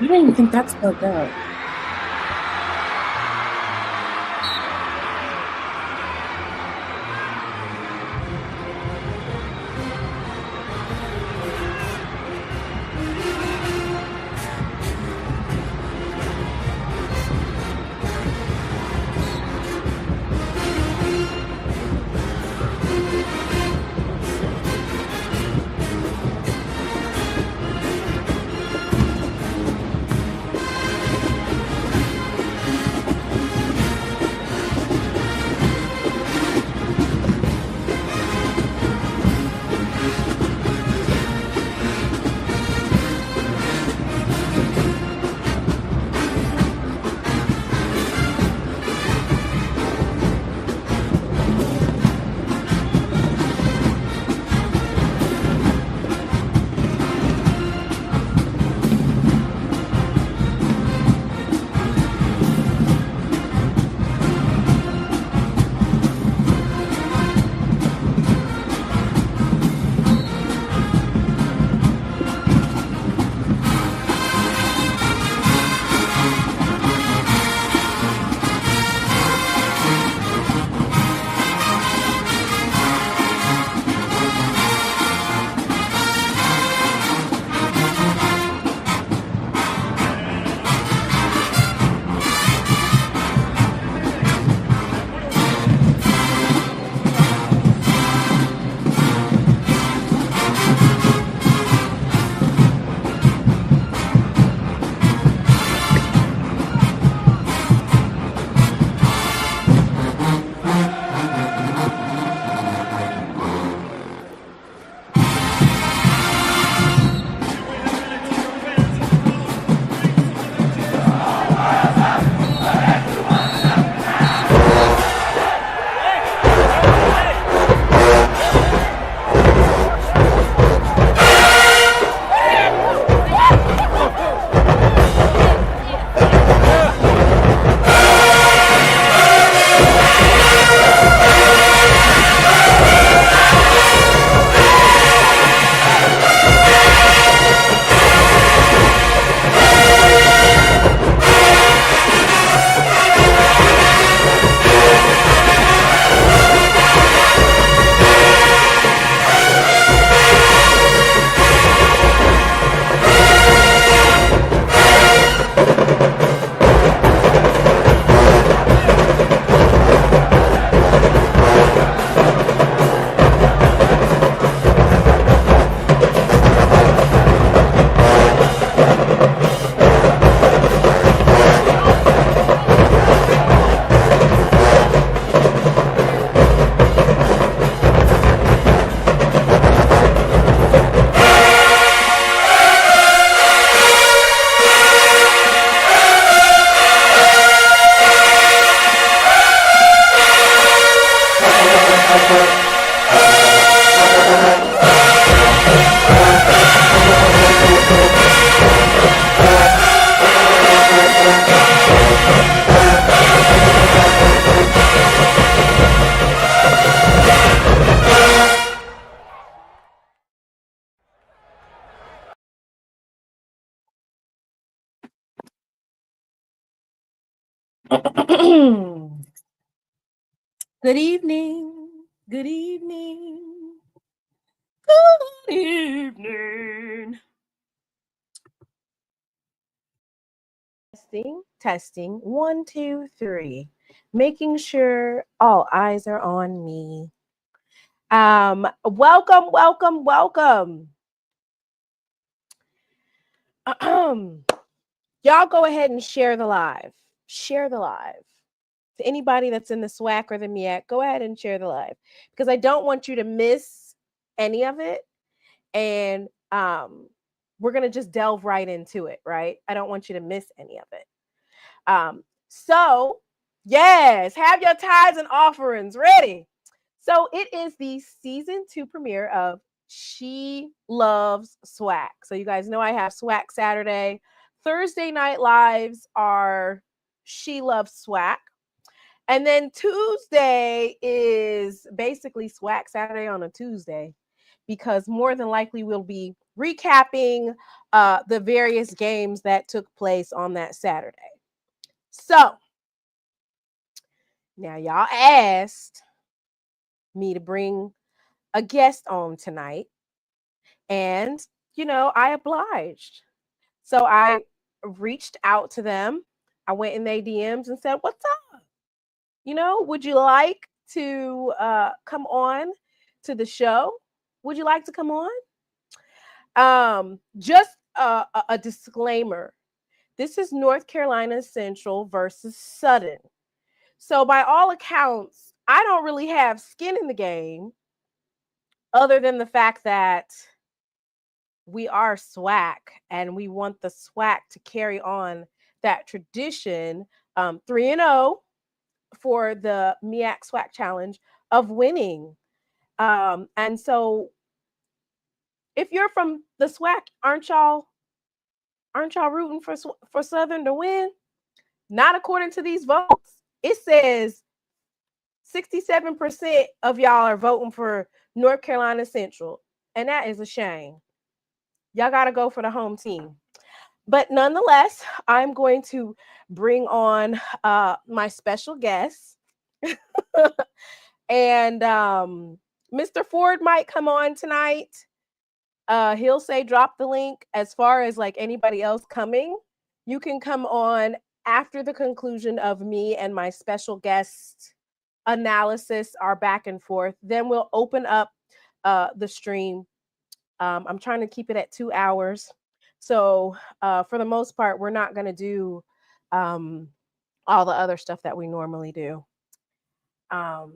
I don't even think that's plugged out. Good evening. Good evening. Good evening. Testing. 1, 2, 3. Making sure all eyes are on me. Welcome. Y'all go ahead and share the live. Share the live. To anybody that's in the SWAC or the MEAC, go ahead and share the live because I don't want you to miss any of it. And we're going to just delve right into it, right? I don't want you to miss any of it. So, yes, have your tithes and offerings ready. So it is the season 2 premiere of SheLovesSWAC. So you guys know I have SWAC Saturday. Thursday night lives are SheLovesSWAC. And then Tuesday is basically SWAC Saturday on a Tuesday. because more than likely we'll be recapping the various games that took place on that Saturday. So now y'all asked me to bring a guest on tonight, and I obliged. So I reached out to them. I went in their DMs and said, "What's up? Would you like to come on to the show? Would you like to come on?" Just a disclaimer. This is North Carolina Central versus Southern. So by all accounts, I don't really have skin in the game other than the fact that we are SWAC and we want the SWAC to carry on that tradition, 3-0 for the MEAC SWAC challenge of winning. And so if you're from the SWAC, aren't y'all rooting for Southern to win? Not according to these votes. It says 67% of y'all are voting for North Carolina Central, and that is a shame. Y'all got to go for the home team. But nonetheless, I'm going to bring on my special guest. And Mr. Ford might come on tonight. He'll say drop the link. As far as like anybody else coming, you can come on after the conclusion of me and my special guest analysis, our back and forth. Then we'll open up the stream. I'm trying to keep it at 2 hours. So for the most part, we're not going to do all the other stuff that we normally do. All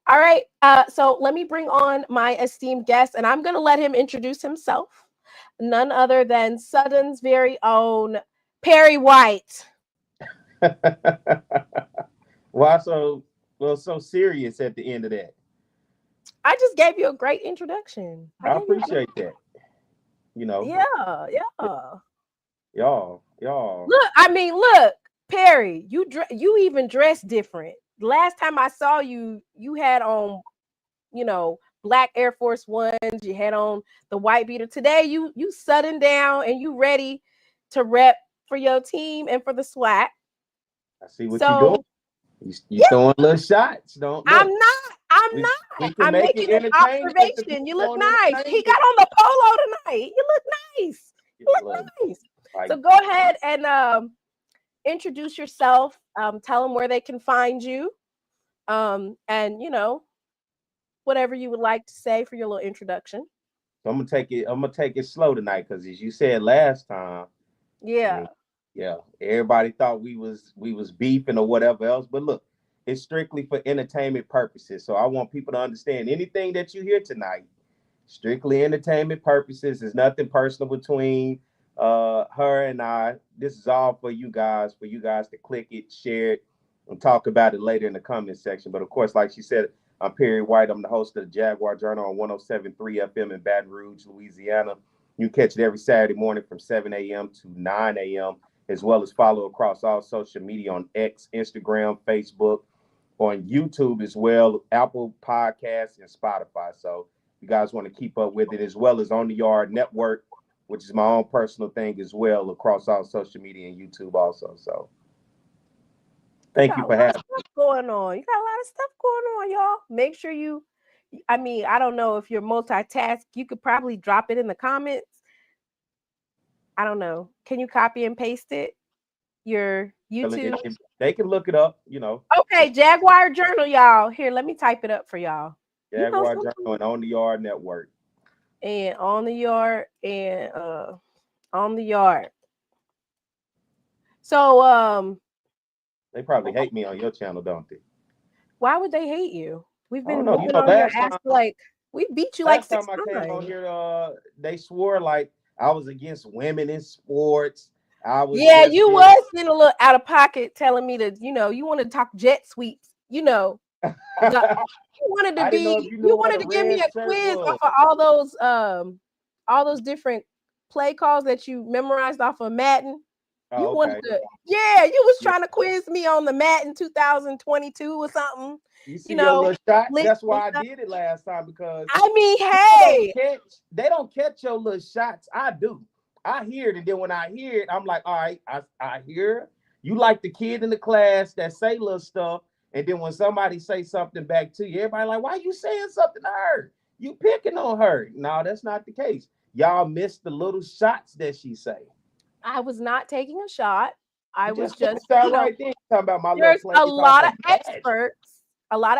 right. So let me bring on my esteemed guest, and I'm going to let him introduce himself. None other than Southern's very own Perry White. Why so serious at the end of that? I just gave you a great introduction. I appreciate that. Yeah. Y'all. Look, Perry, you even dress different. Last time I saw you, you had on, black Air Force Ones. You had on the white beater. Today, you sudden down and you ready to rep for your team and for the SWAC. I see what you're doing. You throwing little shots. Don't look. I'm not. I'm making an observation. You look nice. He got on the polo tonight. You look nice. You look nice. So go ahead and introduce yourself. Tell them where they can find you. And whatever you would like to say for your little introduction. So I'm gonna take it slow tonight, because as you said last time, yeah, everybody thought we was beefing or whatever else. But look, it's strictly for entertainment purposes. So I want people to understand anything that you hear tonight, strictly entertainment purposes. There's nothing personal between her and I. This is all for you guys to click it, share it, and talk about it later in the comment section. But of course, like she said, I'm Perry White. I'm the host of the Jaguar Journal on 107.3 FM in Baton Rouge, Louisiana. You catch it every Saturday morning from 7 a.m. to 9 a.m., as well as follow across all social media on X, Instagram, Facebook, on YouTube as well, Apple Podcasts, and Spotify. So you guys want to keep up with it, as well as On the Yard Network, which is my own personal thing as well, across all social media and YouTube also. So thank you for having me. Going on. You got a lot of stuff going on, y'all. Make sure I don't know if you're multitask. You could probably drop it in the comments. I don't know. Can you copy and paste it? Your YouTube? If they can look it up, Okay, Jaguar Journal, y'all. Here, let me type it up for y'all. Jaguar Journal and On the Yard Network. And On the Yard and On the Yard. So they probably hate me on your channel, don't they? Why would they hate you? We've been on your ass like we beat you like 6 times. Last time I came on here, they swore like I was against women in sports. You was getting a little out of pocket, telling me that you want to talk jet sweeps. You wanted to give me a quiz off of all those different play calls that you memorized off of Madden. You wanted to, you was trying to quiz me on the Madden 2022 or something. You see you your know, little shot? licks That's and why I stuff. did it last time, because I mean, people hey, they don't catch your little shots. I do. I hear it, and then when I hear it, I'm like, all right, I hear you like the kid in the class that say little stuff, and then when somebody say something back to you, everybody like, why you saying something to her? You picking on her? No, that's not the case. Y'all missed the little shots that she say. I was not taking a shot. I You was just put the just, shot right there. Talking about my little there's play a off lot of of magic.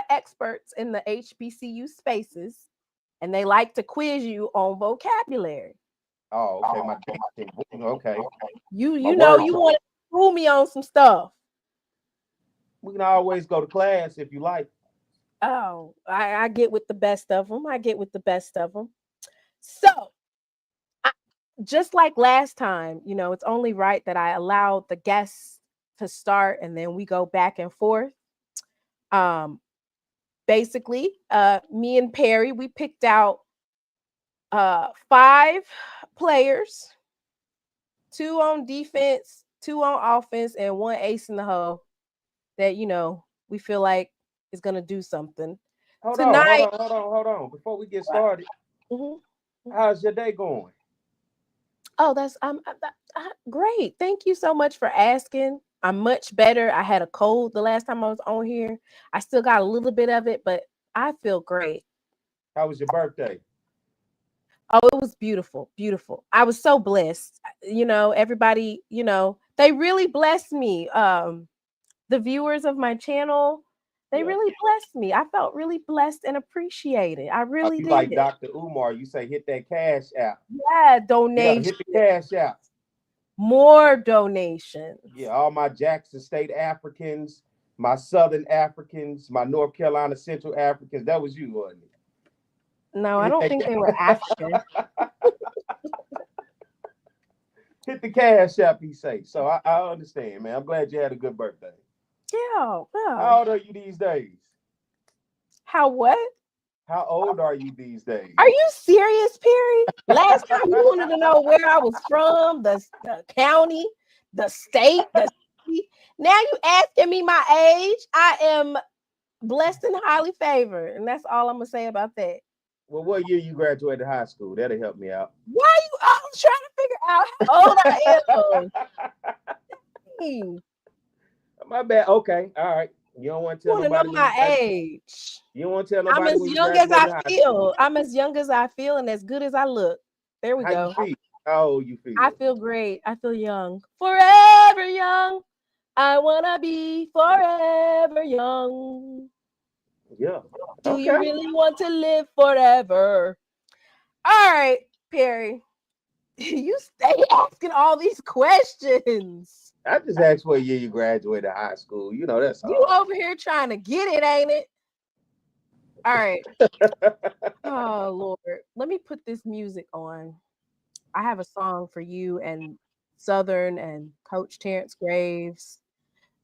experts in the HBCU spaces, and they like to quiz you on vocabulary. Oh, okay, my okay. You know you want to fool me on some stuff. We can always go to class if you like. Oh, I get with the best of them. I get with the best of them. So, I, just like last time, it's only right that I allow the guests to start and then we go back and forth. Basically, me and Perry, we picked out 5 players, 2 on defense, 2 on offense, and 1 ace in the hole that we feel like is gonna do something tonight. Hold on. Before we get started, Mm-hmm. how's your day going? Oh, that's great. Thank you so much for asking. I'm much better. I had a cold the last time I was on here. I still got a little bit of it, but I feel great. How was your birthday? Oh, it was beautiful, beautiful. I was so blessed. Everybody, they really blessed me. The viewers of my channel, they really blessed me. I felt really blessed and appreciated. I really You did. like Dr. Umar, you say hit that cash app. Yeah, donation. Yeah, hit the cash app. More donations. Yeah, all my Jackson State Africans, my Southern Africans, my North Carolina Central Africans. That was you, wasn't it? No, I don't think they were African. Hit the cash app, he say. So I understand, man. I'm glad you had a good birthday. Yeah. How old are you these days? How what? How old are you these days? Are you serious, Perry? Last time you wanted to know where I was from, the county, the state, the city. Now you asking me my age. I am blessed and highly favored, and that's all I'm gonna say about that. Well, what year you graduated high school? That'll help me out. Why you always trying to figure out how old I am? My bad. Okay, all right. You don't want to tell nobody know my age. You don't want to tell nobody. I'm as young as I feel. I'm as young as I feel and as good as I look. There we go. You feel? How old you feel? I feel great. I feel young. Forever young. I wanna be forever young. Yeah. Do you really want to live forever? All right, Perry. You stay asking all these questions. I just asked what year you graduated high school. That's all. You over here trying to get it, ain't it? All right. Oh, Lord. Let me put this music on. I have a song for you and Southern and Coach Terrence Graves.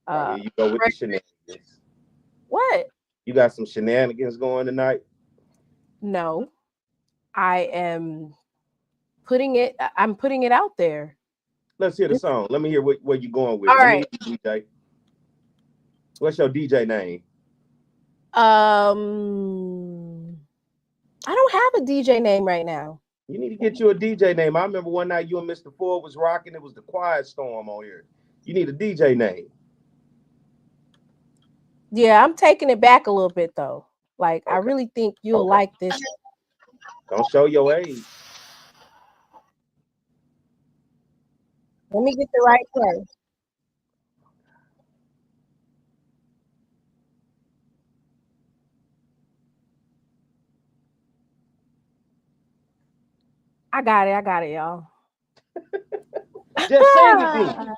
Here you go with the shenanigans. What? You got some shenanigans going tonight? No. I'm putting it out there. Let's hear the song. Let me hear what you're going with. All right. DJ. What's your DJ name? I don't have a DJ name right now. You need to get you a DJ name. I remember one night you and Mr. Ford was rocking. It was the Quiet Storm on here. You need a DJ name. Yeah, I'm taking it back a little bit though. Like, okay. I really think you'll like this. Don't show your age. Let me get the right place. I got it, y'all. Just sing it then.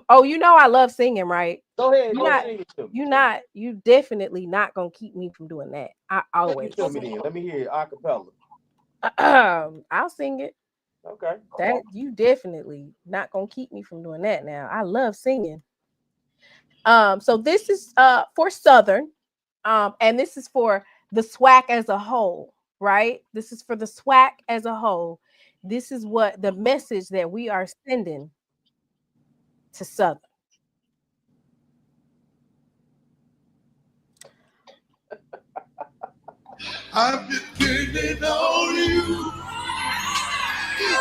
Oh, I love singing, right? Go ahead, sing it to me. You definitely not gonna keep me from doing that. I always sing it to me then. Let me hear it a cappella. I'll sing it. Okay. That you definitely not gonna keep me from doing that now. I love singing. So this is for Southern, and this is for the SWAC as a whole, right? This is for the SWAC as a whole. This is what the message that we are sending to Southern. I'm depending on you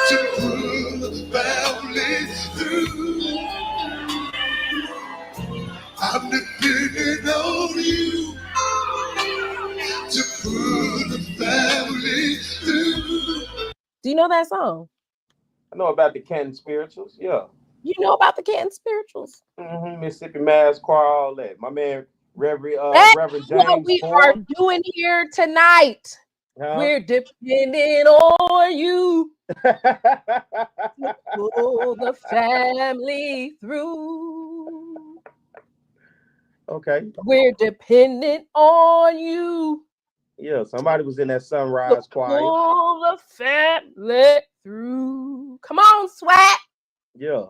to pull the family through. I'm depending on you to pull the family through. Do you know that song? I know about the Canton Spirituals. Yeah. You know about the Canton Spirituals? Mississippi Mass Choir, all that. My man, Reverend That's what James we Ford. are doing here tonight. Huh? We're depending on you to pull the family through. Okay. We're dependent on you. Yeah, somebody was in that Sunrise Choir. Pull the family through. Come on, SWAC. Yeah.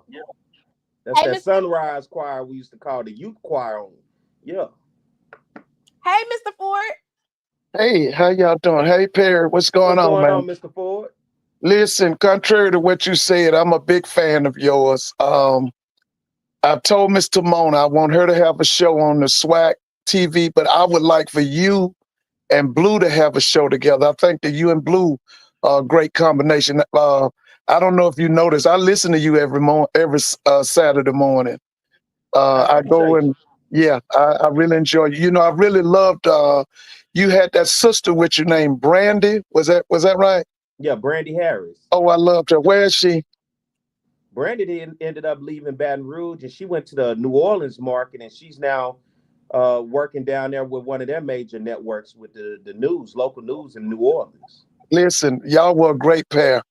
That's Hey, that Sunrise Choir we used to call the youth choir on. Yeah. Hey, Mr. Ford. Hey, how y'all doing? Hey, Perry, what's going on, man? Mr. Ford? Listen, contrary to what you said, I'm a big fan of yours. I've told Miss Timona I want her to have a show on the SWAC TV, but I would like for you and Blue to have a show together. I think that you and Blue are a great combination. I don't know if you notice, I listen to you every Saturday morning. I go and yeah, I really enjoy you. You know, I really loved you had that sister with your name, Brandy. Was that right? Yeah, Brandy Harris. Oh, I loved her. Where is she? Brandy ended up leaving Baton Rouge and she went to the New Orleans market and she's now working down there with one of their major networks with the news, local news in New Orleans. Listen, y'all were a great pair.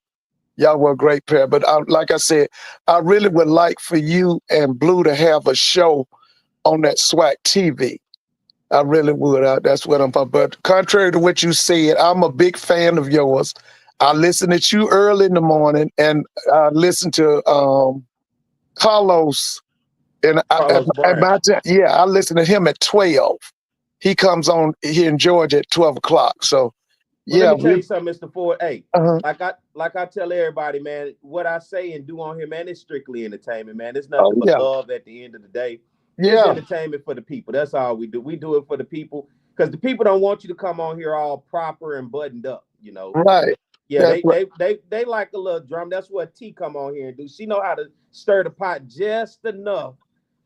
Y'all were a great pair. But like I said, I really would like for you and Blue to have a show on that SWAC TV. I really would. That's what I'm about. But contrary to what you said, I'm a big fan of yours. I listen to you early in the morning, and I listen to Carlos. And Carlos Brown. I listen to him at 12. He comes on here in Georgia at 12 o'clock. So, well, yeah. Let me tell you something, Mr. Ford. Hey, uh-huh. like I tell everybody, man, what I say and do on here, man, it's strictly entertainment, man. It's nothing but love at the end of the day. It's entertainment for the people. That's all we do. We do it for the people because the people don't want you to come on here all proper and buttoned up, you know. Right. Yeah, they like a little drum. That's what T come on here and do. She know how to stir the pot just enough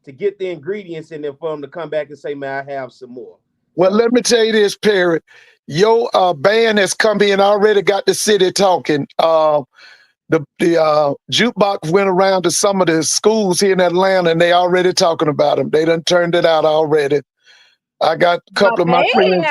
to get the ingredients in there for them to come back and say, man, I have some more. Well, let me tell you this, Perry. Your band has come in already got the city talking. The jukebox went around to some of the schools here in Atlanta, and they already talking about them. They done turned it out already. I got a couple of my friends.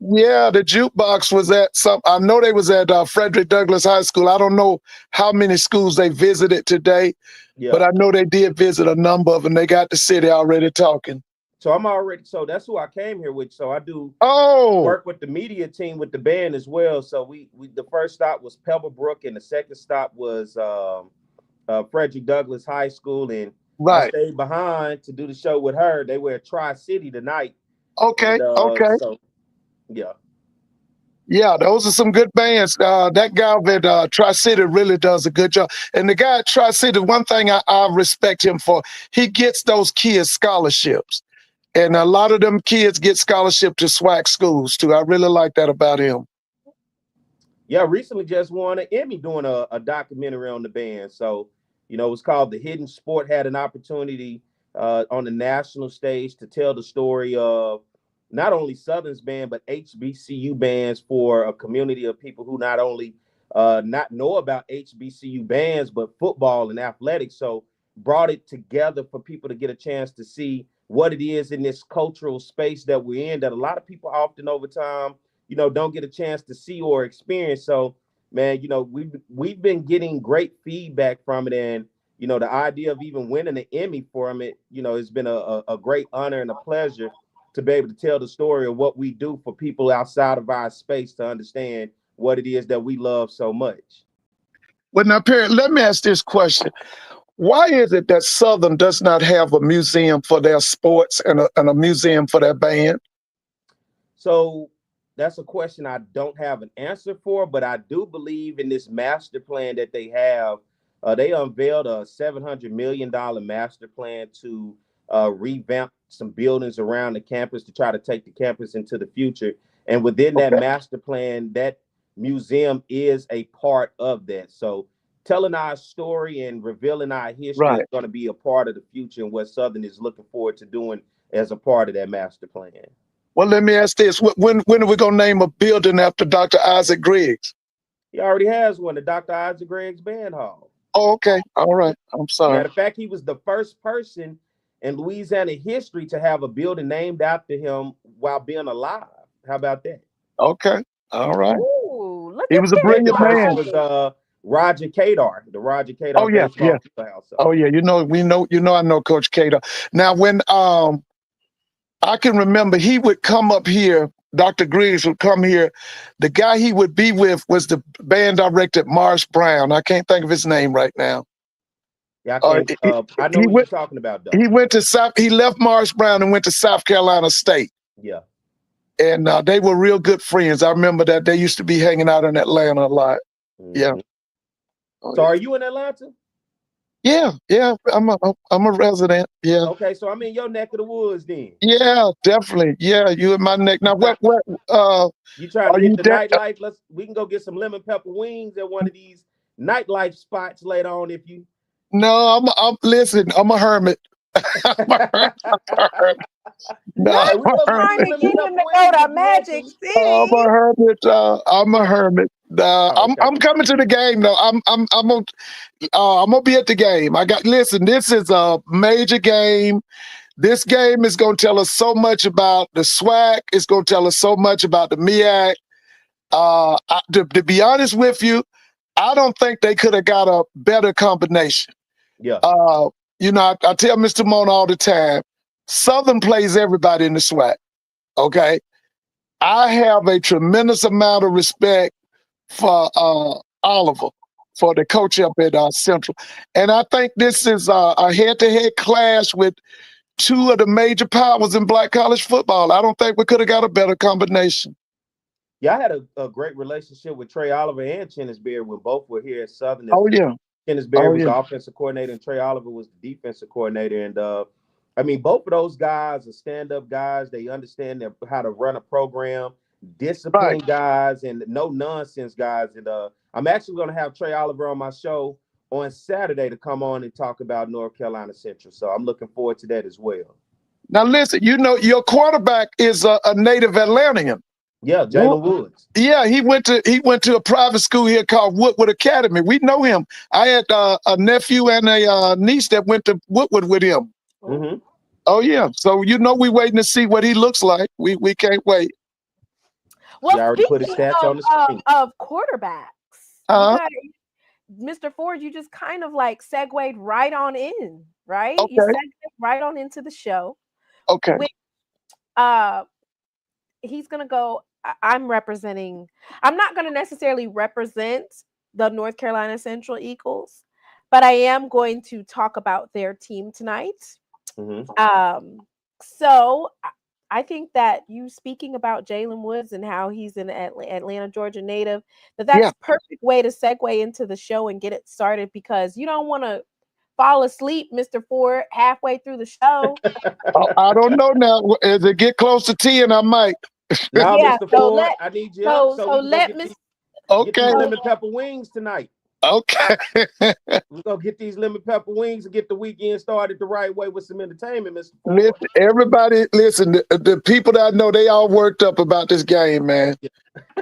Yeah, the jukebox was at some. I know they was at Frederick Douglass High School. I don't know how many schools they visited today, but I know they did visit a number of them. They got the city already talking. So that's who I came here with. So I do work with the media team with the band as well. So we the first stop was Pebblebrook and the second stop was Frederick Douglass High School. And I stayed behind to do the show with her. They were at Tri-City tonight. Okay. So, yeah. Yeah, those are some good bands. That guy at Tri-City really does a good job. And the guy at Tri-City, one thing I respect him for, he gets those kids scholarships. And a lot of them kids get scholarship to SWAC schools too. I really like that about him. Yeah, recently just won an Emmy doing a documentary on the band. So, you know, it's called The Hidden Sport. Had an opportunity on the national stage to tell the story of not only Southern's band, but HBCU bands for a community of people who not only not know about HBCU bands, but football and athletics. So brought it together for people to get a chance to see what it is in this cultural space that we're in that a lot of people often over time, you know, don't get a chance to see or experience. So, man, you know, we've been getting great feedback from it. And, you know, the idea of even winning an Emmy from it, you know, it's been a great honor and a pleasure to be able to tell the story of what we do for people outside of our space to understand what it is that we love so much. Well, now, Perry, let me ask this question. Why is it that Southern does not have a museum for their sports and a museum for their band? So that's a question I don't have an answer for, but I do believe in this master plan that they have. They unveiled a $700 million master plan to revamp some buildings around the campus to try to take the campus into the future. And within that Okay. master plan, that museum is a part of that. So telling our story and revealing our history is Right. going to be a part of the future and what Southern is looking forward to doing as a part of that master plan. Well, let me ask this: when are we gonna name a building after Dr. Isaac Griggs? He already has one, the Dr. Isaac Graves Band Hall. Oh, okay. All right. I'm sorry. Matter of fact, he was the first person in Louisiana history to have a building named after him while being alive. How about that? Okay. All right. Ooh, look He at was a this. brilliant Second person man. was Roger Kadar, the Roger Oh Kadar yeah, baseball yeah. house. Oh yeah. I know Coach Cato. Now when I can remember he would come up here, Dr. Griggs would come here. The guy he would be with was the band director, Marsh Brown. I can't think of his name right now. Yeah, I can't. I know He what went you're talking about, though. he went to he left Marsh Brown and went to South Carolina State. Yeah. And they were real good friends. I remember that they used to be hanging out in Atlanta a lot. Yeah. Mm-hmm. So are you in Atlanta? Yeah. I'm a resident. Yeah. Okay, so I'm in your neck of the woods then. Yeah, definitely. Yeah, you in my neck. Now what You trying to are hit you the there? nightlife? We can go get some lemon pepper wings at one of these nightlife spots later on if you No, listen, I'm a hermit. I'm a hermit. No, Not Hey, we I'm go a get trying some to hermit. lemon get pepper him to wings go to if you want Magic to. City. I'm a hermit. I'm a hermit. Oh, okay. I'm coming to the game though. I'm gonna be at the game. Listen, this is a major game. This game is gonna tell us so much about the SWAC. It's gonna tell us so much about the MEAC. To be honest with you, I don't think they could have got a better combination. Yeah. I tell Mr. Mona all the time, Southern plays everybody in the SWAC. Okay. I have a tremendous amount of respect for Oliver, for the coach up at Central. And I think this is a head-to-head clash with two of the major powers in black college football. I don't think we could have got a better combination. Yeah, I had a great relationship with Trey Oliver and Chennis Berry when both were here at Southern. Oh, yeah. Chennis Berry Oh, was yeah. the offensive coordinator and Trey Oliver was the defensive coordinator. And I mean, both of those guys are stand-up guys. They understand how to run a program, discipline guys, and no nonsense guys. And I'm actually going to have Trey Oliver on my show on Saturday to come on and talk about North Carolina Central. So I'm looking forward to that as well. Now, listen, your quarterback is a native Atlantean. Yeah, Jalen Woods. Yeah, he went to a private school here called Woodward Academy. We know him. I had a nephew and a niece that went to Woodward with him. Mm-hmm. Oh yeah, so we waiting to see what he looks like. We can't wait. Well, He already put his stats on the screen. of quarterbacks, Mr. Ford, you just kind of like segued right on in, right? Okay. You segued right on into the show. Okay. Which, he's gonna go. I'm not going to necessarily represent the North Carolina Central Eagles, but I am going to talk about their team tonight. Mm-hmm. So I think that you speaking about Jalen Woods and how he's an Atlanta, Georgia native, that's a perfect way to segue into the show and get it started, because you don't want to fall asleep, Mr. Ford, halfway through the show. I don't know now. As it get close to 10, I might. Now, yeah, Mr. Ford, I need you up so we can get these lemon pepper wings tonight. Okay. We're going to get these lemon pepper wings and get the weekend started the right way with some entertainment, Mr. Ford. Listen, everybody, listen, the people that I know, they all worked up about this game, man.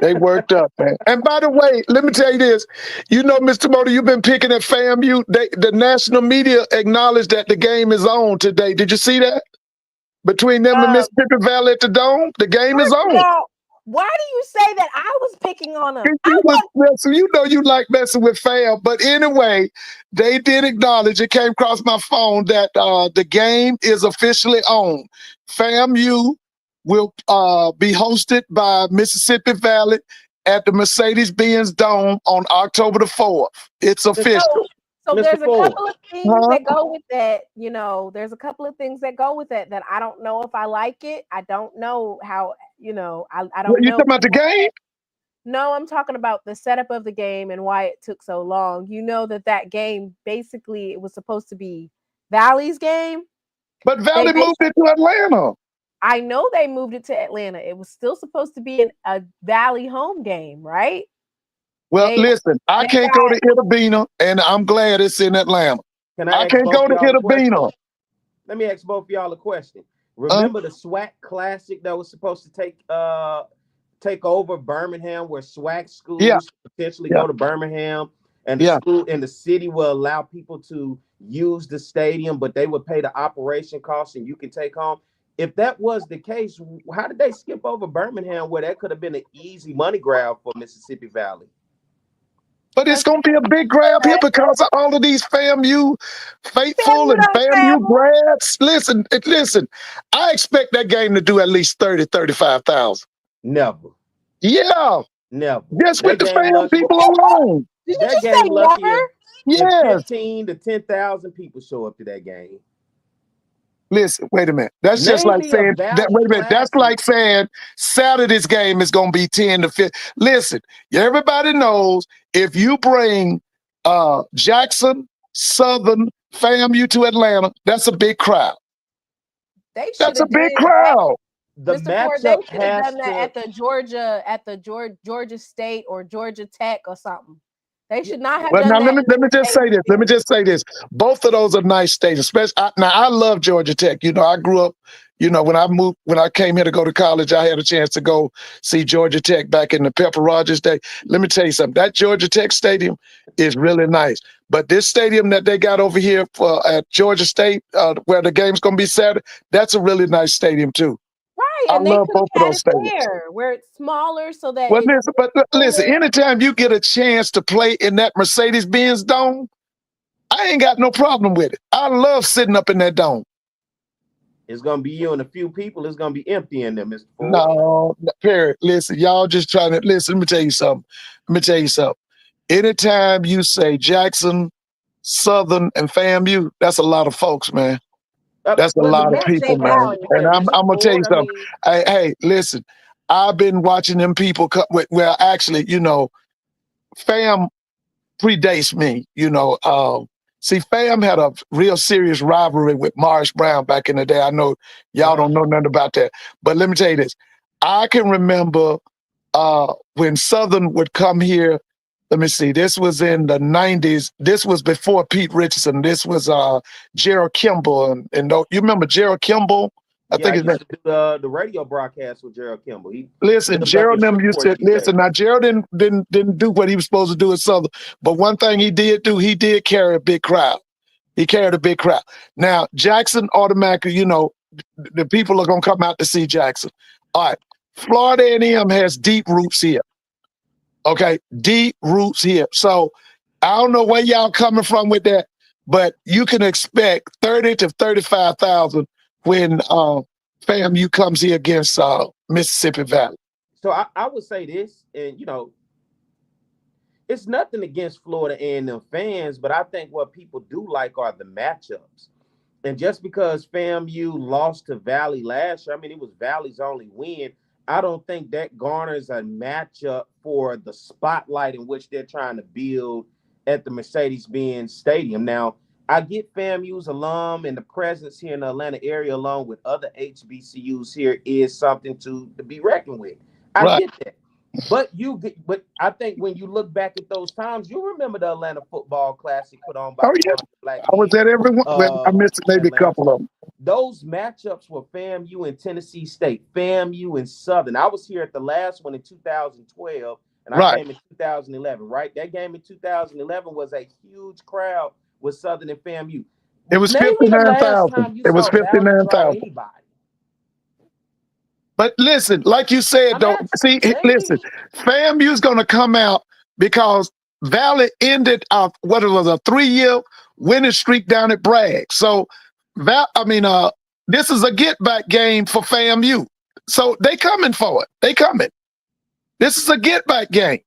They worked up, man. And by the way, let me tell you this. You know, Mr. Motor, you've been picking at FAMU. The national media acknowledged that the game is on today. Did you see that? Between them and Mississippi Valley at the Dome, the game is on. Why do you say that I was picking on them? So you know you like messing with fam. But anyway, they did acknowledge, it came across my phone, that the game is officially on. FAMU will be hosted by Mississippi Valley at the Mercedes-Benz Dome on October the 4th. It's official. So there's a couple of things that go with that, there's a couple of things that go with it that I don't know if I like it. I don't know how, I don't know. You talking about the game? No, I'm talking about the setup of the game and why it took so long. You know that game, basically, it was supposed to be Valley's game. But Valley moved it to Atlanta. I know they moved it to Atlanta. It was still supposed to be a Valley home game, right? Well, They listen, I they can't go to Itabena, and I'm glad it's in Atlanta. Can I I ask can't both go to y'all a question? Itabena. Let me ask both of y'all a question. Remember the SWAC Classic that was supposed to take over Birmingham, where SWAC Yeah, schools potentially yeah, go to Birmingham, and the yeah. school and the city will allow people to use the stadium, but they would pay the operation costs, and you can take home. If that was the case, how did they skip over Birmingham, where that could have been an easy money grab for Mississippi Valley? But it's going to be a big grab here because of all of these FAMU faithful and FAMU grads. Listen. I expect that game to do at least 30, 35,000. Never. Yeah. Never. Just with That the game FAM lucky. people alone. Did you That just game say lucky never? if Yes. 15 to 10,000 people show up to that game. Listen, wait a minute. That's just Name like me a saying that. Valley Wait a minute. That's Classic. like saying Saturday's game is going to be 10 to 15. Listen, everybody knows if you bring Jackson, Southern, FAMU to Atlanta, that's a big crowd. They should That's a have big did crowd. The Mr. Ford, they matchup should have has done that to. at the Georgia State or Georgia Tech or something. They should not have Well, done now that. let me just say this. Let me just say this. Both of those are nice states. Especially now, I love Georgia Tech. You know, I grew up. You know, when I came here to go to college, I had a chance to go see Georgia Tech back in the Pepper Rogers day. Let me tell you something. That Georgia Tech stadium is really nice. But this stadium that they got over here at Georgia State, where the game's going to be Saturday, that's a really nice stadium too. Right, I and they love could both of have had those it stadiums. there where it's smaller so that Well, listen, anytime you get a chance to play in that Mercedes-Benz dome, I ain't got no problem with it. I love sitting up in that dome. It's gonna be you and a few people. It's gonna be empty in there, Mr. Ford. No, Perry, listen, y'all just trying to listen. Let me tell you something. Anytime you say Jackson, Southern, and FAMU, that's a lot of folks, man. That's a Well, the lot of that's people, their matchup man. has to value. be And there, I'm Mr. gonna tell you Ford. I something. mean, Hey, listen, I've been watching them people come. Well, actually, you know, FAM predates me. You know, see, FAM had a real serious rivalry with Morris Brown back in the day. I know y'all don't know nothing about that, but let me tell you this. I can remember when Southern would come here. Let me see. This was in the 90s. This was before Pete Richardson. This was Gerald Kimball. And you remember Gerald Kimball? I I think his name. used to do the radio broadcast with Gerald Kimball. He Listen, lived up in Gerald and them used to Shreveport, these days. listen. Now Gerald didn't do what he was supposed to do at Southern, but one thing he did do, he did carry a big crowd. He carried a big crowd. Now Jackson automatically, you know, the people are gonna come out to see Jackson. All right, Florida A&M has deep roots here. Okay, deep roots here. So I don't know where y'all coming from with that, but you can expect 30 to 35,000 when FAMU comes here against Mississippi Valley. So I would say this, and you know, it's nothing against Florida A&M fans, but I think what people do like are the matchups. And just because FAMU lost to Valley last year, I mean, it was Valley's only win. I don't think that garners a matchup for the spotlight in which they're trying to build at the Mercedes-Benz Stadium. Now, I get FAMU's alum and the presence here in the Atlanta area, along with other HBCUs here, is something to be reckoned with. I get that. But I think when you look back at those times, you remember the Atlanta Football Classic put on by Black I was at every one. I missed maybe Atlanta. a couple of them. Those matchups were FAMU and Tennessee State, FAMU and Southern. I was here at the last one in 2012, and I came in 2011, right? That game in 2011 was a huge crowd with Southern and FAMU. It was Name me the last 59,000. time you It was saw Valley draw 59,000. anybody. But listen, like you said, listen, FAMU's going to come out because Valley ended what it was, a 3-year winning streak down at Bragg. So, this is a get-back game for FAMU. So they coming for it. They coming. This is a get-back game.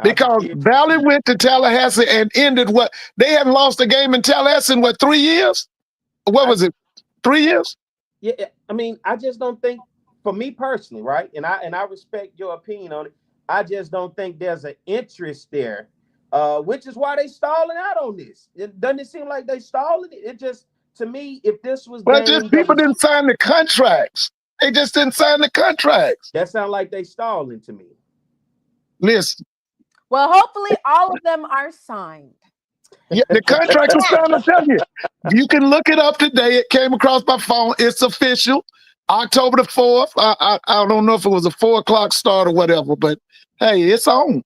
Because Valley went to Tallahassee and ended what? They hadn't lost a game in Tallahassee in, 3 years? What was it, 3 years? Yeah, I mean, I just don't think, for me personally, right? And I respect your opinion on it. I just don't think there's an interest there, which is why they stalling out on this. Doesn't it seem like they stalling it? It just, to me, if this was just people didn't sign the contracts. They just didn't sign the contracts. That sounds like they stalling to me. Listen. Well, hopefully all of them are signed. Yeah, the contracts are signed. I'm telling you. You can look it up today. It came across my phone. It's official. October the 4th. I don't know if it was a 4 o'clock start or whatever, but hey, it's on.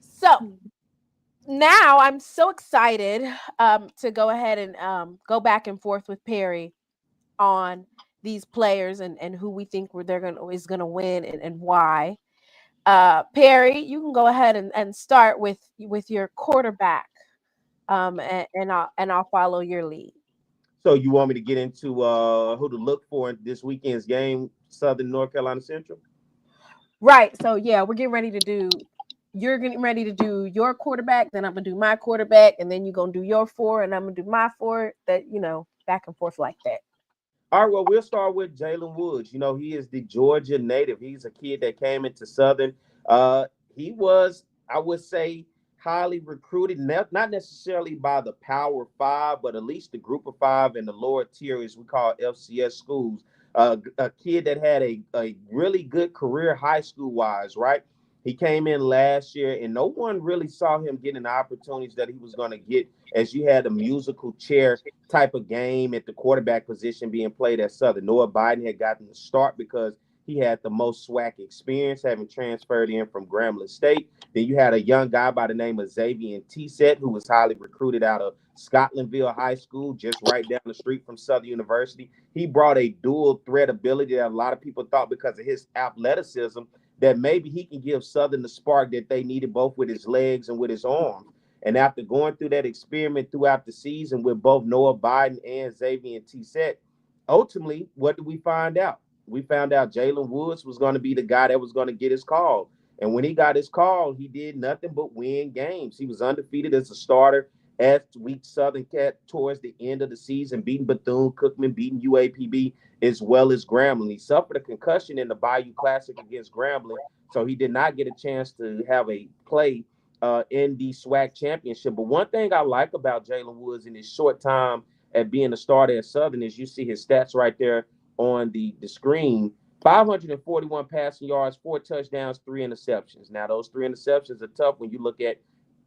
So now I'm so excited to go ahead and go back and forth with Perry on these players and who we think is gonna win and why. Perry, you can go ahead and start with your quarterback, and I'll follow your lead. So you want me to get into who to look for in this weekend's game, Southern North Carolina Central? Right. So yeah, you're getting ready to do your quarterback, then I'm gonna do my quarterback, and then you're gonna do your 4, and I'm gonna do my 4. That, back and forth like that. All right, well, we'll start with Jalen Woods. He is the Georgia native. He's a kid that came into Southern. He was, I would say, highly recruited, not necessarily by the Power 5, but at least the Group of 5 and the lower tier, as we call FCS schools. A kid that had a really good career high school-wise, right? He came in last year, and no one really saw him getting the opportunities that he was going to get, as you had a musical chair type of game at the quarterback position being played at Southern. Noah Biden had gotten the start because he had the most SWAC experience, having transferred in from Grambling State. Then you had a young guy by the name of Xavier Tset, who was highly recruited out of Scotlandville High School, just right down the street from Southern University. He brought a dual threat ability that a lot of people thought, because of his athleticism, that maybe he can give Southern the spark that they needed, both with his legs and with his arms. And after going through that experiment throughout the season with both Noah Biden and Xavier Tset, ultimately, what did we find out? We found out Jalen Woods was going to be the guy that was going to get his call. And when he got his call, he did nothing but win games. He was undefeated as a starter at weak Southern Cat towards the end of the season, beating Bethune-Cookman, beating UAPB, as well as Grambling. He suffered a concussion in the Bayou Classic against Grambling, so he did not get a chance to have a play in the SWAC championship. But one thing I like about Jalen Woods in his short time at being a starter at Southern is you see his stats right there on the screen. 541 passing yards, 4 touchdowns, 3 interceptions. Now, those 3 interceptions are tough when you look at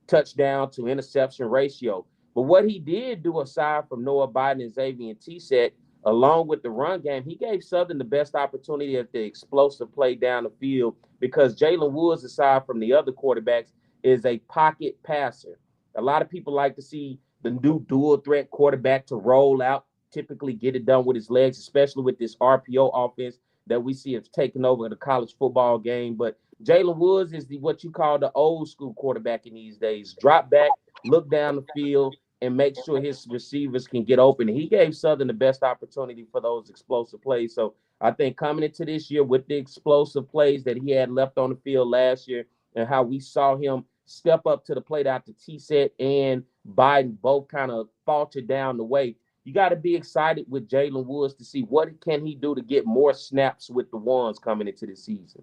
touchdown to interception ratio. But what he did do, aside from Noah Biden and Xavier Tset, along with the run game, he gave Southern the best opportunity at the explosive play down the field, because Jalen Woods, aside from the other quarterbacks, is a pocket passer. A lot of people like to see the new dual threat quarterback to roll out, typically get it done with his legs, especially with this RPO offense that we see it's taking over the college football game. But Jalen Woods is what you call the old school quarterback in these days. Drop back, look down the field, and make sure his receivers can get open. And he gave Southern the best opportunity for those explosive plays. So I think coming into this year with the explosive plays that he had left on the field last year, and how we saw him step up to the plate after Tset and Biden both kind of faltered down the way, you got to be excited with Jalen Woods to see what can he do to get more snaps with the ones coming into the season.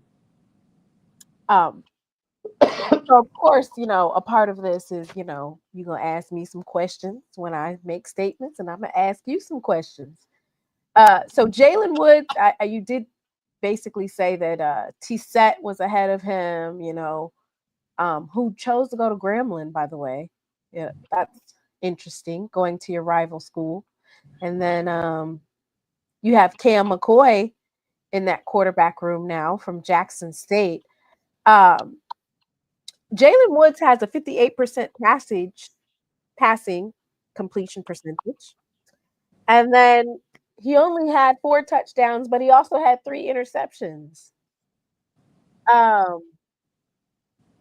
So of course, a part of this is, you're going to ask me some questions when I make statements, and I'm going to ask you some questions. So Jalen Woods, you did basically say that Tset was ahead of him, who chose to go to Grambling, by the way. Yeah, that's interesting, going to your rival school. And then you have Cam McCoy in that quarterback room now from Jackson State. Jalen Woods has a 58% passing completion percentage. And then he only had 4 touchdowns, but he also had 3 interceptions.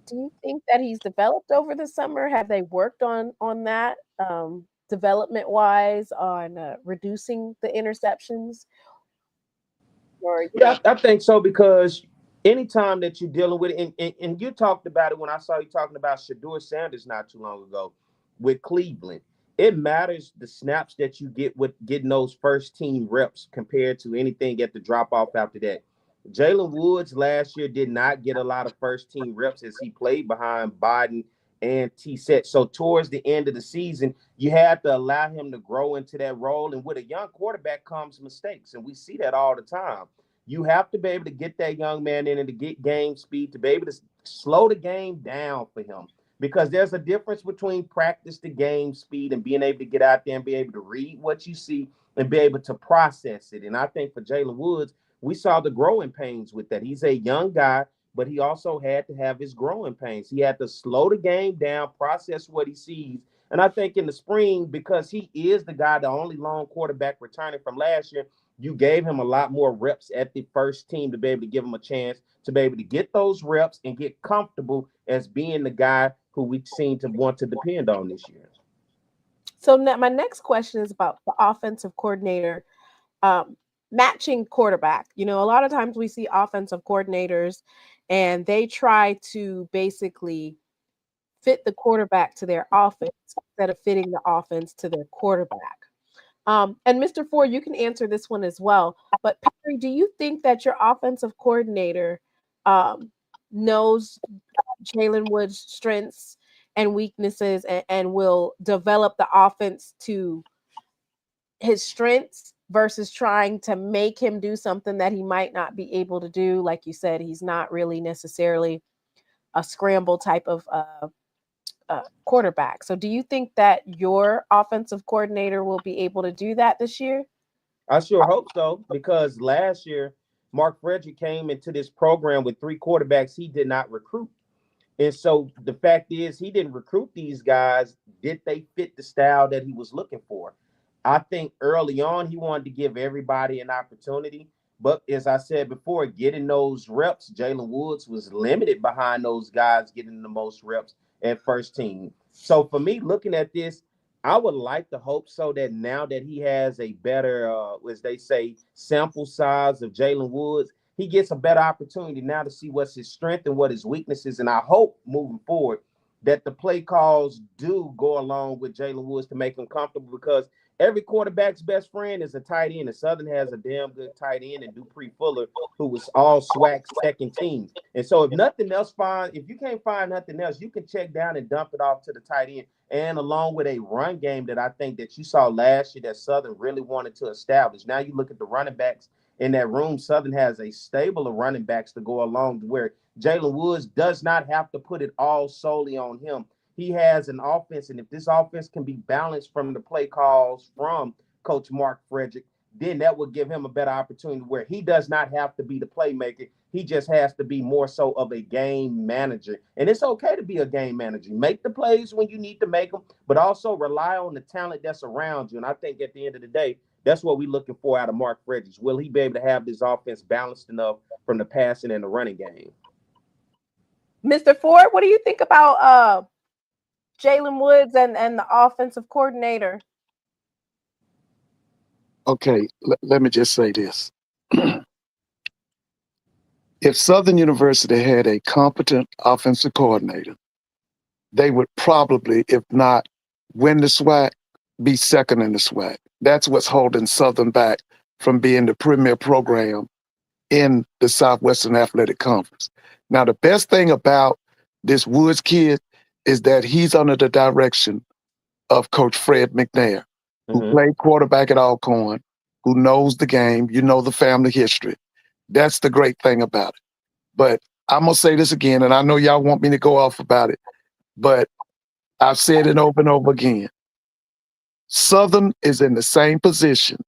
Do you think that he's developed over the summer? Have they worked on that development-wise, on reducing the interceptions? Or Yeah, I think so, because anytime that you're dealing with it, and you talked about it when I saw you talking about Shedeur Sanders not too long ago with Cleveland, it matters the snaps that you get with getting those first team reps compared to anything at the drop off after that. Jalen Woods last year did not get a lot of first team reps as he played behind Biden and T-set. So towards the end of the season, you had to allow him to grow into that role. And with a young quarterback comes mistakes. And we see that all the time. You have to be able to get that young man in and to get game speed, to be able to slow the game down for him. Because there's a difference between practice to game speed and being able to get out there and be able to read what you see and be able to process it. And I think for Jalen Woods, we saw the growing pains with that. He's a young guy, but he also had to have his growing pains. He had to slow the game down, process what he sees. And I think in the spring, because he is the guy, the only lone quarterback returning from last year, you gave him a lot more reps at the first team to be able to give him a chance to be able to get those reps and get comfortable as being the guy who we seem to want to depend on this year. So now my next question is about the offensive coordinator matching quarterback. You know, a lot of times we see offensive coordinators and they try to basically fit the quarterback to their offense instead of fitting the offense to their quarterback. And Mr. Ford, you can answer this one as well. But Perry, do you think that your offensive coordinator knows Jalen Woods' strengths and weaknesses and will develop the offense to his strengths versus trying to make him do something that he might not be able to do? Like you said, he's not really necessarily a scramble type of quarterback. So do you think that your offensive coordinator will be able to do that this year? I sure hope so, because last year, Mark Frederick came into this program with 3 quarterbacks he did not recruit. And so the fact is, he didn't recruit these guys. Did they fit the style that he was looking for? I think early on, he wanted to give everybody an opportunity. But as I said before, getting those reps, Jalen Woods was limited behind those guys getting the most reps at first team. So for me, looking at this, I would like to hope so that now that he has a better, as they say, sample size of Jalen Woods, he gets a better opportunity now to see what's his strength and what his weaknesses. And I hope moving forward that the play calls do go along with Jalen Woods to make him comfortable, because every quarterback's best friend is a tight end. And Southern has a damn good tight end in Dupree Fuller, who was all SWAC second team. And so if nothing else, if you can't find nothing else, you can check down and dump it off to the tight end. And along with a run game that I think that you saw last year that Southern really wanted to establish. Now you look at the running backs in that room. Southern has a stable of running backs to go along where Jalen Woods does not have to put it all solely on him. He has an offense, and if this offense can be balanced from the play calls from Coach Mark Frederick, then that will give him a better opportunity where he does not have to be the playmaker. He just has to be more so of a game manager. And it's okay to be a game manager. Make the plays when you need to make them, but also rely on the talent that's around you. And I think at the end of the day, that's what we're looking for out of Mark Frederick. Will he be able to have this offense balanced enough from the passing and the running game? Mr. Ford, what do you think about Jalen Woods and the offensive coordinator? Okay, let me just say this. If Southern University had a competent offensive coordinator, they would probably, if not win the SWAC, be second in the SWAC. That's what's holding Southern back from being the premier program in the Southwestern Athletic Conference. Now, the best thing about this Woods kid is that he's under the direction of Coach Fred McNair, who played quarterback at Alcorn, who knows the game, the family history. That's the great thing about it. But I'm going to say this again, and I know y'all want me to go off about it, but I've said it over and over again. Southern is in the same position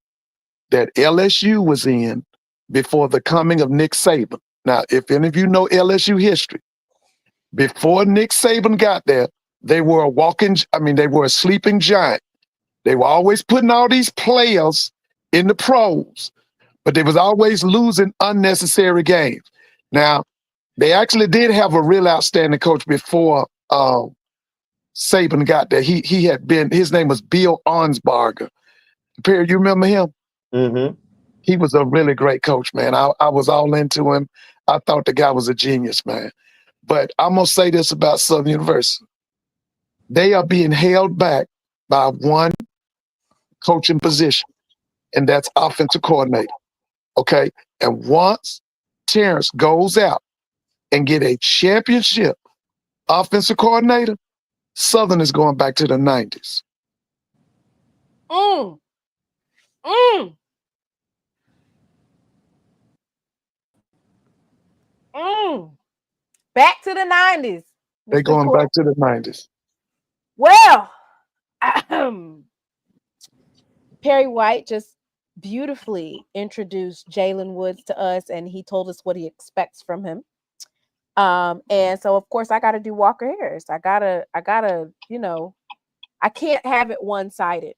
that LSU was in before the coming of Nick Saban. Now, if any of you know LSU history, before Nick Saban got there, they were a sleeping giant. They were always putting all these players in the pros, but they was always losing unnecessary games. Now, they actually did have a real outstanding coach before Saban got there. His name was Bill Arnsbarger. Perry, you remember him? Mm-hmm. He was a really great coach, man. I was all into him. I thought the guy was a genius, man. But I'm going to say this about Southern University. They are being held back by one coaching position, and that's offensive coordinator, okay? And once Terrence goes out and get a championship offensive coordinator, Southern is going back to the 90s. Mm. Mm. Mm. Back to the 90s. They're Mr. going Ford. back to the 90s. Well, Perry White just beautifully introduced Jalen Woods to us, and he told us what he expects from him. And so of course I gotta do Walker Harris. I gotta, I can't have it one-sided.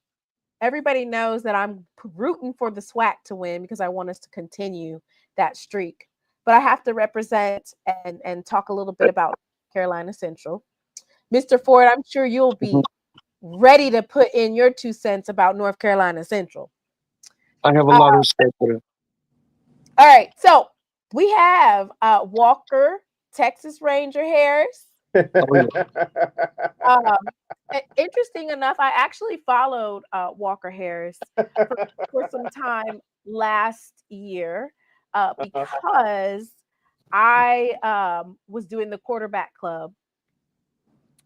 Everybody knows that I'm rooting for the SWAC to win because I want us to continue that streak. But I have to represent and talk a little bit about Carolina Central. Mr. Ford, I'm sure you'll be ready to put in your 2 cents about North Carolina Central. I have a lot of respect for them. All right, so we have Walker, Texas Ranger Harris. Interesting enough, I actually followed Walker Harris for some time last year because I was doing the quarterback club.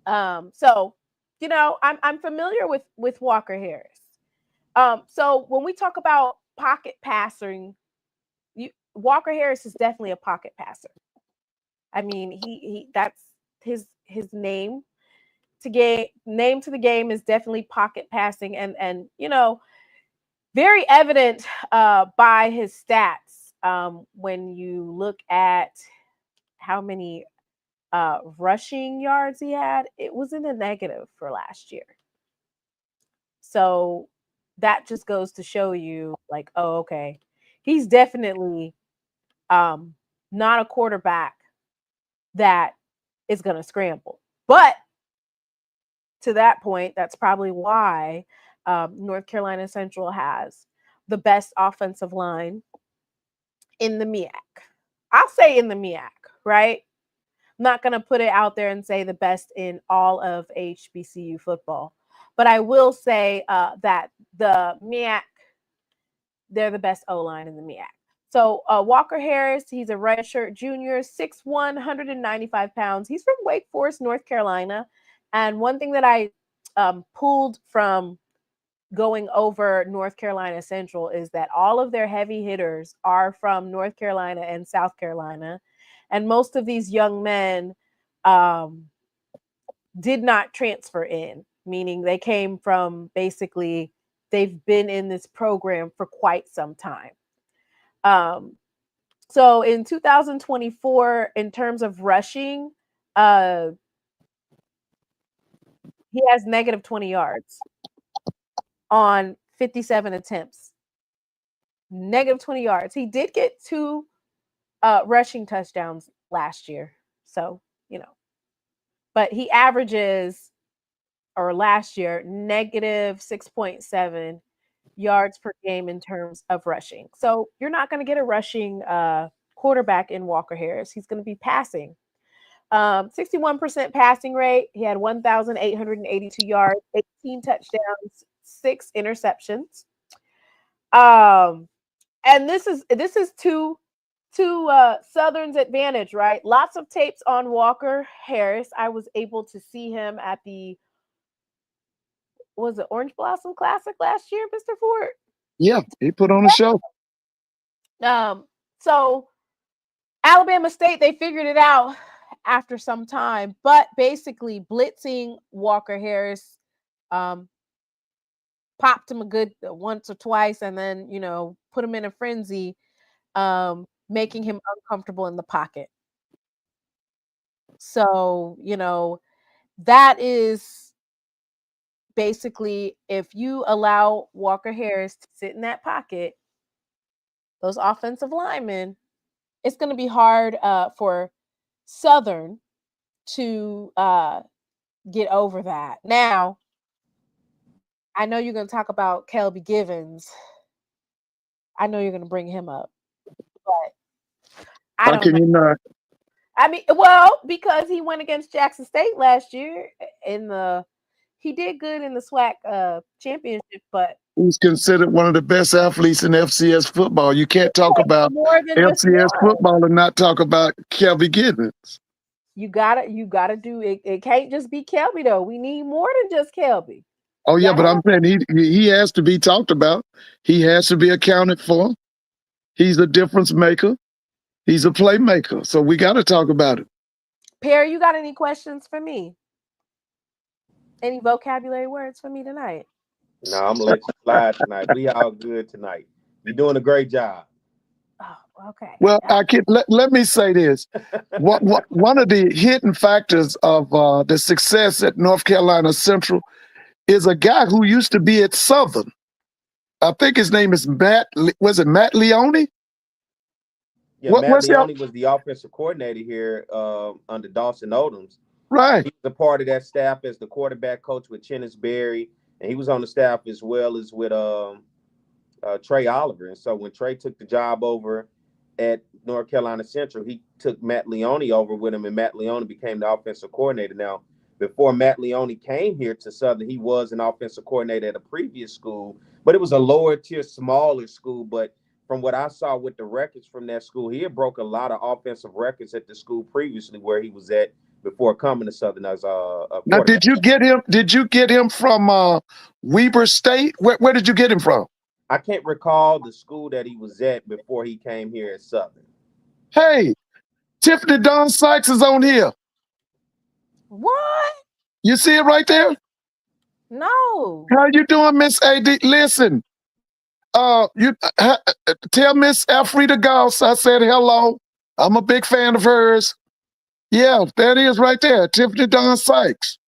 So I'm familiar with Walker Harris. So when we talk about pocket passing, Walker Harris is definitely a pocket passer. I mean, he that's his name to the game is definitely pocket passing, and very evident by his stats when you look at how many rushing yards he had. It was in the negative for last year. So that just goes to show you, like, oh, okay, he's definitely not a quarterback that is going to scramble. But to that point, that's probably why North Carolina Central has the best offensive line in the MEAC. I'll say in the MEAC, right? I'm not going to put it out there and say the best in all of HBCU football. But I will say that the MEAC, they're the best O-line in the MEAC. So Walker Harris, he's a redshirt junior, 6'1", 195 pounds. He's from Wake Forest, North Carolina. And one thing that I pulled from going over North Carolina Central is that all of their heavy hitters are from North Carolina and South Carolina. And most of these young men did not transfer in, meaning they came from basically, they've been in this program for quite some time. So in 2024, in terms of rushing, he has negative 20 yards on 57 attempts. Negative 20 yards. He did get 2 rushing touchdowns last year. So, but he averages, or last year, negative 6.7 yards per game in terms of rushing. So you're not going to get a rushing quarterback in Walker Harris. He's going to be passing. 61% passing rate. He had 1,882 yards, 18 touchdowns, 6 interceptions. And this is to Southern's advantage, right? Lots of tapes on Walker Harris. I was able to see him at the, was it Orange Blossom Classic last year, Mr. Ford? Yeah, he put on a show. So Alabama State, they figured it out after some time, but basically blitzing Walker Harris, popped him a good once or twice, and then, put him in a frenzy, making him uncomfortable in the pocket. So, that is basically, if you allow Walker Harris to sit in that pocket, those offensive linemen, it's going to be hard for Southern to get over that. Now, I know you're going to talk about Kelby Givens. I know you're going to bring him up, but I don't know. You not? I mean, well, because he went against Jackson State last year he did good in the SWAC championship, but he's considered one of the best athletes in FCS football. You can't talk about FCS football and not talk about Kelby Givens. You gotta do it. It can't just be Kelby though. We need more than just Kelby. Oh yeah, but I'm saying he has to be talked about. He has to be accounted for. He's a difference maker. He's a playmaker. So we got to talk about it. Perry, you got any questions for me? Any vocabulary words for me tonight? No, I'm gonna let you slide tonight. We all good tonight. You're doing a great job. Oh, okay. Well, let me say this. One of the hidden factors of the success at North Carolina Central is a guy who used to be at Southern. I think his name is Matt. Was it Matt Leone? Yeah, Matt Leone was the offensive coordinator here under Dawson Odoms. Right. He was a part of that staff as the quarterback coach with Chennis Berry, and he was on the staff as well as with Trey Oliver. And so when Trey took the job over at North Carolina Central, he took Matt Leone over with him, and Matt Leone became the offensive coordinator. Now, before Matt Leone came here to Southern, he was an offensive coordinator at a previous school, but it was a lower tier, smaller school. But from what I saw with the records from that school, he had broke a lot of offensive records at the school previously where he was at before coming to Southern as a now, did you get him? Did you get him from Weber State? Where did you get him from? I can't recall the school that he was at before he came here at Southern. Hey, Tiffany Dawn Sykes is on here. What? You see it right there? No. How you doing, Miss AD? Listen, you tell Miss Elfrida Gauss I said hello. I'm a big fan of hers. Yeah, that is right there, Tiffany Dawn Sykes.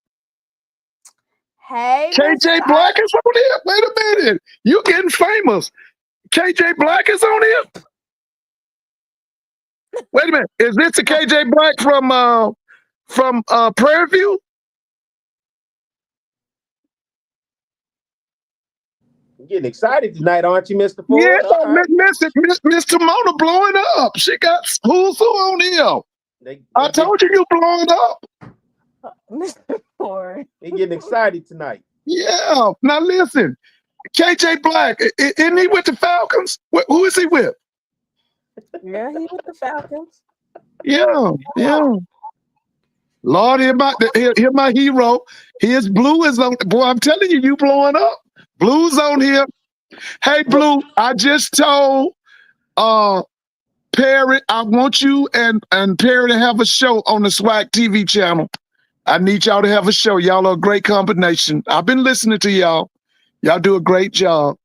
Hey, KJ Black is on here. Wait a minute, you getting famous? KJ Black is on here. Wait a minute, is this the KJ Black from Prairie View? You're getting excited tonight, aren't you, Mr. Ford? Yeah, Right. Mr. Mona blowing up. She got who's who on here. I told you blowing up. Mr. Ford. He getting excited tonight. Yeah. Now listen, KJ Black, isn't he with the Falcons? Who is he with? Yeah, he with the Falcons. Yeah. Lord, hear my hero. His Blue is on. Boy, I'm telling you, you blowing up. Blue's on here. Hey, Blue, I just told Perry, I want you and Perry to have a show on the SWAC TV channel. I need y'all to have a show. Y'all are a great combination. I've been listening to y'all. Y'all do a great job.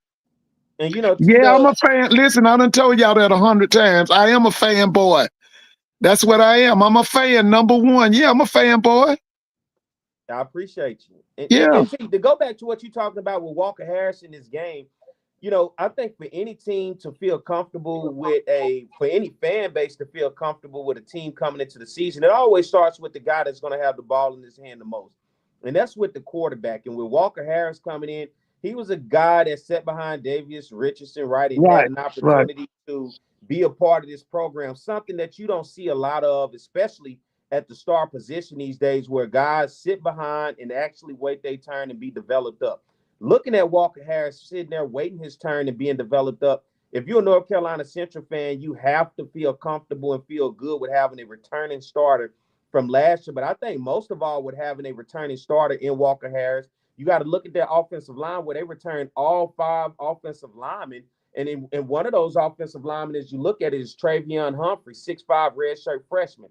And you know, I'm a fan. Listen, I done told y'all that 100 times. I am a fanboy. That's what I am. I'm a fan, number one. Yeah, I'm a fanboy. I appreciate you. And see, to go back to what you're talking about with Walker Harris in this game, you know, I think for any team to feel comfortable for any fan base to feel comfortable with a team coming into the season, it always starts with the guy that's going to have the ball in his hand the most. And that's with the quarterback. And with Walker Harris coming in, he was a guy that sat behind Davius Richardson, right? And had an opportunity to be a part of this program, something that you don't see a lot of, especially at the star position these days, where guys sit behind and actually wait their turn and be developed up. Looking at Walker Harris sitting there waiting his turn and being developed up, if you're a North Carolina Central fan, you have to feel comfortable and feel good with having a returning starter from last year. But I think most of all with having a returning starter in Walker Harris, you got to look at their offensive line where they returned all 5 offensive linemen. And in one of those offensive linemen, as you look at it, is Travion Humphrey, 6'5", redshirt freshman.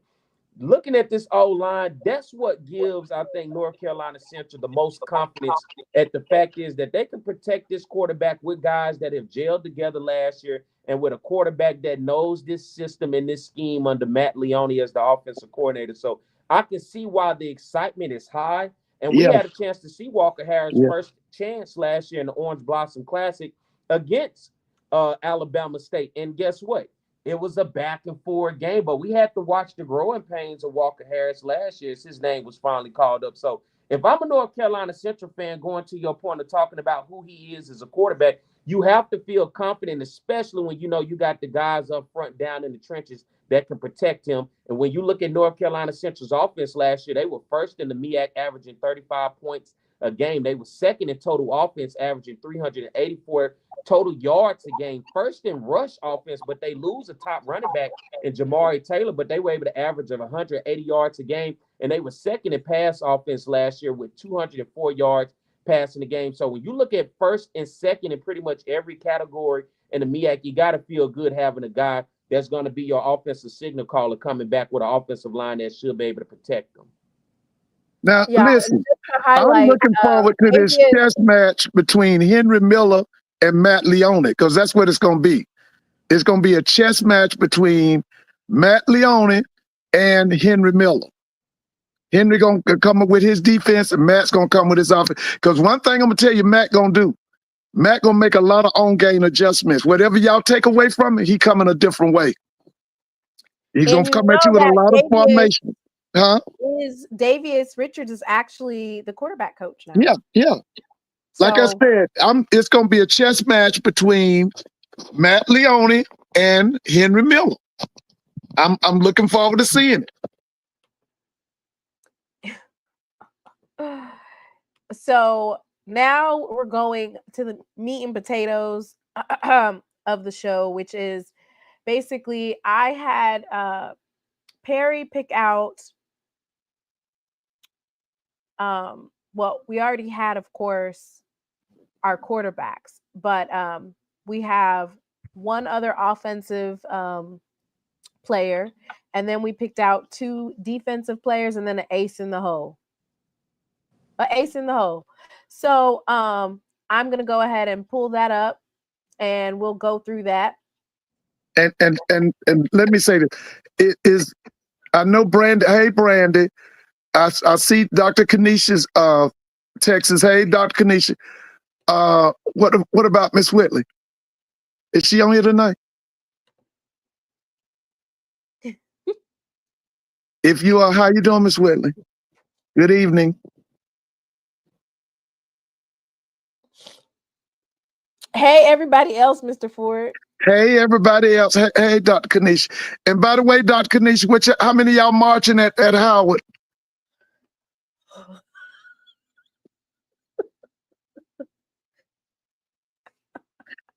Looking at this O-line, that's what gives, I think, North Carolina Central the most confidence at the fact is that they can protect this quarterback with guys that have gelled together last year and with a quarterback that knows this system and this scheme under Matt Leone as the offensive coordinator. So I can see why the excitement is high. And we had a chance to see Walker Harris' first chance last year in the Orange Blossom Classic against Alabama State. And guess what? It was a back-and-forth game, but we had to watch the growing pains of Walker Harris last year as his name was finally called up. So if I'm a North Carolina Central fan, going to your point of talking about who he is as a quarterback, you have to feel confident, especially when you know you got the guys up front down in the trenches that can protect him. And when you look at North Carolina Central's offense last year, they were first in the MEAC, averaging 35 points a game. They were second in total offense, averaging 384 total yards a game. First in rush offense, but they lose a top running back in Jamari Taylor, but they were able to average of 180 yards a game. And they were second in pass offense last year with 204 yards passing the game. So when you look at first and second in pretty much every category in the MEAC, you got to feel good having a guy that's going to be your offensive signal caller coming back with an offensive line that should be able to protect them. Now, Yeah, listen, I'm highlight, looking forward to this chess match between Henry Miller and Matt Leone, because that's what it's going to be. It's going to be a chess match between Matt Leone and Henry Miller. Henry going to come up with his defense, and Matt's going to come with his offense. Because one thing I'm going to tell you Matt going to do, Matt going to make a lot of on-game adjustments. Whatever y'all take away from it, he coming a different way. He's going to come at you with a lot of formation. Huh? Davius Richards is actually the quarterback coach now. Yeah, yeah. Like I said, it's going to be a chess match between Matt Leone and Henry Miller. I'm looking forward to seeing it. So now we're going to the meat and potatoes of the show, which is basically I had Perry pick out. Well, we already had, of course, our quarterbacks, but we have one other offensive player, and then we picked out 2 defensive players, and then an ace in the hole. An ace in the hole. So I'm gonna go ahead and pull that up, and we'll go through that. And let me say this: it is. I know Brandy. Hey, Brandy. I see Dr. Kanisha's Texas. Hey, Dr. Kanisha. What about Miss Whitley? Is she on here tonight? If you are, how you doing, Miss Whitley? Good evening. Hey, everybody else, Mr. Ford. Hey, everybody else. Hey, Dr. Kanisha. And by the way, Dr. Kanisha, how many of y'all marching at Howard?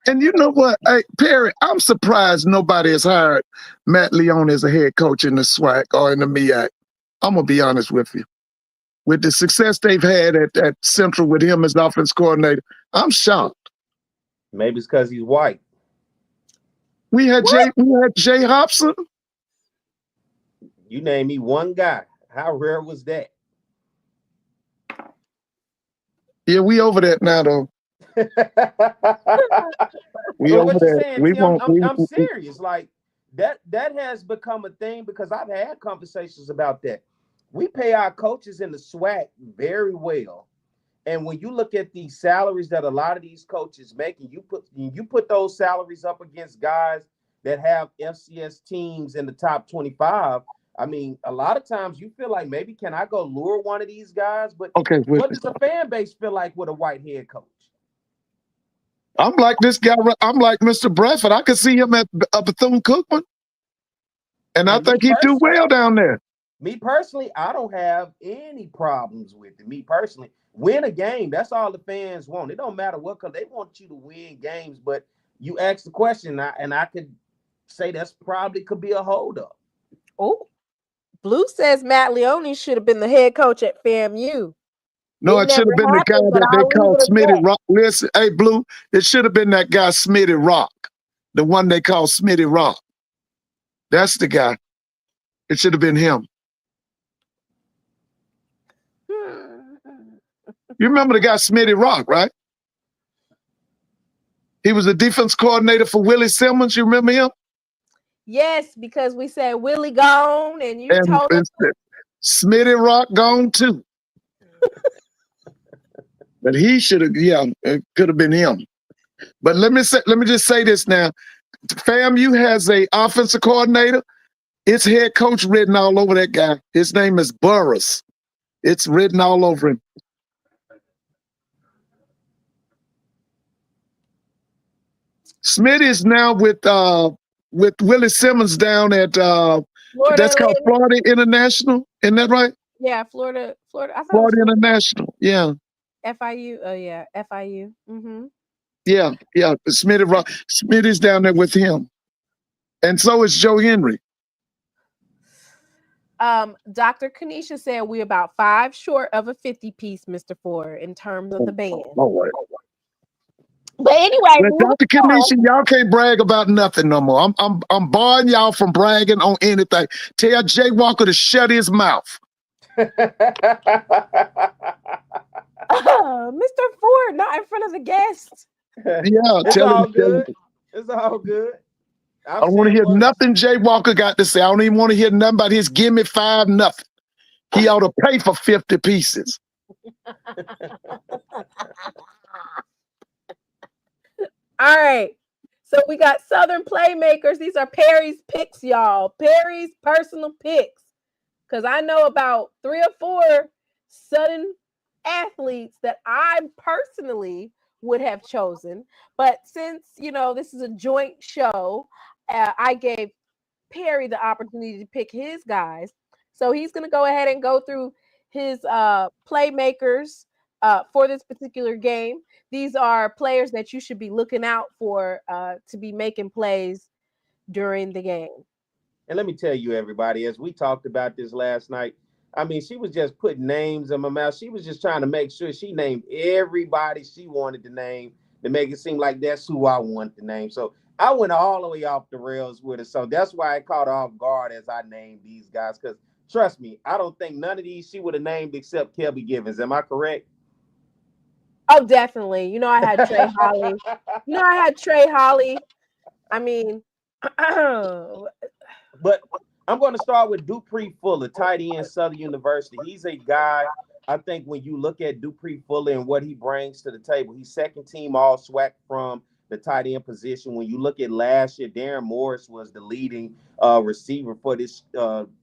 And you know what? Hey, Perry, I'm surprised nobody has hired Matt Leone as a head coach in the SWAC or in the MEAC. I'm going to be honest with you. With the success they've had at Central with him as offense coordinator, I'm shocked. Maybe it's because he's white. We had Jay Hobson. You name me one guy. How rare was that? Yeah, we over that now, though. I'm serious. Like that has become a thing because I've had conversations about that. We pay our coaches in the SWAC very well. And when you look at the salaries that a lot of these coaches make, and you put those salaries up against guys that have FCS teams in the top 25, I mean, a lot of times you feel like maybe can I go lure one of these guys? But what does the fan base feel like with a white head coach? I'm like this guy. I'm like Mr. Bradford. I could see him at Bethune-Cookman, and I think he'd do well down there. Me personally, I don't have any problems with it. Me personally, win a game. That's all the fans want. It don't matter what, because they want you to win games. But you ask the question, and I could say that's probably could be a holdup. Oh, Blue says Matt Leone should have been the head coach at FAMU. No, it should have been the guy that they called Smitty Rock. Listen, hey, Blue, it should have been that guy Smitty Rock, the one they call Smitty Rock. That's the guy. It should have been him. You remember the guy Smitty Rock, right? He was the defense coordinator for Willie Simmons. You remember him? Yes, because we said Willie gone, and you told us Smitty Rock gone too. But he should have, it could have been him. But let me just say this now. FAMU has a offensive coordinator. It's head coach written all over that guy. His name is Burris. It's written all over him. Smitty is now with Willie Simmons down at that's called Florida International. Isn't that right? Yeah, Florida. Florida International. Yeah. FIU. Oh yeah, FIU. Yeah. Smitty's down there with him. And so is Joe Henry. Dr. Kanisha said we're about 5 short of a 50-piece, Mr. Ford, in terms of the band. Lord. But anyway, Now, Dr. Kanisha, y'all can't brag about nothing no more. I'm barring y'all from bragging on anything. Tell Jay Walker to shut his mouth. Mr. Ford, not in front of the guests. Yeah, it's all good. It's all good. I don't want to hear nothing Jay Walker got to say. I don't even want to hear nothing about his give me 5 nothing. He ought to pay for 50 pieces. All right. So we got Southern Playmakers. These are Perry's picks, y'all. Perry's personal picks. Because I know about 3 or 4 Southern athletes that I personally would have chosen. But since, this is a joint show, I gave Perry the opportunity to pick his guys. So he's going to go ahead and go through his playmakers for this particular game. These are players that you should be looking out for to be making plays during the game. And let me tell you, everybody, as we talked about this last night, I mean, she was just putting names in my mouth. She was just trying to make sure she named everybody she wanted to name to make it seem like that's who I wanted to name. So I went all the way off the rails with it. So that's why I caught her off guard as I named these guys. Because trust me, I don't think none of these she would have named except Kelby Givens. Am I correct? Oh, definitely. I had Trey Holly. I had Trey Holly. I mean, but I'm going to start with Dupree Fuller, tight end, Southern University. He's a guy, I think when you look at Dupree Fuller and what he brings to the table, he's second team all SWAC from the tight end position. When you look at last year, Darren Morris was the leading receiver for this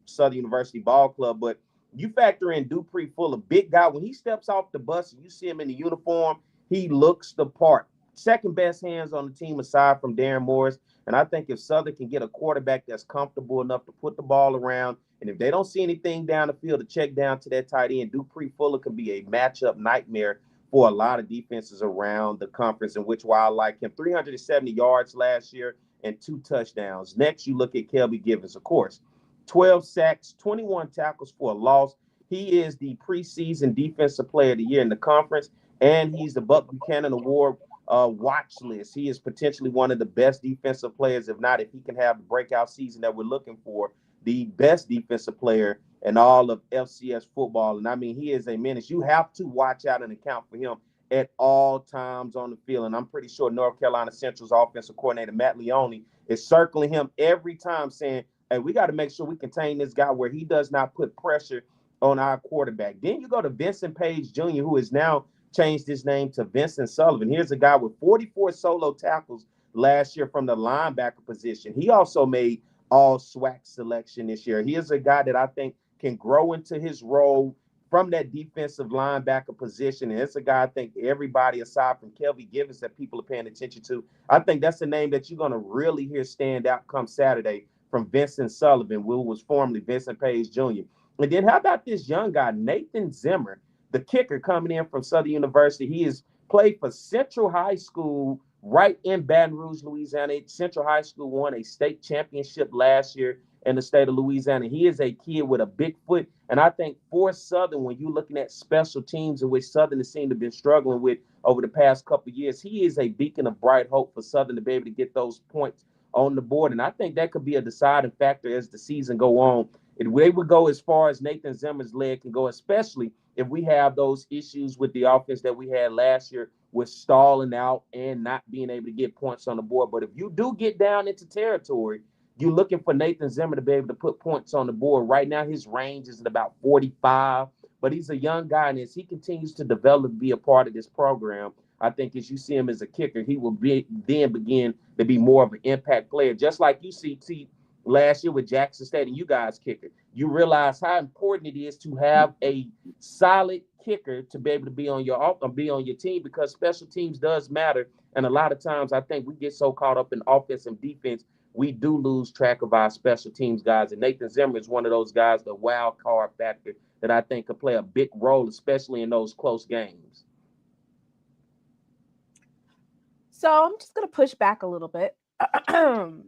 Southern University ball club. But you factor in Dupree Fuller, big guy. When he steps off the bus and you see him in the uniform, he looks the part. Second best hands on the team aside from Darren Morris. And I think if Southern can get a quarterback that's comfortable enough to put the ball around, and if they don't see anything down the field to check down to that tight end, Dupree Fuller can be a matchup nightmare for a lot of defenses around the conference, in which I like him. 370 yards last year and 2 touchdowns. Next, you look at Kelby Givens, of course. 12 sacks, 21 tackles for a loss. He is the preseason defensive player of the year in the conference, and he's the Buck Buchanan Award watch list. He is potentially one of the best defensive players, if not, if he can have the breakout season that we're looking for, the best defensive player in all of FCS football. And I mean, he is a menace. You have to watch out and account for him at all times on the field. And I'm pretty sure North Carolina Central's offensive coordinator, Matt Leone, is circling him every time saying, hey, we got to make sure we contain this guy where he does not put pressure on our quarterback. Then you go to Vincent Page Jr., who is now changed his name to Vincent Sullivan. Here's a guy with 44 solo tackles last year from the linebacker position. He also made all SWAC selection this year. He is a guy that I think can grow into his role from that defensive linebacker position. And it's a guy I think everybody aside from Kelby Givens that people are paying attention to. I think that's a name that you're going to really hear stand out come Saturday from Vincent Sullivan, who was formerly Vincent Page Jr. And then how about this young guy, Nathan Zimmer, the kicker coming in from Southern University? He has played for Central High School right in Baton Rouge, Louisiana. Central High School won a state championship last year in the state of Louisiana. He is a kid with a big foot. And I think for Southern, when you're looking at special teams in which Southern has seemed to have been struggling with over the past couple of years, he is a beacon of bright hope for Southern to be able to get those points on the board. And I think that could be a deciding factor as the season go on. If they would go as far as Nathan Zimmer's leg can go, especially if we have those issues with the offense that we had last year with stalling out and not being able to get points on the board. But if you do get down into territory, you're looking for Nathan Zimmer to be able to put points on the board. Right now, his range is at about 45, but he's a young guy, and as he continues to develop, be a part of this program, I think as you see him as a kicker, he will then begin to be more of an impact player, just like you see last year with Jackson State and you guys kicker. You realize how important it is to have a solid kicker to be able to be on your team, because special teams does matter. And a lot of times I think we get so caught up in offense and defense, we do lose track of our special teams guys. And Nathan Zimmer is one of those guys, the wild card factor, that I think could play a big role, especially in those close games. So I'm just gonna push back a little bit on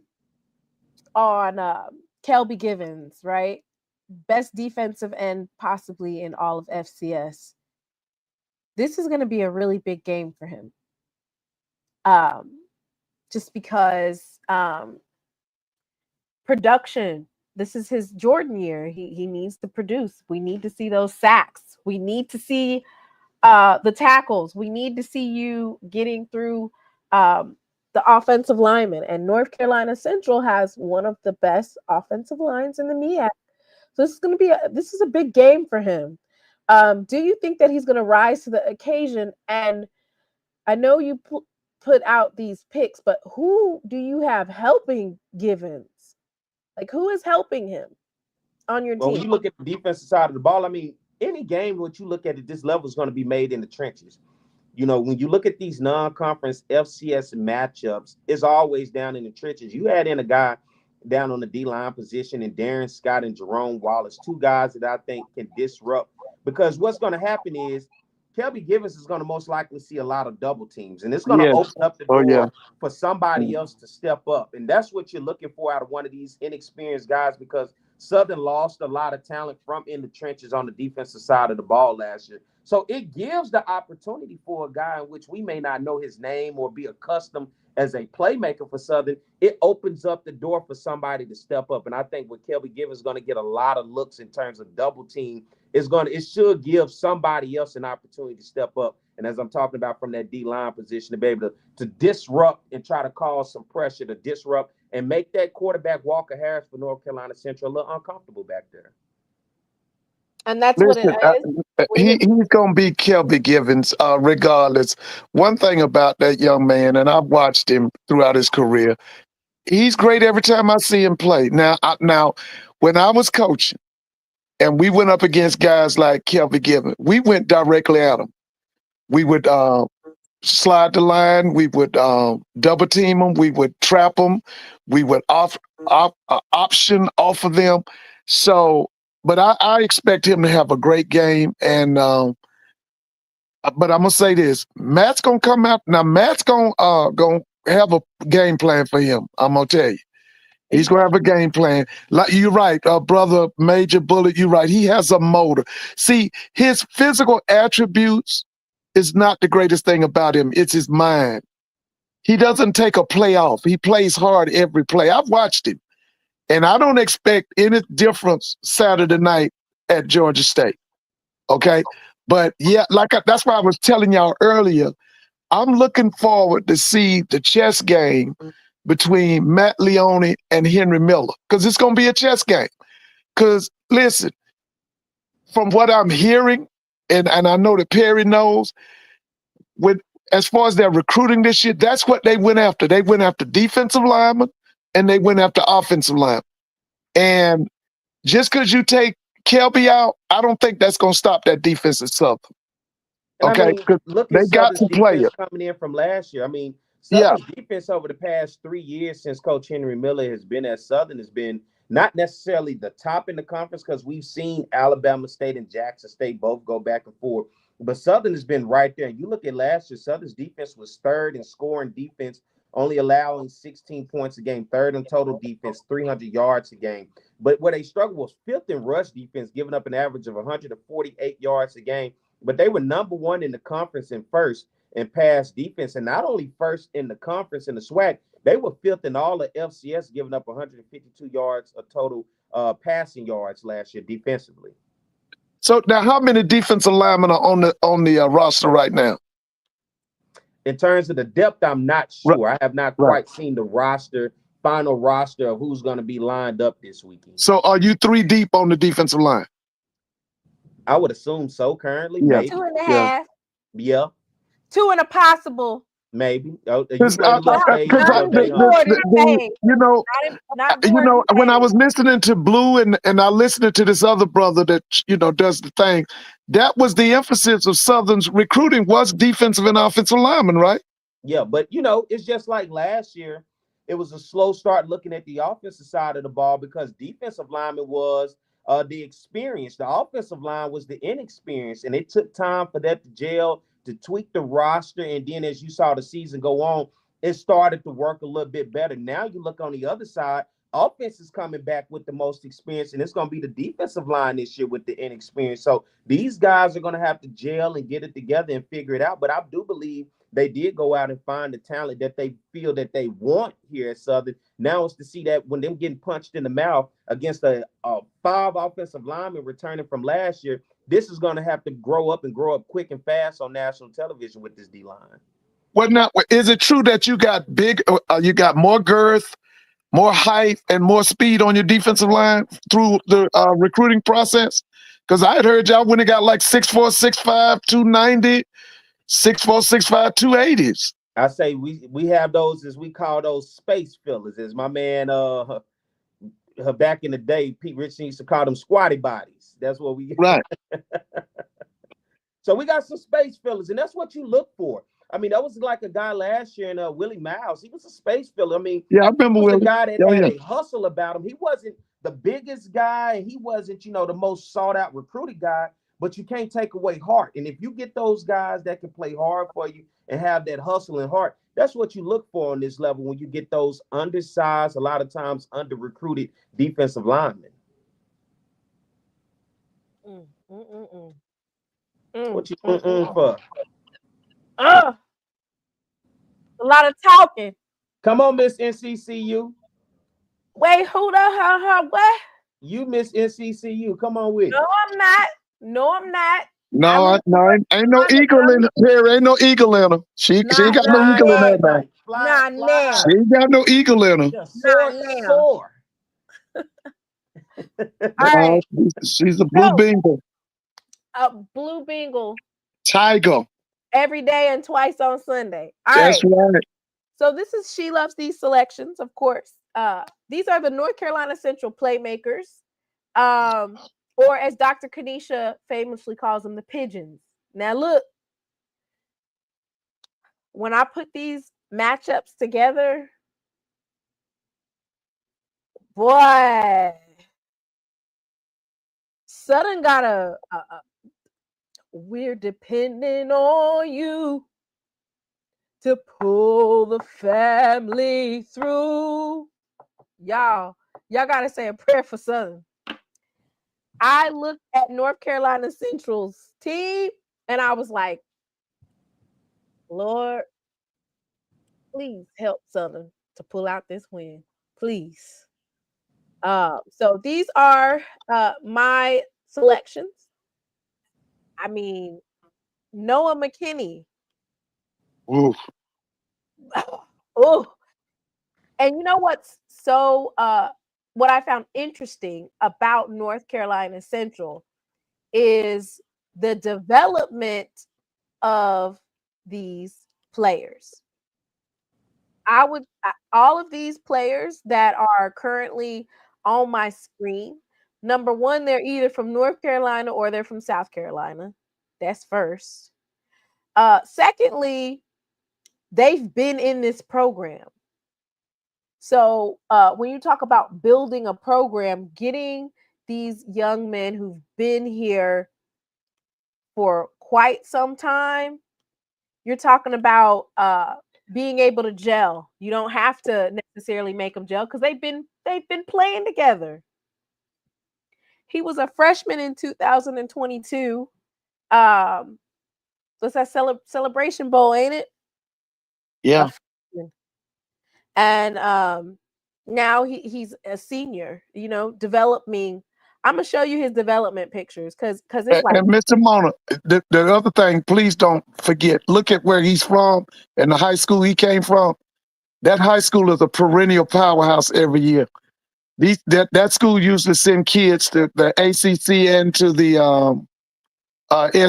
Kelby Givens, right? Best defensive end possibly in all of FCS. This is going to be a really big game for him. Just because production, this is his Jordan year. He needs to produce. We need to see those sacks. We need to see the tackles. We need to see you getting through the offensive linemen. And North Carolina Central has one of the best offensive lines in the MEAC. So this is going to be this is a big game for him. Do you think that he's going to rise to the occasion? And I know you put out these picks, but who do you have helping Givens? Like, who is helping him on your team? When you look at the defensive side of the ball, I mean, any game what you look at this level is going to be made in the trenches. You know, when you look at these non-conference FCS matchups, it's always down in the trenches. You had in a guy down on the D-line position and Darren Scott and Jerome Wallace, two guys that I think can disrupt. Because what's going to happen is Kelby Givens is going to most likely see a lot of double teams, and it's going to open up the door for somebody else to step up. And that's what you're looking for out of one of these inexperienced guys, because Southern lost a lot of talent from in the trenches on the defensive side of the ball last year. So it gives the opportunity for a guy in which we may not know his name or be accustomed as a playmaker for Southern. It opens up the door for somebody to step up. And I think with Kelby Givens going to get a lot of looks in terms of double team, it should give somebody else an opportunity to step up. And as I'm talking about from that D-line position, to be able to disrupt and try to cause some pressure, to disrupt and make that quarterback Walker Harris for North Carolina Central a little uncomfortable back there. And that's what it is. He's going to be Kelby Givens regardless. One thing about that young man, and I've watched him throughout his career, he's great every time I see him play. Now, when I was coaching and we went up against guys like Kelby Givens, we went directly at him. We would slide the line. We would double team them. We would trap them. We would option off of them. So, but I expect him to have a great game. And but I'm gonna say this: Matt's gonna come out now. Matt's gonna have a game plan for him. I'm gonna tell you, he's gonna have a game plan. Like you're right, brother Major Bullet. You're right. He has a motor. See, his physical attributes is not the greatest thing about him. It's his mind. He doesn't take a play off. He plays hard every play. I've watched him. And I don't expect any difference Saturday night at Georgia State. Okay? But yeah, that's why I was telling y'all earlier, I'm looking forward to see the chess game between Matt Leone and Henry Miller, because it's going to be a chess game. Because listen, from what I'm hearing, and I know that Perry knows, as far as their recruiting this year, that's what they went after. They went after defensive linemen and they went after offensive linemen. And just because you take Kelby out, I don't think that's going to stop that defense at Southern. Okay, I mean, look they at got some players coming in from last year. I mean, Southern's defense over the past 3 years since Coach Henry Miller has been at Southern has been not necessarily the top in the conference, because we've seen Alabama State and Jackson State both go back and forth. But Southern has been right there. You look at last year, Southern's defense was third in scoring defense, only allowing 16 points a game, third in total defense, 300 yards a game. But where they struggled was fifth in rush defense, giving up an average of 148 yards a game. But they were number one in the conference and first in pass defense. And not only first in the conference in the SWAC, they were fifth in all the FCS, giving up 152 yards of total passing yards last year defensively. So now, how many defensive linemen are on the roster right now? In terms of the depth, I'm not sure. I have not quite seen the final roster of who's going to be lined up this weekend. So are you 3 deep on the defensive line? I would assume so currently. Yeah. Maybe. 2.5. Yeah. 2 and a possible. Maybe. When I was listening to Blue and I listened to this other brother that does the thing, that was the emphasis of Southern's recruiting was defensive and offensive linemen, right? Yeah, but it's just like last year. It was a slow start looking at the offensive side of the ball because defensive lineman was the experience. The offensive line was the inexperience, and it took time for that to gel, to tweak the roster. And then as you saw the season go on, it started to work a little bit better. Now you look on the other side, offense is coming back with the most experience, and it's going to be the defensive line this year with the inexperience. So these guys are going to have to gel and get it together and figure it out. But I do believe they did go out and find the talent that they feel that they want here at Southern. Now it's to see that when them getting punched in the mouth against a 5 offensive linemen returning from last year, this is going to have to grow up quick and fast on national television with this D-line. Well, now, is it true that you got you got more girth, more height, and more speed on your defensive line through the recruiting process? Because I had heard y'all when it got like 6'4", 6'5", 290, 6'4", 6'5", 280s. I say we have those, as we call those, space fillers. As my man back in the day, Pete Richardson used to call them squatty bodies. That's what we right. So we got some space fillers, and that's what you look for. I mean, that was like a guy last year in Willie Miles. He was a space filler. I mean, yeah, I remember he was Willie. a guy that had a hustle about him. He wasn't the biggest guy. He wasn't, the most sought out recruited guy, but you can't take away heart. And if you get those guys that can play hard for you and have that hustle and heart, that's what you look for on this level when you get those undersized, a lot of times under-recruited defensive linemen. What you for? A lot of talking. Come on, Miss NCCU. Wait, who the what? You Miss NCCU. Come on with it. No, I'm not. No, I'm not. No, ain't no eagle in here. Ain't no eagle in her. She ain't got no eagle in her now. Not now. She ain't got no eagle in her. Soar. All right. She's a blue Bengal. A blue Bengal. Tiger. Every day and twice on Sunday. All That's right. So this is SheLovesThee selections, of course. These are the North Carolina Central playmakers, or as Dr. Kanisha famously calls them, the pigeons. Now look, when I put these matchups together, boy, Southern got we're depending on you to pull the family through. Y'all gotta say a prayer for Southern. I looked at North Carolina Central's team and I was like, Lord, please help Southern to pull out this win. Please. So these are my selections. I mean, Noah McKinney. Oof. Oh. And you know what's so what I found interesting about North Carolina Central is the development of these players. All of these players that are currently on my screen, number one, they're either from North Carolina or they're from South Carolina. That's first. Secondly, they've been in this program. So when you talk about building a program, getting these young men who've been here for quite some time, you're talking about being able to gel. You don't have to necessarily make them gel because they've been playing together. He was a freshman in 2022. So it's that Celebration Bowl, ain't it? Yeah. And now he's a senior, developing. I'm gonna show you his development pictures because it's like. And Mr. Mona, the other thing, please don't forget, look at where he's from and the high school he came from. That high school is a perennial powerhouse every year. That school usually send kids to the ACC and to the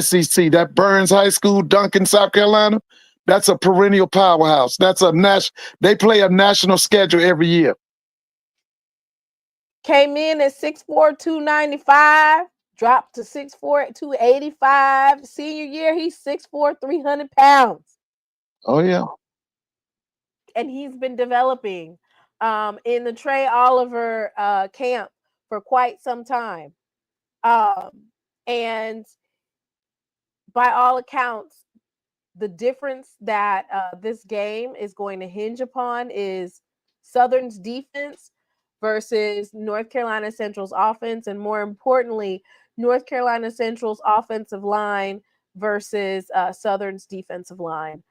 SEC. That Burns High School, Duncan, South Carolina, that's a perennial powerhouse. That's they play a national schedule every year. Came in at 6'4", 295, dropped to 6'4", 285. Senior year, he's 6'4", 300 pounds. Oh, yeah. And he's been developing in the Trey Oliver camp for quite some time. And by all accounts, the difference that this game is going to hinge upon is Southern's defense versus North Carolina Central's offense, and more importantly, North Carolina Central's offensive line versus Southern's defensive line.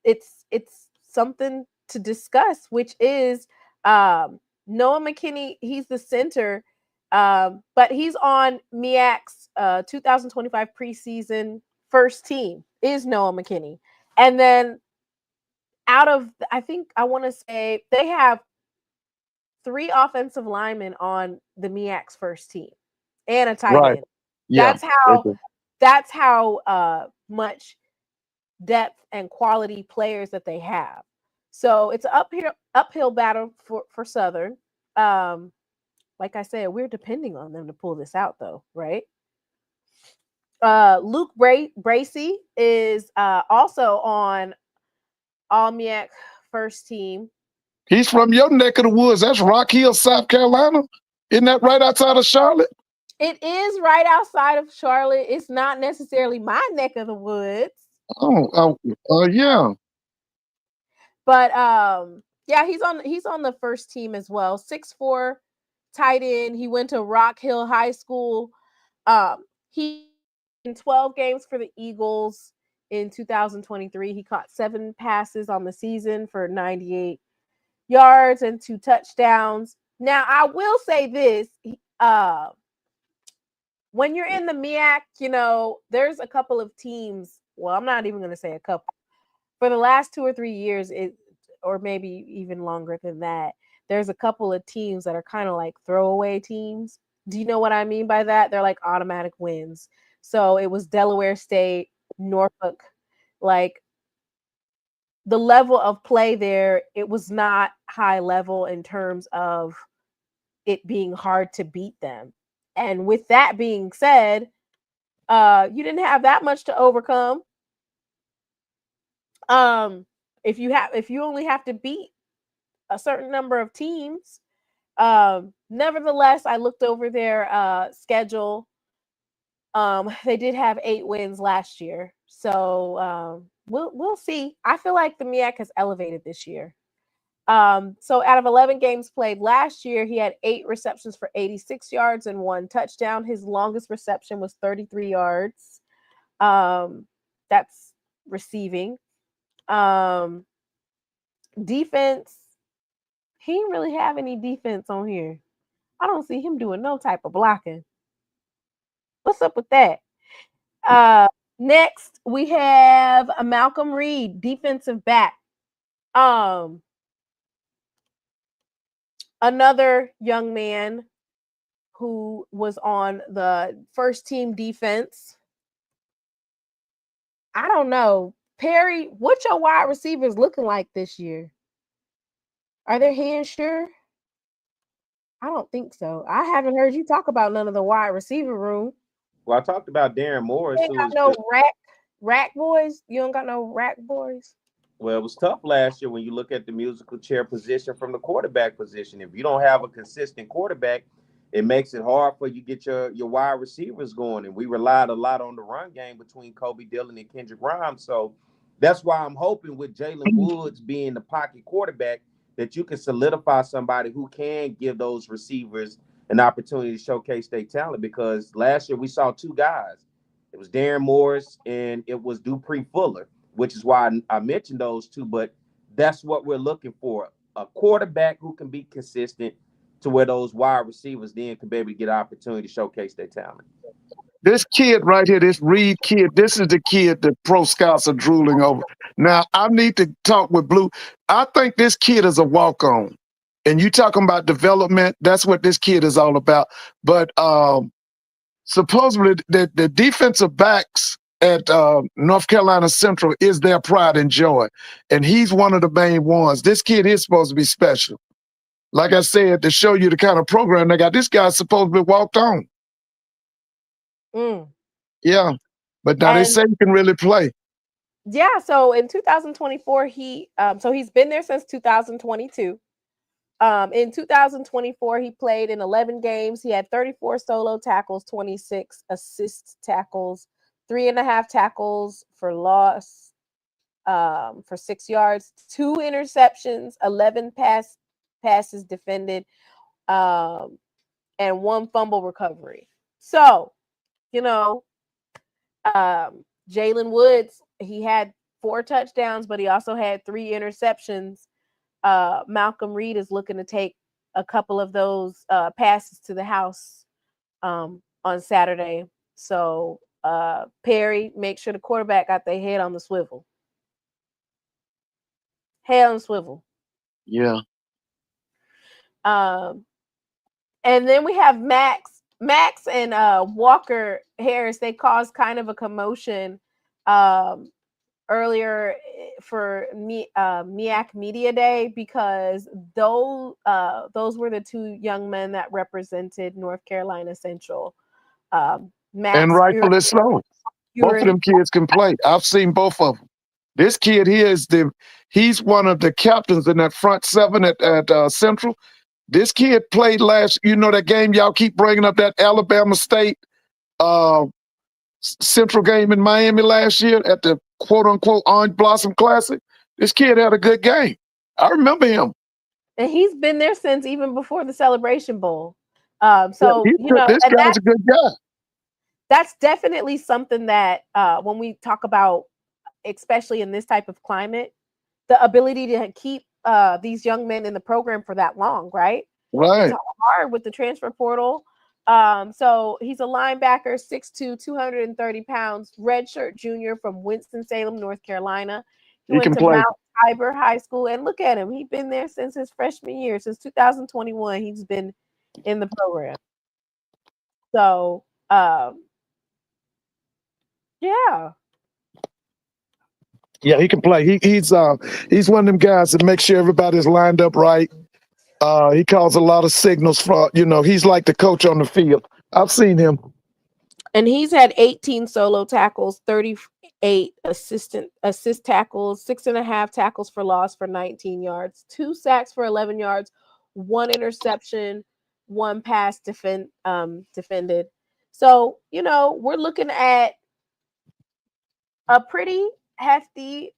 It's something to discuss, which is Noah McKinney. He's the center, but he's on MEAC's 2025 preseason first team is Noah McKinney. And then I want to say they have 3 offensive linemen on the MEAC's first team and a tight end. Yeah. That's how much depth and quality players that they have. So it's an uphill battle for Southern. Like I said, we're depending on them to pull this out, though, right? Luke Bracey is also on All MEAC first team. He's from your neck of the woods. That's Rock Hill, South Carolina. Isn't that right outside of Charlotte? It is right outside of Charlotte. It's not necessarily my neck of the woods. Yeah. But yeah, he's on the first team as well. 6'4" tight end. He went to Rock Hill High School. He in 12 games for the Eagles in 2023. He caught 7 passes on the season for 98 yards and 2 touchdowns. Now, I will say this, when you're in the MEAC, there's a couple of teams. Well, I'm not even going to say a couple. For the last 2 or 3 years, or maybe even longer than that, there's a couple of teams that are kind of like throwaway teams. Do you know what I mean by that? They're like automatic wins. So it was Delaware State, Norfolk. Like, the level of play there, it was not high level in terms of it being hard to beat them. And with that being said, you didn't have that much to overcome. If you only have to beat a certain number of teams, nevertheless, I looked over their schedule. They did have 8 wins last year, so we'll see. I feel like the MEAC has elevated this year. So out of 11 games played last year, he had 8 receptions for 86 yards and 1 touchdown. His longest reception was 33 yards. That's receiving. Defense, he didn't really have any defense on here. I don't see him doing no type of blocking. What's up with that? Next, we have a Malcolm Reed, defensive back. Another young man who was on the first team defense. I don't know. Perry, what your wide receivers looking like this year? Are their hands sure? I don't think so. I haven't heard you talk about none of the wide receiver room. Well, I talked about Darren Morris. You ain't got no rack boys? You don't got no rack boys? Well, it was tough last year when you look at the musical chair position from the quarterback position. If you don't have a consistent quarterback, it makes it hard for you to get your wide receivers going. And we relied a lot on the run game between Kobe Dillon and Kendrick Grimes. So that's why I'm hoping with Jalen Woods being the pocket quarterback that you can solidify somebody who can give those receivers an opportunity to showcase their talent. Because last year we saw 2 guys. It was Darren Morris and it was Dupree Fuller, which is why I mentioned those 2. But that's what we're looking for, a quarterback who can be consistent to where those wide receivers then can be able to get an opportunity to showcase their talent. This kid right here, this Reed kid, this is the kid that pro scouts are drooling over. Now, I need to talk with Blue. I think this kid is a walk-on. And you talking about development, that's what this kid is all about. But supposedly the defensive backs at North Carolina Central is their pride and joy. And he's one of the main ones. This kid is supposed to be special. Like I said, to show you the kind of program they got, this guy's supposed to be walked on. Yeah, but now they say he can really play. Yeah, so in 2024, he's been there since 2022. In 2024, he played in 11 games. He had 34 solo tackles, 26 assist tackles, 3.5 tackles for loss for 6 yards, 2 interceptions, 11 passes defended, and 1 fumble recovery. So, Jalen Woods, he had 4 touchdowns, but he also had 3 interceptions. Malcolm Reed is looking to take a couple of those passes to the house on Saturday. So Perry, make sure the quarterback got their head on the swivel. Head on the swivel. Yeah. And then we have Max and Walker Harris. They caused kind of a commotion earlier for MEAC Media Day because those were the 2 young men that represented North Carolina Central. Max, And rightfully so. Both of them kids can play. I've seen both of them. This kid here he's one of the captains in that front 7 at Central. This kid played that game y'all keep bringing up, that Alabama State Central game in Miami last year at the quote-unquote Orange Blossom Classic. This kid had a good game. I remember him. And he's been there since even before the Celebration Bowl. This guy's a good guy. That's definitely something that when we talk about, especially in this type of climate, the ability to keep these young men in the program for that long, right? Right. It's hard with the transfer portal. So he's a linebacker, 6'2", 230 pounds, redshirt junior from Winston-Salem, North Carolina. He went to Mount Tiber High School, and look at him. He's been there since his freshman year. Since 2021, he's been in the program. So, yeah. Yeah, he can play. He's one of them guys that makes sure everybody's lined up right. He calls a lot of signals for, he's like the coach on the field. I've seen him. And he's had 18 solo tackles, 38 assist tackles, 6.5 tackles for loss for 19 yards, 2 sacks for 11 yards, 1 interception, 1 pass defended. So, we're looking at a pretty hefty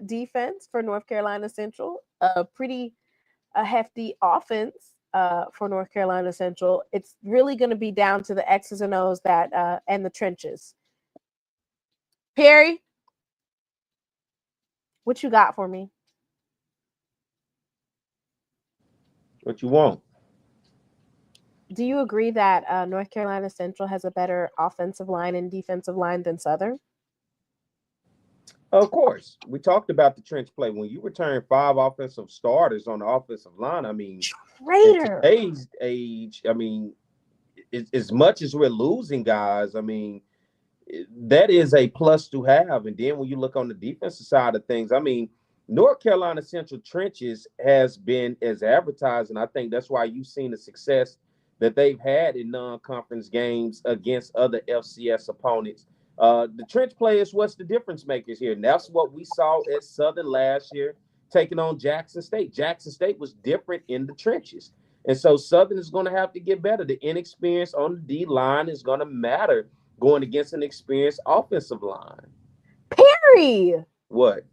defense for North Carolina Central, a hefty offense for North Carolina Central. It's really going to be down to the X's and O's and the trenches. Perry, what you got for me? What you want? Do you agree that North Carolina Central has a better offensive line and defensive line than Southern? Of course. We talked about the trench play. When you return 5 offensive starters on the offensive line, I mean, in today's age, I mean, as much as we're losing guys, I mean, that is a plus to have. And then when you look on the defensive side of things, I mean, North Carolina Central trenches has been as advertised, and I think that's why you've seen the success that they've had in non-conference games against other FCS opponents. The trench play is what's the difference makers here. And that's what we saw at Southern last year, taking on Jackson State. Jackson State was different in the trenches. And so Southern is going to have to get better. The inexperience on the D line is going to matter going against an experienced offensive line. Perry! What?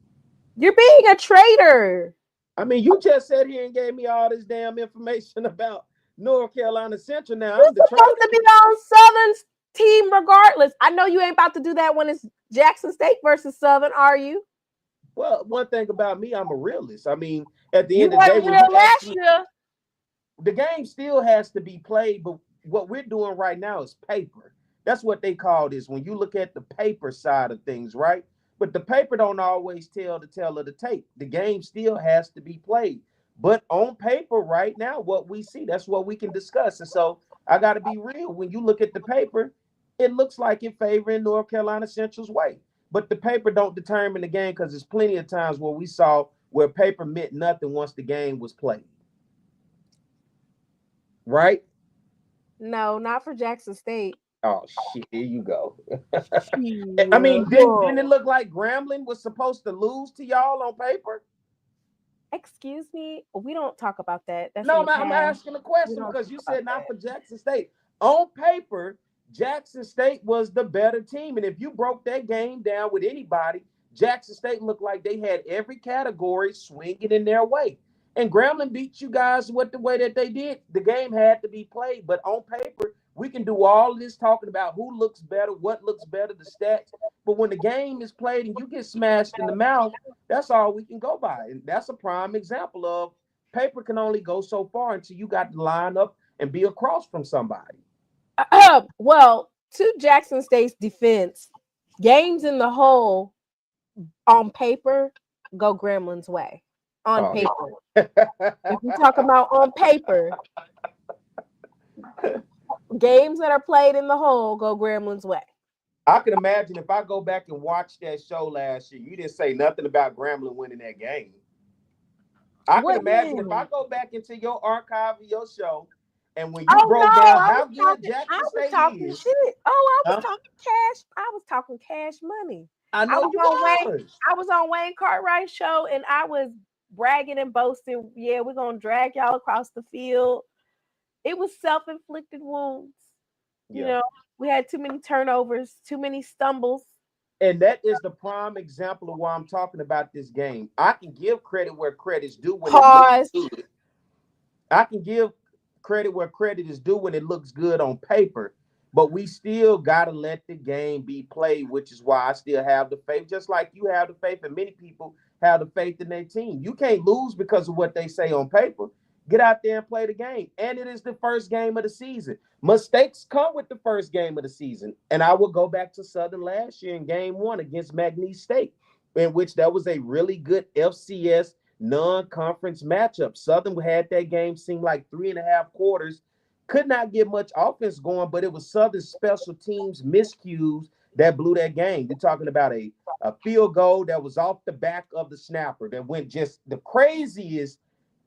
You're being a traitor. I mean, you just sat here and gave me all this damn information about North Carolina Central. Now, you're supposed to be on Southern's team regardless. I know you ain't about to do that when it's Jackson State versus Southern, are you? Well, one thing about me, I'm a realist. I mean, at the end of the day, the game still has to be played, but what we're doing right now is paper. That's what they call this when you look at the paper side of things, right? But the paper don't always tell the tale of the tape. The game still has to be played. But on paper right now, what we see, that's what we can discuss. And so I got to be real. When you look at the paper, it looks like it's favoring North Carolina Central's way. But the paper don't determine the game because there's plenty of times where we saw where paper meant nothing once the game was played. Right? No, not for Jackson State. Oh, shit. Here you go. I mean, didn't it look like Grambling was supposed to lose to y'all on paper? Excuse me? We don't talk about that. No, I'm asking a question because you said not for Jackson State. On paper, Jackson State was the better team. And if you broke that game down with anybody, Jackson State looked like they had every category swinging in their way. And Grambling beat you guys with the way that they did. The game had to be played. But on paper, we can do all this talking about who looks better, what looks better, the stats. But when the game is played and you get smashed in the mouth, that's all we can go by. And that's a prime example of paper can only go so far until you got to line up and be across from somebody. Well, to Jackson State's defense, games in the whole on paper go Gremlin's way. On paper. If we talk about on paper, games that are played in the whole go Gremlin's way. I can imagine if I go back and watch that show last year, you didn't say nothing about Grambling winning that game. I can imagine if I go back into your archive of your show, and when you broke down how good Jackson State is. Shit. Oh, I was talking cash. I was talking cash money. I know you was. I was on Wayne Cartwright's show, and I was bragging and boasting. Yeah, we're gonna drag y'all across the field. It was self-inflicted wounds. You know, we had too many turnovers, too many stumbles. And that is the prime example of why I'm talking about this game. I can give credit where credit's due when it looks good. I can give credit where credit is due when it looks good on paper, but we still got to let the game be played, which is why I still have the faith, just like you have the faith, and many people have the faith in their team. You can't lose because of what they say on paper. Get out there and play the game. And it is the first game of the season. Mistakes come with the first game of the season. And I will go back to Southern last year in game 1 against McNeese State, in which that was a really good FCS non-conference matchup. Southern had that game seem like 3.5 quarters. Could not get much offense going, but it was Southern special teams miscues that blew that game. You're talking about a field goal that was off the back of the snapper that went just the craziest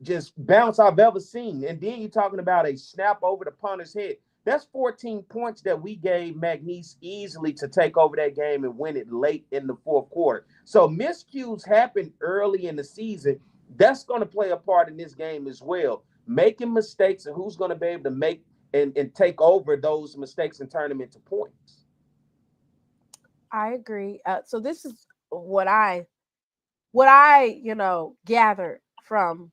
just bounce I've ever seen. And then you're talking about a snap over the punter's head. That's 14 points that we gave McNeese easily to take over that game and win it late in the 4th quarter. So miscues happen early in the season. That's going to play a part in this game as well. Making mistakes and who's going to be able to make and take over those mistakes and turn them into points. I agree. So this is what I gathered from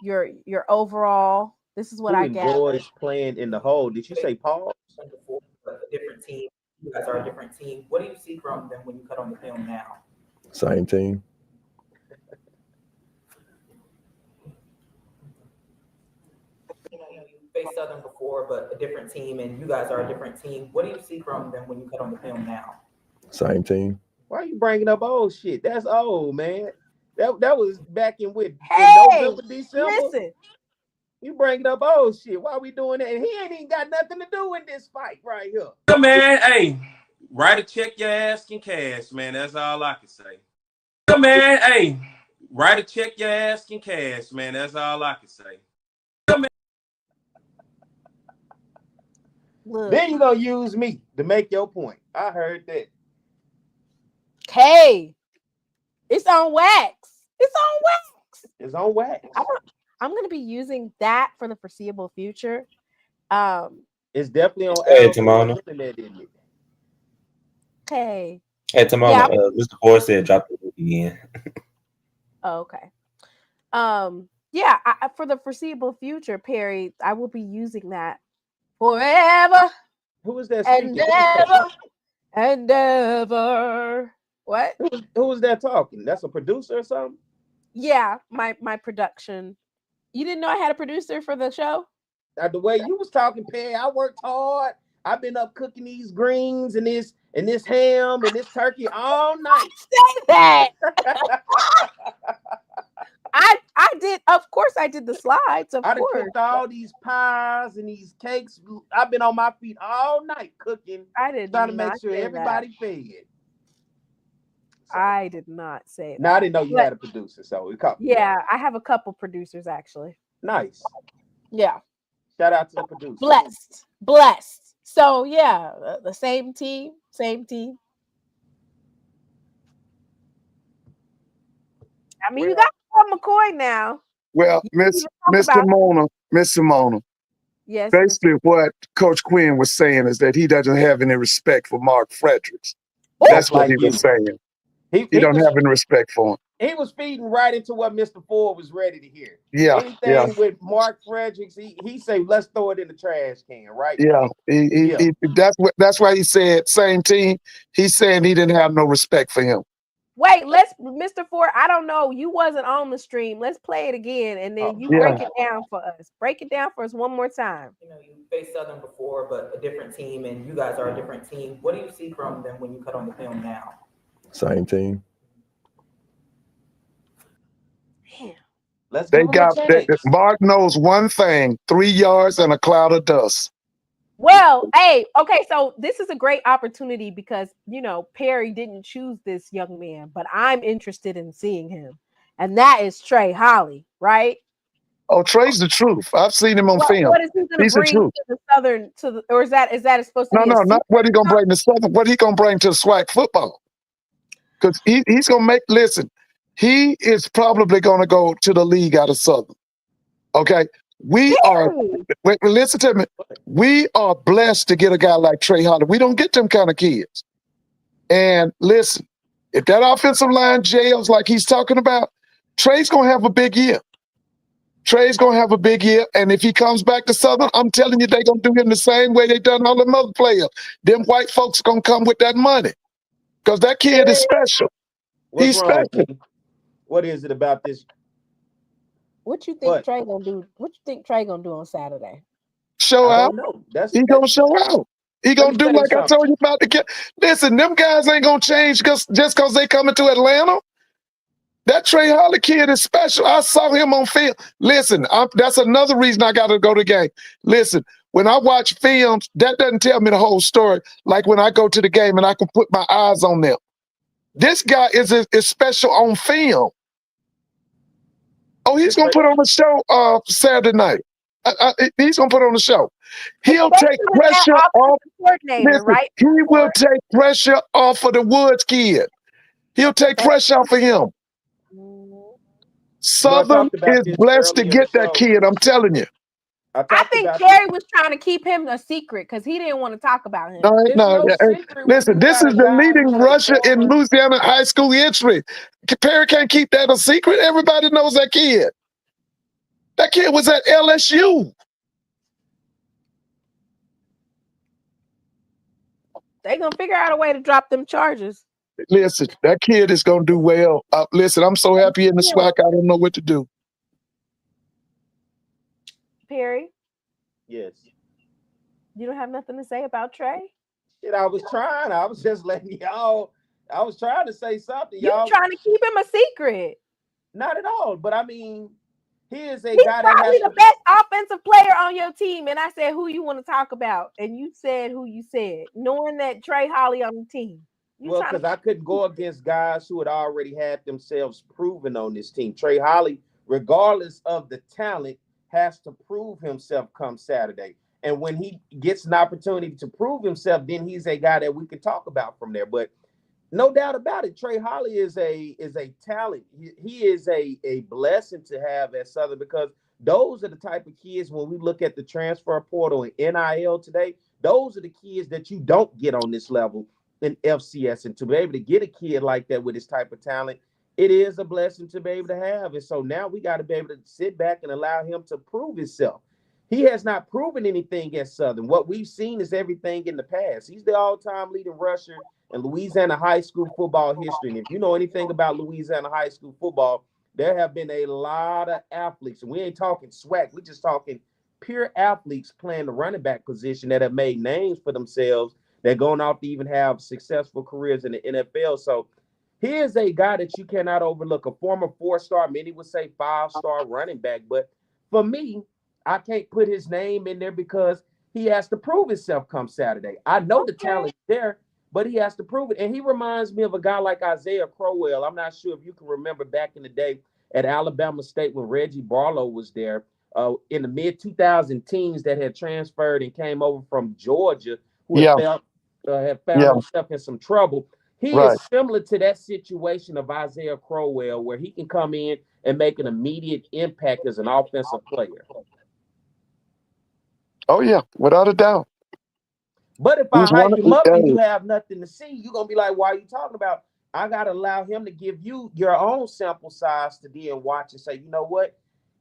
your overall. This is what I gathered. Enjoys playing in the hole. Did you say pause? A different team. You guys are a different team. What do you see from them when you cut on the film now? Same team. You faced Southern before, but a different team, and you guys are a different team. What do you see from them when you cut on the film now? Same team. Why are you bringing up old shit? That's old, man. That was back in November, December. Listen. You bringing up old shit. Why are we doing that? And he ain't even got nothing to do in this fight right here. Yeah, man, hey, write a check your ass in cash, man. That's all I can say. Yeah, man, hey, write a check your ass in cash, man. That's all I can say. Yeah, man. Look. Then you're going to use me to make your point. I heard that. Hey, it's on wax. It's on wax. It's on wax. I'm going to be using that for the foreseeable future. It's definitely on. Hey, Timona. Okay. Hey, Timona. Yeah. Mr. Ford said drop the link again. Oh, okay. Yeah. For the foreseeable future, Perry, I will be using that forever. Who is that? And never. And never. What? Who was that talking? That's a producer or something? Yeah, my production. You didn't know I had a producer for the show? The way you was talking, Perry, I worked hard. I've been up cooking these greens and this ham and this turkey all night. Say that. I did. Of course, I did the slides. Of I done course, cooked all these pies and these cakes. I've been on my feet all night cooking. I did trying to make not sure say everybody fed. So, I did not say that. No, I didn't know you had a producer, so it caught me. Yeah, I have a couple producers actually. Nice. Yeah. Shout out to the producer. Blessed. So yeah, the same team. I mean, you got McCoy now. Well, Miss Simona, Yes. Basically, what Coach Quinn was saying is that he doesn't have any respect for Mark Fredericks. Ooh. That's what like he was saying. He don't was, have any respect for him. he was feeding right into what Mr. Ford was ready to hear. Yeah, Anything with Mark Fredericks, he say, let's throw it in the trash can, right? yeah. That's why he said same team. He's saying he didn't have no respect for him. Wait, Mr. Ford, I don't know. You wasn't on the stream. Let's play it again, and then you break it down for us. Break it down for us one more time. You know, you faced Southern before, but a different team, and you guys are a different team. What do you see from them when you cut on the film now? Same team. Let's give him a chance. Mark knows one thing: 3 yards and a cloud of dust. Well, hey, okay, so this is a great opportunity because, you know, Perry didn't choose this young man, but I'm interested in seeing him. And that is Trey Holly, right? Oh, Trey's the truth. I've seen him on film. What is he going to bring to the Southern, or is that supposed to be? No, not what he going to bring to Southern. What he going to bring to the SWAC football? Because he's going to listen, he is probably going to go to the league out of Southern. Okay? Listen to me. We are blessed to get a guy like Trey Holly. We don't get them kind of kids. And listen, if that offensive line jails like he's talking about, Trey's going to have a big year. Trey's going to have a big year. And if he comes back to Southern, I'm telling you, they're going to do him the same way they done all them other players. Them white folks going to come with that money because that kid is special. He's special. What is it about this? What you think Trey gonna do? What you think Trey gonna do on Saturday? Show out. He gonna show out. He gonna do like I told you about the kid. Listen, them guys ain't gonna change just because they coming to Atlanta. That Trey Holly kid is special. I saw him on film. Listen, that's another reason I got to go to the game. Listen, when I watch films, that doesn't tell me the whole story. Like when I go to the game and I can put my eyes on them. This guy is special on film. Oh, he's going to put on a show Saturday night. He's going to put on a show. He'll take pressure off. Listen, right? He will take pressure off of the Woods kid. He'll take pressure off of him. Southern is blessed to get that kid, I'm telling you. I think Terry was trying to keep him a secret because he didn't want to talk about him. Listen, this is the leading rusher in Louisiana high school history. Perry can't keep that a secret. Everybody knows that kid. That kid was at LSU. They're going to figure out a way to drop them charges. Listen, that kid is going to do well. Listen, I'm so happy in the SWAC, I don't know what to do. Perry? Yes. You don't have nothing to say about Trey? Shit, I was trying. I was just letting y'all. I was trying to say something. You're trying to keep him a secret. Not at all. But I mean, he is a He's guy probably the best offensive player on your team. And I said, who you want to talk about? And you said who you said, knowing that Trey Holly on the team. Well, because I couldn't go against guys who had already had themselves proven on this team. Trey Holly, regardless of the talent, has to prove himself come Saturday. And when he gets an opportunity to prove himself, then he's a guy that we can talk about from there. But no doubt about it, Trey Holly is a talent. He is a blessing to have at Southern because those are the type of kids, when we look at the transfer portal and NIL today, those are the kids that you don't get on this level in FCS. And to be able to get a kid like that with this type of talent, it is a blessing to be able to have. And so now we got to be able to sit back and allow him to prove himself. He has not proven anything at Southern. What we've seen is everything in the past. He's the all-time leading rusher in Louisiana high school football history. And if you know anything about Louisiana high school football, there have been a lot of athletes. And we ain't talking SWAC. We're just talking pure athletes playing the running back position that have made names for themselves. They're going off to even have successful careers in the NFL. So he is a guy that you cannot overlook, a former 4-star, many would say 5-star running back. But for me, I can't put his name in there because he has to prove himself come Saturday. I know the talent is there, but he has to prove it. And he reminds me of a guy like Isaiah Crowell. I'm not sure if you can remember back in the day at Alabama State when Reggie Barlow was there in the mid-2000 teens that had transferred and came over from Georgia who had found himself in some trouble. He is similar to that situation of Isaiah Crowell, where he can come in and make an immediate impact as an offensive player. Oh yeah, without a doubt. But if He's I hype one of him up and you the have nothing to see, you're gonna be like, why are you talking about? I gotta allow him to give you your own sample size to then watch and say, you know what?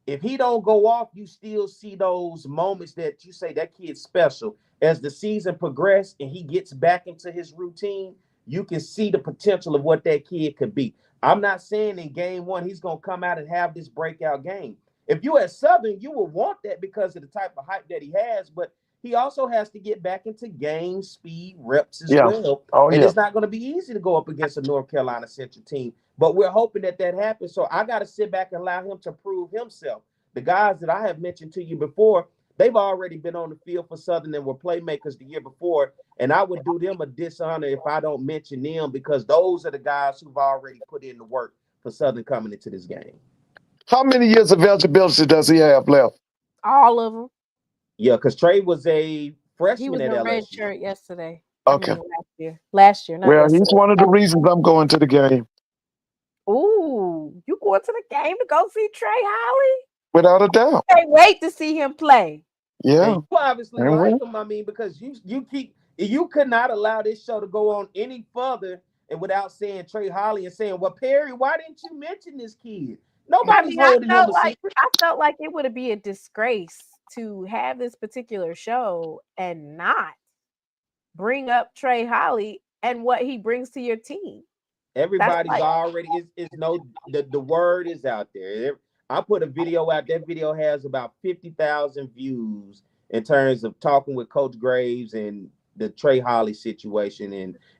If he don't go off, you still see those moments that you say that kid's special. As the season progresses and he gets back into his routine, you can see the potential of what that kid could be. I'm not saying in game one he's gonna come out and have this breakout game. If you at Southern, you will want that because of the type of hype that he has, but he also has to get back into game speed reps as well. Oh and yeah. it's not going to be easy to go up against a North Carolina Central team, but we're hoping that happens. So I got to sit back and allow him to prove himself. The guys that I have mentioned to you before, they've already been on the field for Southern and were playmakers the year before, and I would do them a dishonor if I don't mention them because those are the guys who've already put in the work for Southern coming into this game. How many years of eligibility does he have left? All of them. Yeah, because Trey was a He freshman was at in red LSU. shirt yesterday. Okay. Last year, not Well, yesterday. he's one of the reasons I'm going to the game. Ooh, you going to the game to go see Trey Holly? Without a doubt. Can't wait to see him play. Yeah. And you obviously And like him, I mean, because you could not allow this show to go on any further and without saying Trey Holly and saying, well, Perry, why didn't you mention this kid? Nobody's holding him a secret. I felt like it would be a disgrace to have this particular show and not bring up Trey Holly and what he brings to your team. Everybody's already the word is out there. I put a video out. That video has about 50,000 views in terms of talking with Coach Graves and the Trey Holly situation,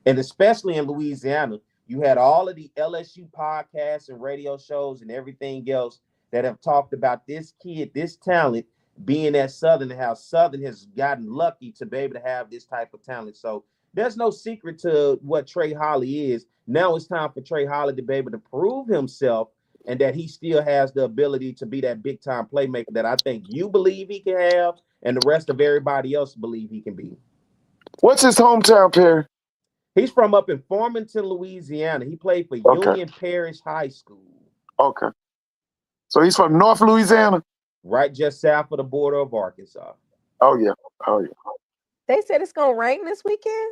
and especially in Louisiana, you had all of the LSU podcasts and radio shows and everything else that have talked about this kid, this talent being at Southern, and how Southern has gotten lucky to be able to have this type of talent. So there's no secret to what Trey Holly is. Now it's time for Trey Holly to be able to prove himself and that he still has the ability to be that big-time playmaker that I think you believe he can have and the rest of everybody else believe he can be. What's his hometown, Perry? He's from up in Farmington, Louisiana. He played for Union Parish High School. Okay. So he's from North Louisiana? Right just south of the border of Arkansas. Oh, yeah. Oh, yeah. They said it's going to rain this weekend?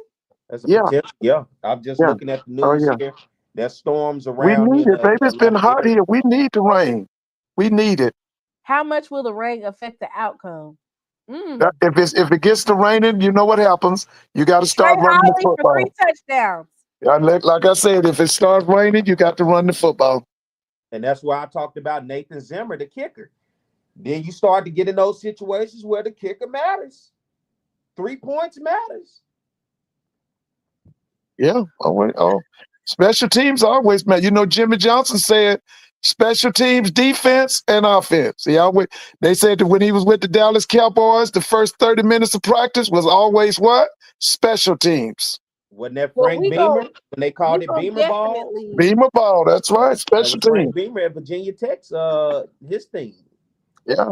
That's a potential. Yeah. I'm just looking at the news here. There's storms around. We need it, baby. It's been hot here. We need the rain. We need it. How much will the rain affect the outcome? If it gets to raining, you know what happens. You got to start running the football. For 3 touchdowns. Like I said, if it starts raining, you got to run the football. And that's why I talked about Nathan Zimmer, the kicker. Then you start to get in those situations where the kicker matters. 3 points matters. Yeah. Oh, special teams always matter. You know, Jimmy Johnson said special teams, defense, and offense. They said that when he was with the Dallas Cowboys, the first 30 minutes of practice was always what? Special teams. Wasn't that Frank Beamer when they called it Beamer ball? Beamer ball, that's right. Special teams. Frank Beamer at Virginia Tech's his team. Yeah.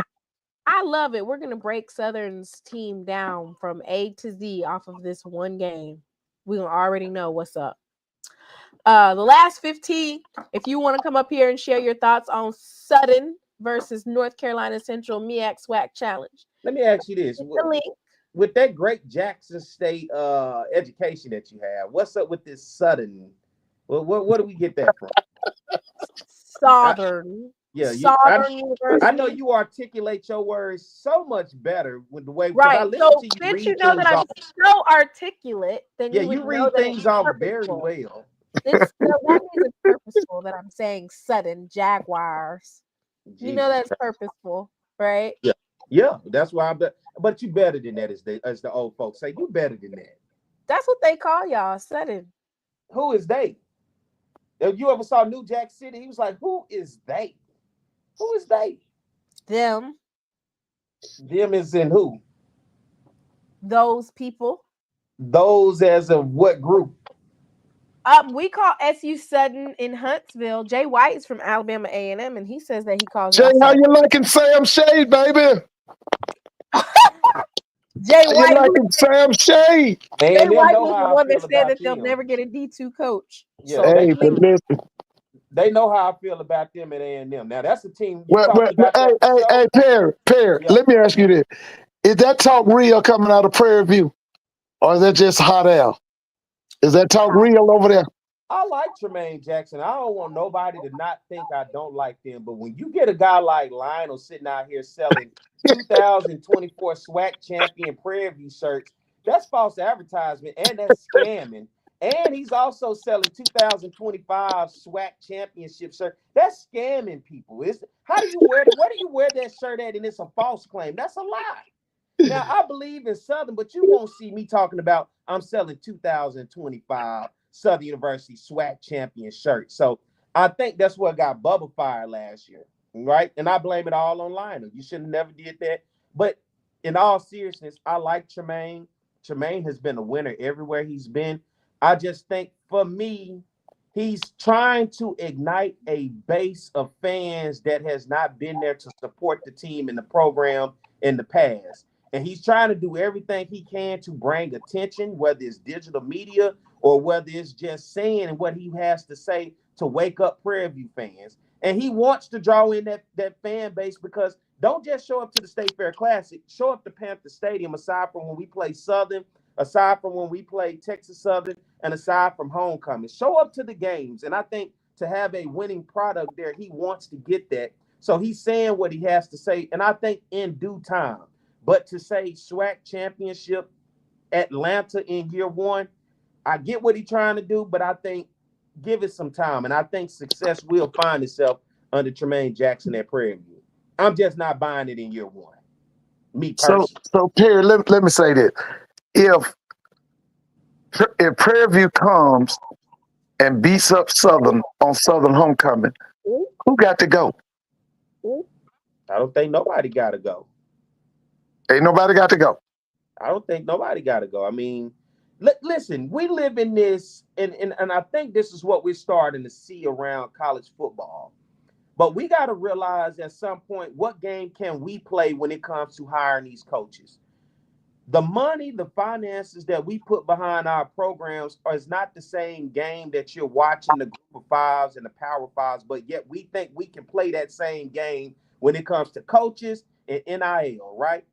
I love it. We're going to break Southern's team down from A to Z off of this one game. We already know what's up. The last 15, if you want to come up here and share your thoughts on Southern versus North Carolina Central MEAC SWAC Challenge. Let me ask you this. With that great Jackson State education that you have, what's up with this Southern? Where do we get that from? Southern. I know you articulate your words so much better with the way. Right. I listen to you since you know that I'm so articulate, then you read things off very well. That means it's purposeful that I'm saying Southern Jaguars. Jesus. You know that's purposeful, right? Yeah. That's why but you better than that, as the old folks say. You better than that. That's what they call y'all, Southern. Who is they? If you ever saw New Jack City, he was like, "Who is they? Who is they?" Them. Them is in who? Those people. Those as of what group? We call SU Southern in Huntsville. Jay White is from Alabama A&M, and he says that he calls. Jay, how you liking Sam Shade, baby? Jay White liking Sam Shade. Jay White was the one that said that they'll never get a D2 coach. Yeah, so they know how I feel about them at A&M. Now that's a team. Hey, Perry. Yeah. Let me ask you this: Is that talk real coming out of Prairie View? Or is that just hot air? Is that talk real over there? I like Tremaine Jackson. I don't want nobody to not think I don't like them. But when you get a guy like Lionel sitting out here selling 2024 SWAC champion Prairie View shirts, that's false advertisement and that's scamming. And he's also selling 2025 SWAC championship shirt. That's scamming people. How do you wear it? Where do you wear that shirt at? And it's a false claim. That's a lie. Now, I believe in Southern, but you won't see me talking about I'm selling 2025 Southern University SWAC champion shirt. So I think that's what got Bubba fired last year, right? And I blame it all on Lionel. You should have never did that. But in all seriousness, I like Tremaine. Tremaine has been a winner everywhere he's been. I just think for me, he's trying to ignite a base of fans that has not been there to support the team and the program in the past. And he's trying to do everything he can to bring attention, whether it's digital media or whether it's just saying what he has to say to wake up Prairie View fans. And he wants to draw in that fan base because don't just show up to the State Fair Classic, show up to Panther Stadium aside from when we play Southern, aside from when we play Texas Southern, and aside from homecoming. Show up to the games. And I think to have a winning product there, he wants to get that. So he's saying what he has to say. And I think in due time. But to say SWAC championship Atlanta in year one, I get what he's trying to do, but I think give it some time. And I think success will find itself under Tremaine Jackson at Prairie View. I'm just not buying it in year one. Me personally. So Perry, let me say this. If Prairie View comes and beats up Southern on Southern homecoming, who got to go? I don't think nobody got to go. Ain't nobody got to go. I don't think nobody got to go. I mean, listen, we live in this, and I think this is what we're starting to see around college football. But we got to realize at some point, what game can we play when it comes to hiring these coaches? The money, the finances that we put behind our programs is not the same game that you're watching the group of fives and the power fives, but yet we think we can play that same game when it comes to coaches and NIL, right?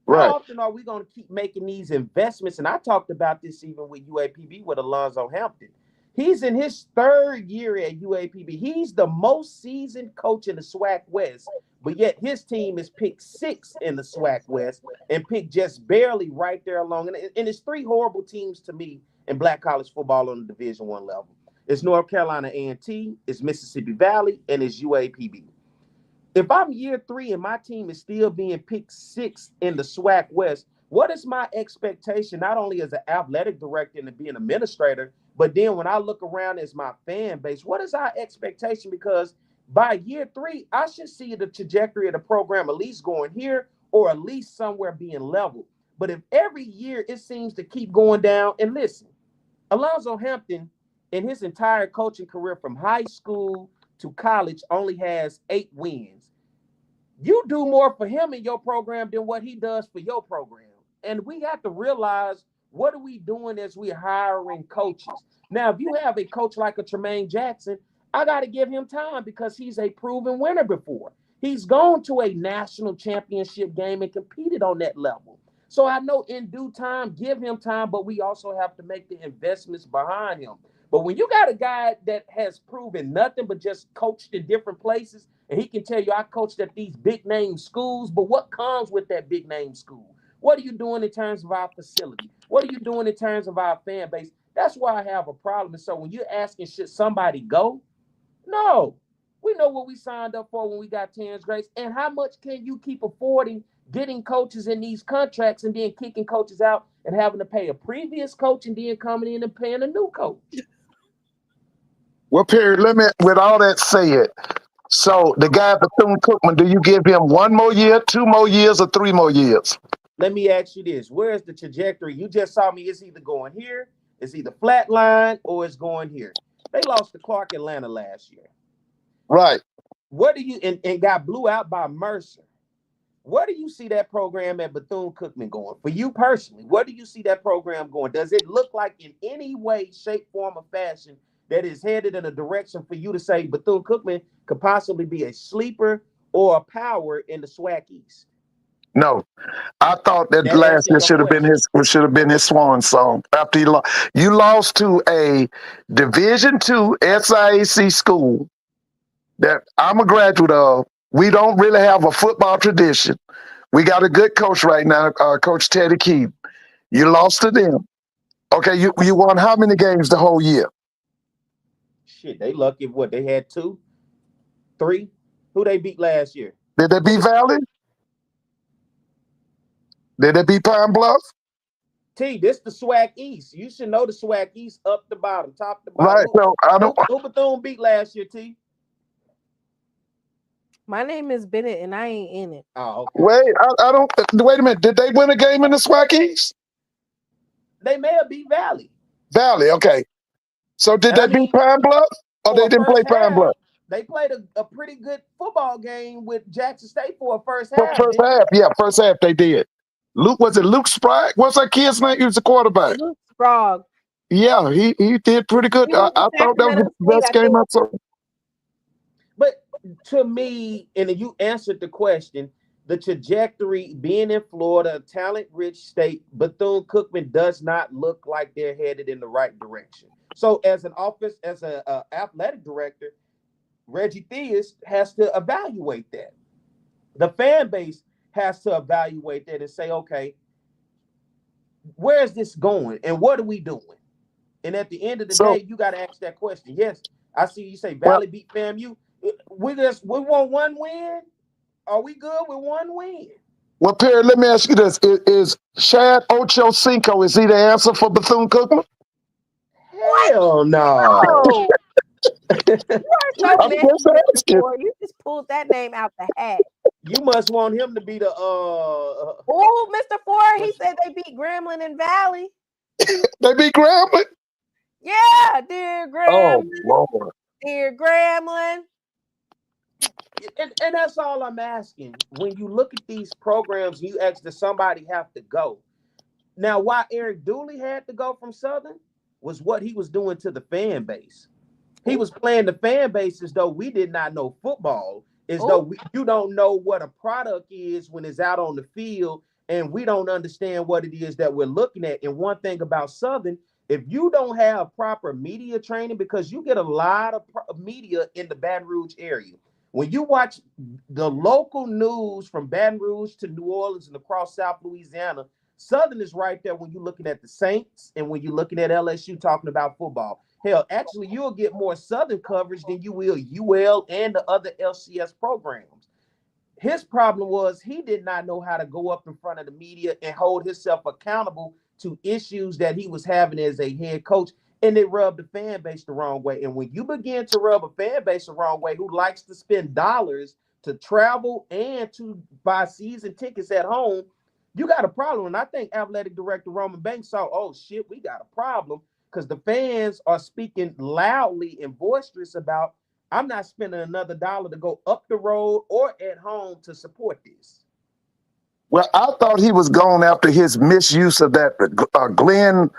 Right. How often are we going to keep making these investments? And I talked about this even with UAPB with Alonzo Hampton. He's in his third year at UAPB. He's the most seasoned coach in the SWAC West, but yet his team is picked 6th in the SWAC West and picked just barely right there along. And it's 3 horrible teams to me in black college football on the Division I level. It's North Carolina A&T, it's Mississippi Valley, and it's UAPB. If I'm year 3 and my team is still being picked 6th in the SWAC West, what is my expectation, not only as an athletic director and to be an administrator, but then when I look around as my fan base, what is our expectation? Because by year 3, I should see the trajectory of the program at least going here or at least somewhere being leveled. But if every year it seems to keep going down, and listen, Alonzo Hampton in his entire coaching career from high school to college only has 8 wins. You do more for him in your program than what he does for your program. And we have to realize, what are we doing as we're hiring coaches? Now, if you have a coach like a Tremaine Jackson, I got to give him time because he's a proven winner before. He's gone to a national championship game and competed on that level. So I know in due time, give him time, but we also have to make the investments behind him. But when you got a guy that has proven nothing but just coached in different places, and he can tell you, I coached at these big name schools, but what comes with that big name school? What are you doing in terms of our facility? What are you doing in terms of our fan base? That's why I have a problem. And so when you're asking, should somebody go? No. We know what we signed up for when we got Terrence Graves. And how much can you keep affording getting coaches in these contracts and then kicking coaches out and having to pay a previous coach and then coming in and paying a new coach? Well, Perry, with all that said, so the guy Bethune-Cookman, do you give him 1 more year, 2 more years, or 3 more years? Let me ask you this. Where's the trajectory? You just saw me. It's either going here, it's either flat line, or it's going here. They lost to Clark Atlanta last year. Right. What do you and got blew out by Mercer? Where do you see that program at Bethune-Cookman going? For you personally, where do you see that program going? Does it look like in any way, shape, form, or fashion that is headed in a direction for you to say Bethune-Cookman could possibly be a sleeper or a power in the SWAC East? No. I thought that That last answered year your should have been his swan song. After he lost, you lost to a Division II SIAC school that I'm a graduate of. We don't really have a football tradition. We got a good coach right now, Coach Teddy Keaton. You lost to them. Okay, you won how many games the whole year? Shit, they lucky what they had 2, 3. Who they beat last year? Did they beat Valley? Did they beat Pine Bluff? T, this the SWAC East. You should know the SWAC East up to bottom, top to Right. bottom. So I don't. Who Bethune beat last year, T? My name is Bennett, and I ain't in it. Oh, okay. Wait, I don't. Wait a minute. Did they win a game in the SWAC East? They may have beat Valley. Valley. Okay. So did they beat Pine Bluff? Or they didn't play Pine Bluff? They played a pretty good football game with Jackson State for a first For half. first half, yeah, first half they did. Was it Luke Sprague? What's that kid's name? He was the quarterback. Luke Sprague. Yeah, he did pretty good. He I went to thought that was Sacramento the best State, I game I think. saw. But to me, and you answered the question, the trajectory being in Florida, a talent-rich state, Bethune-Cookman does not look like they're headed in the right direction. So as an athletic director, Reggie Theus has to evaluate that. The fan base has to evaluate that and say, okay, where is this going and what are we doing? And at the end of the day, you got to ask that question. Yes, I see you say Valley beat FAMU. We want one win. Are we good with one win? Well, Perry, let me ask you this. Is Shad Ochocinco, is he the answer for Bethune-Cookman? Hell no. Oh. You are so I'm messy, just Mr. asking. Ford. You just pulled that name out the hat. You must want him to be the Oh, Mr. Ford, he said they beat Grambling and Valley. They beat Grambling? Yeah, dear Grambling. Oh, Lord. Dear Grambling. And that's all I'm asking. When you look at these programs, you ask, does somebody have to go? Now, why Eric Dooley had to go from Southern was what he was doing to the fan base. He was playing the fan base as though we did not know football, as though you don't know what a product is when it's out on the field, and we don't understand what it is that we're looking at. And one thing about Southern, if you don't have proper media training, because you get a lot of media in the Baton Rouge area. When you watch the local news from Baton Rouge to New Orleans and across South Louisiana, Southern is right there when you're looking at the Saints and when you're looking at LSU talking about football. Hell, actually, you'll get more Southern coverage than you will UL and the other LCS programs. His problem was he did not know how to go up in front of the media and hold himself accountable to issues that he was having as a head coach, and it rubbed the fan base the wrong way. And when you begin to rub a fan base the wrong way who likes to spend dollars to travel and to buy season tickets at home, you got a problem. And I think athletic director Roman Banks saw, oh, shit, we got a problem. Because the fans are speaking loudly and boisterous about, I'm not spending another dollar to go up the road or at home to support this. Well, I thought he was going after his misuse of that Glenn,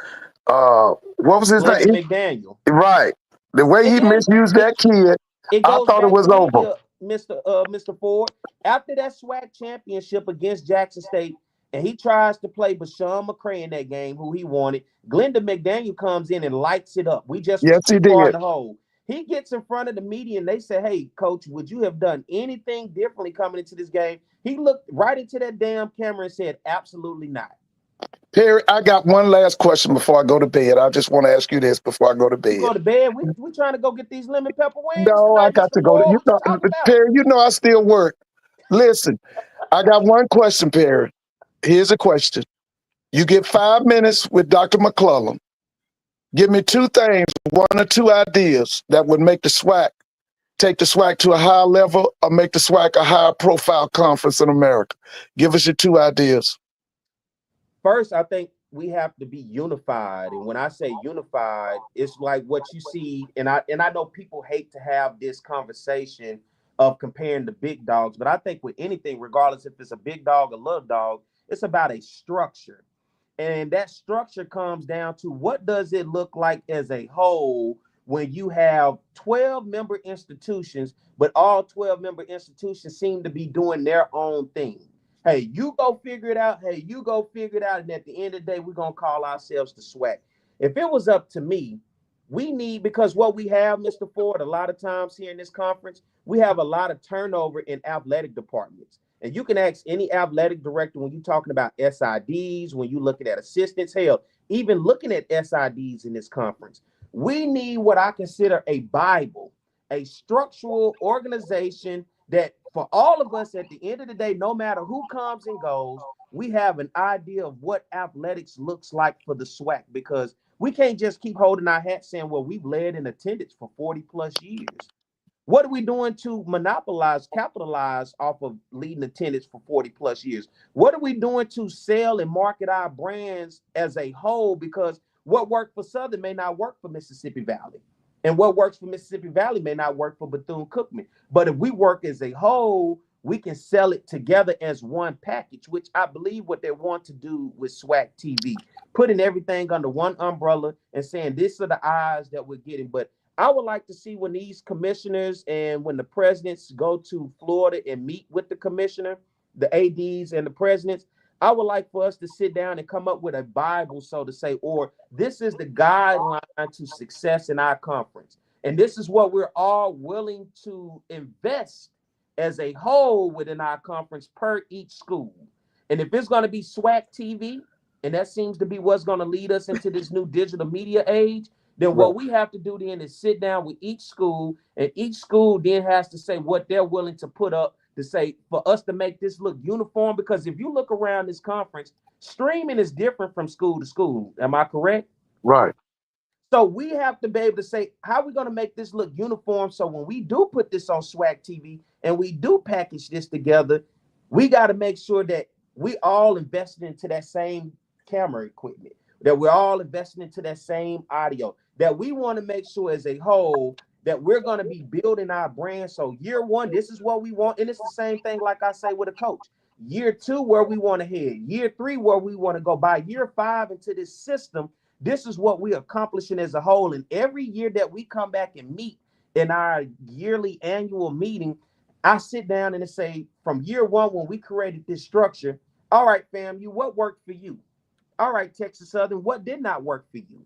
what was his name? McDaniel. Right. The way he misused that kid, I thought it was over. Mr. Ford, after that SWAC championship against Jackson State, and he tries to play Bashawn McCray in that game, who he wanted. Glenda McDaniel comes in and lights it up. We just yes, he did. In the hole. He gets in front of the media and they say, hey, coach, would you have done anything differently coming into this game? He looked right into that damn camera and said, absolutely not. Perry, I got one last question before I go to bed. I just want to ask you this before I go to bed. You go to bed? We trying to go get these lemon pepper wings? No, tonight, I got Mr. to go to, Ford? Perry, you know I still work. Listen, I got one question, Perry. Here's a question. You get 5 minutes with Dr. McClellan. Give me 2 things, 1 or 2 ideas that would make the SWAC, take the SWAC to a higher level or make the SWAC a higher profile conference in America. Give us your 2 ideas. First, I think we have to be unified. And when I say unified, it's like what you see. And I know people hate to have this conversation of comparing the big dogs, but I think with anything, regardless if it's a big dog or little dog, it's about a structure. And that structure comes down to what does it look like as a whole when you have 12 member institutions, but all 12 member institutions seem to be doing their own thing. Hey, you go figure it out. Hey, you go figure it out. And at the end of the day, we're going to call ourselves the SWAC. If it was up to me, we need, because what we have, Mr. Ford, a lot of times here in this conference, we have a lot of turnover in athletic departments. And you can ask any athletic director when you're talking about SIDs, when you're looking at assistants, hell, even looking at SIDs in this conference. We need what I consider a Bible, a structural organization that for all of us at the end of the day, no matter who comes and goes, we have an idea of what athletics looks like for the SWAC, because we can't just keep holding our hats saying, well, we've led in attendance for 40 plus years. What are we doing to capitalize off of leading attendance for 40 plus years? What are we doing to sell and market our brands as a whole? Because what worked for Southern may not work for Mississippi Valley. And what works for Mississippi Valley may not work for Bethune-Cookman. But if we work as a whole, we can sell it together as one package, which I believe what they want to do with SWAC TV, putting everything under one umbrella and saying, these are the eyes that we're getting. But I would like to see when these commissioners and when the presidents go to Florida and meet with the commissioner, the ADs and the presidents, I would like for us to sit down and come up with a Bible, so to say, or this is the guideline to success in our conference. And this is what we're all willing to invest as a whole within our conference per each school. And if it's going to be SWAC TV, and that seems to be what's going to lead us into this new digital media age, then what we have to do then is sit down with each school, and each school then has to say what they're willing to put up to say for us to make this look uniform. Because if you look around this conference, streaming is different from school to school. Am I correct? Right. So we have to be able to say, how are we going to make this look uniform? So when we do put this on SWAC TV and we do package this together, we got to make sure that we all invested into that same camera equipment, that we're all investing into that same audio, that we want to make sure as a whole that we're going to be building our brand. So year one, this is what we want. And it's the same thing, like I say, with a coach. Year two, where we want to head. Year three, where we want to go. By year five into this system, this is what we're accomplishing as a whole. And every year that we come back and meet in our yearly annual meeting, I sit down and say, from year one, when we created this structure, all right, fam, what worked for you? All right, Texas Southern, what did not work for you?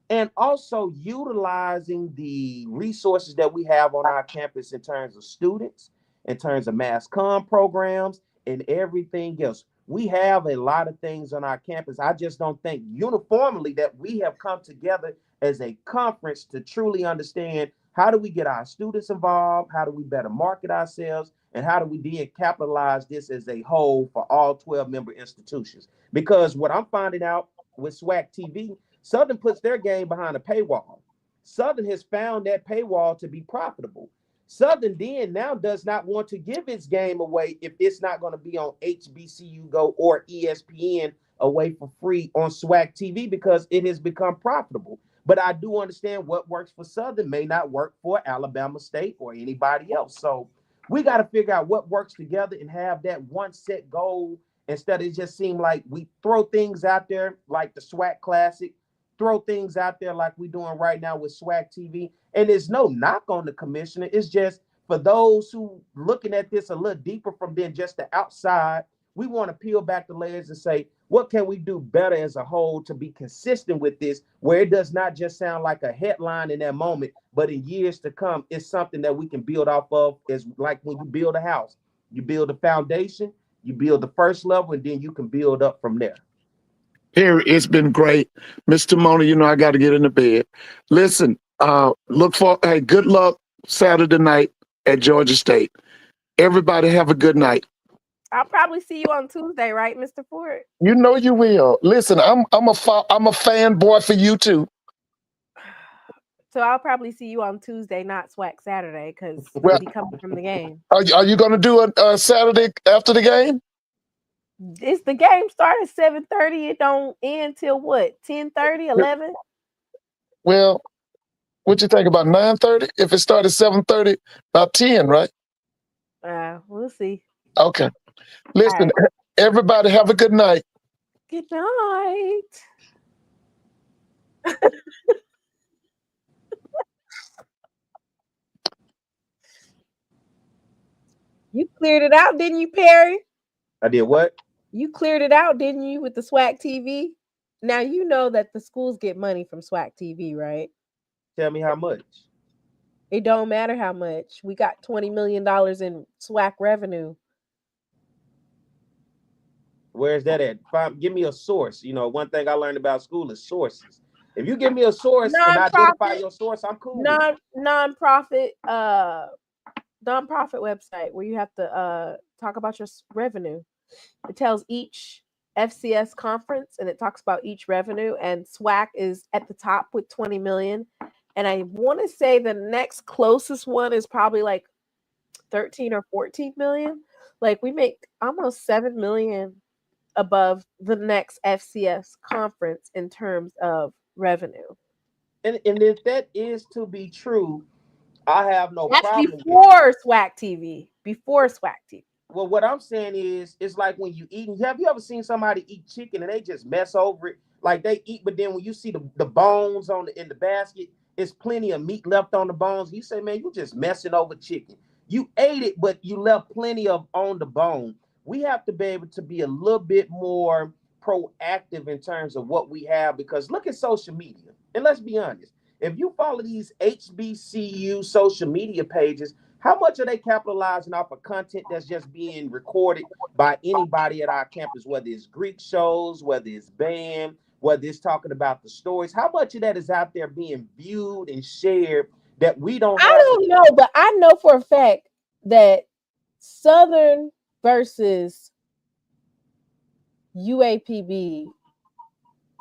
And also utilizing the resources that we have on our campus in terms of students, in terms of mass comm programs, and everything else. We have a lot of things on our campus. I just don't think uniformly that we have come together as a conference to truly understand how do we get our students involved, how do we better market ourselves, and how do we then capitalize this as a whole for all 12 member institutions. Because what I'm finding out with SWAC TV, Southern puts their game behind a paywall. Southern has found that paywall to be profitable. Southern then now does not want to give its game away if it's not going to be on HBCU Go or ESPN away for free on SWAC TV, because it has become profitable. But I do understand what works for Southern may not work for Alabama State or anybody else. So we got to figure out what works together and have that one set goal, instead of it just seem like we throw things out there like the SWAC Classic, throw things out there like we're doing right now with SWAC TV. And there's no knock on the commissioner. It's just for those who looking at this a little deeper from then just the outside, we want to peel back the layers and say, what can we do better as a whole to be consistent with this, where it does not just sound like a headline in that moment, but in years to come, it's something that we can build off of. Is like when you build a house, you build a foundation, you build the first level, and then you can build up from there. Here, it's been great. Mr. Mona, I got to get into bed. Listen, hey, good luck Saturday night at Georgia State. Everybody have a good night. I'll probably see you on Tuesday, right, Mr. Ford? You know you will. Listen, I'm a fanboy for you too. So I'll probably see you on Tuesday, not SWAC Saturday, because I'll be coming from the game. Are you going to do a Saturday after the game? It's the game start at 7:30. It don't end till what? 10:30, 11? Well, what you think about 9:30? If it started 7:30, about 10, right? We'll see. Okay. Listen, everybody have a good night. Good night. You cleared it out, didn't you, Perry? I did what? You cleared it out, didn't you, with the SWAC TV? Now you know that the schools get money from SWAC TV, right? Tell me how much. It don't matter how much. We got $20 million in SWAC revenue. Where's that at? Give me a source. You know, one thing I learned about school is sources. If you give me a source and identify your source, I'm cool. Nonprofit website where you have to talk about your revenue. It tells each FCS conference and it talks about each revenue, and SWAC is at the top with 20 million. And I want to say the next closest one is probably like 13 or 14 million. Like we make almost 7 million above the next FCS conference in terms of revenue. And if that is to be true, I have no problem. Before SWAC TV. Before SWAC TV. Well, what I'm saying is, it's like when you eat. Have you ever seen somebody eat chicken and they just mess over it? Like they eat, but then when you see the bones in the basket, it's plenty of meat left on the bones. You say, man, you just messing over chicken. You ate it, but you left plenty of on the bone. We have to be able to be a little bit more proactive in terms of what we have, because look at social media. And let's be honest, if you follow these HBCU social media pages, how much are they capitalizing off of content that's just being recorded by anybody at our campus, whether it's Greek shows, whether it's band, whether it's talking about the stories? How much of that is out there being viewed and shared that we don't have? I don't know, but I know for a fact that Southern versus UAPB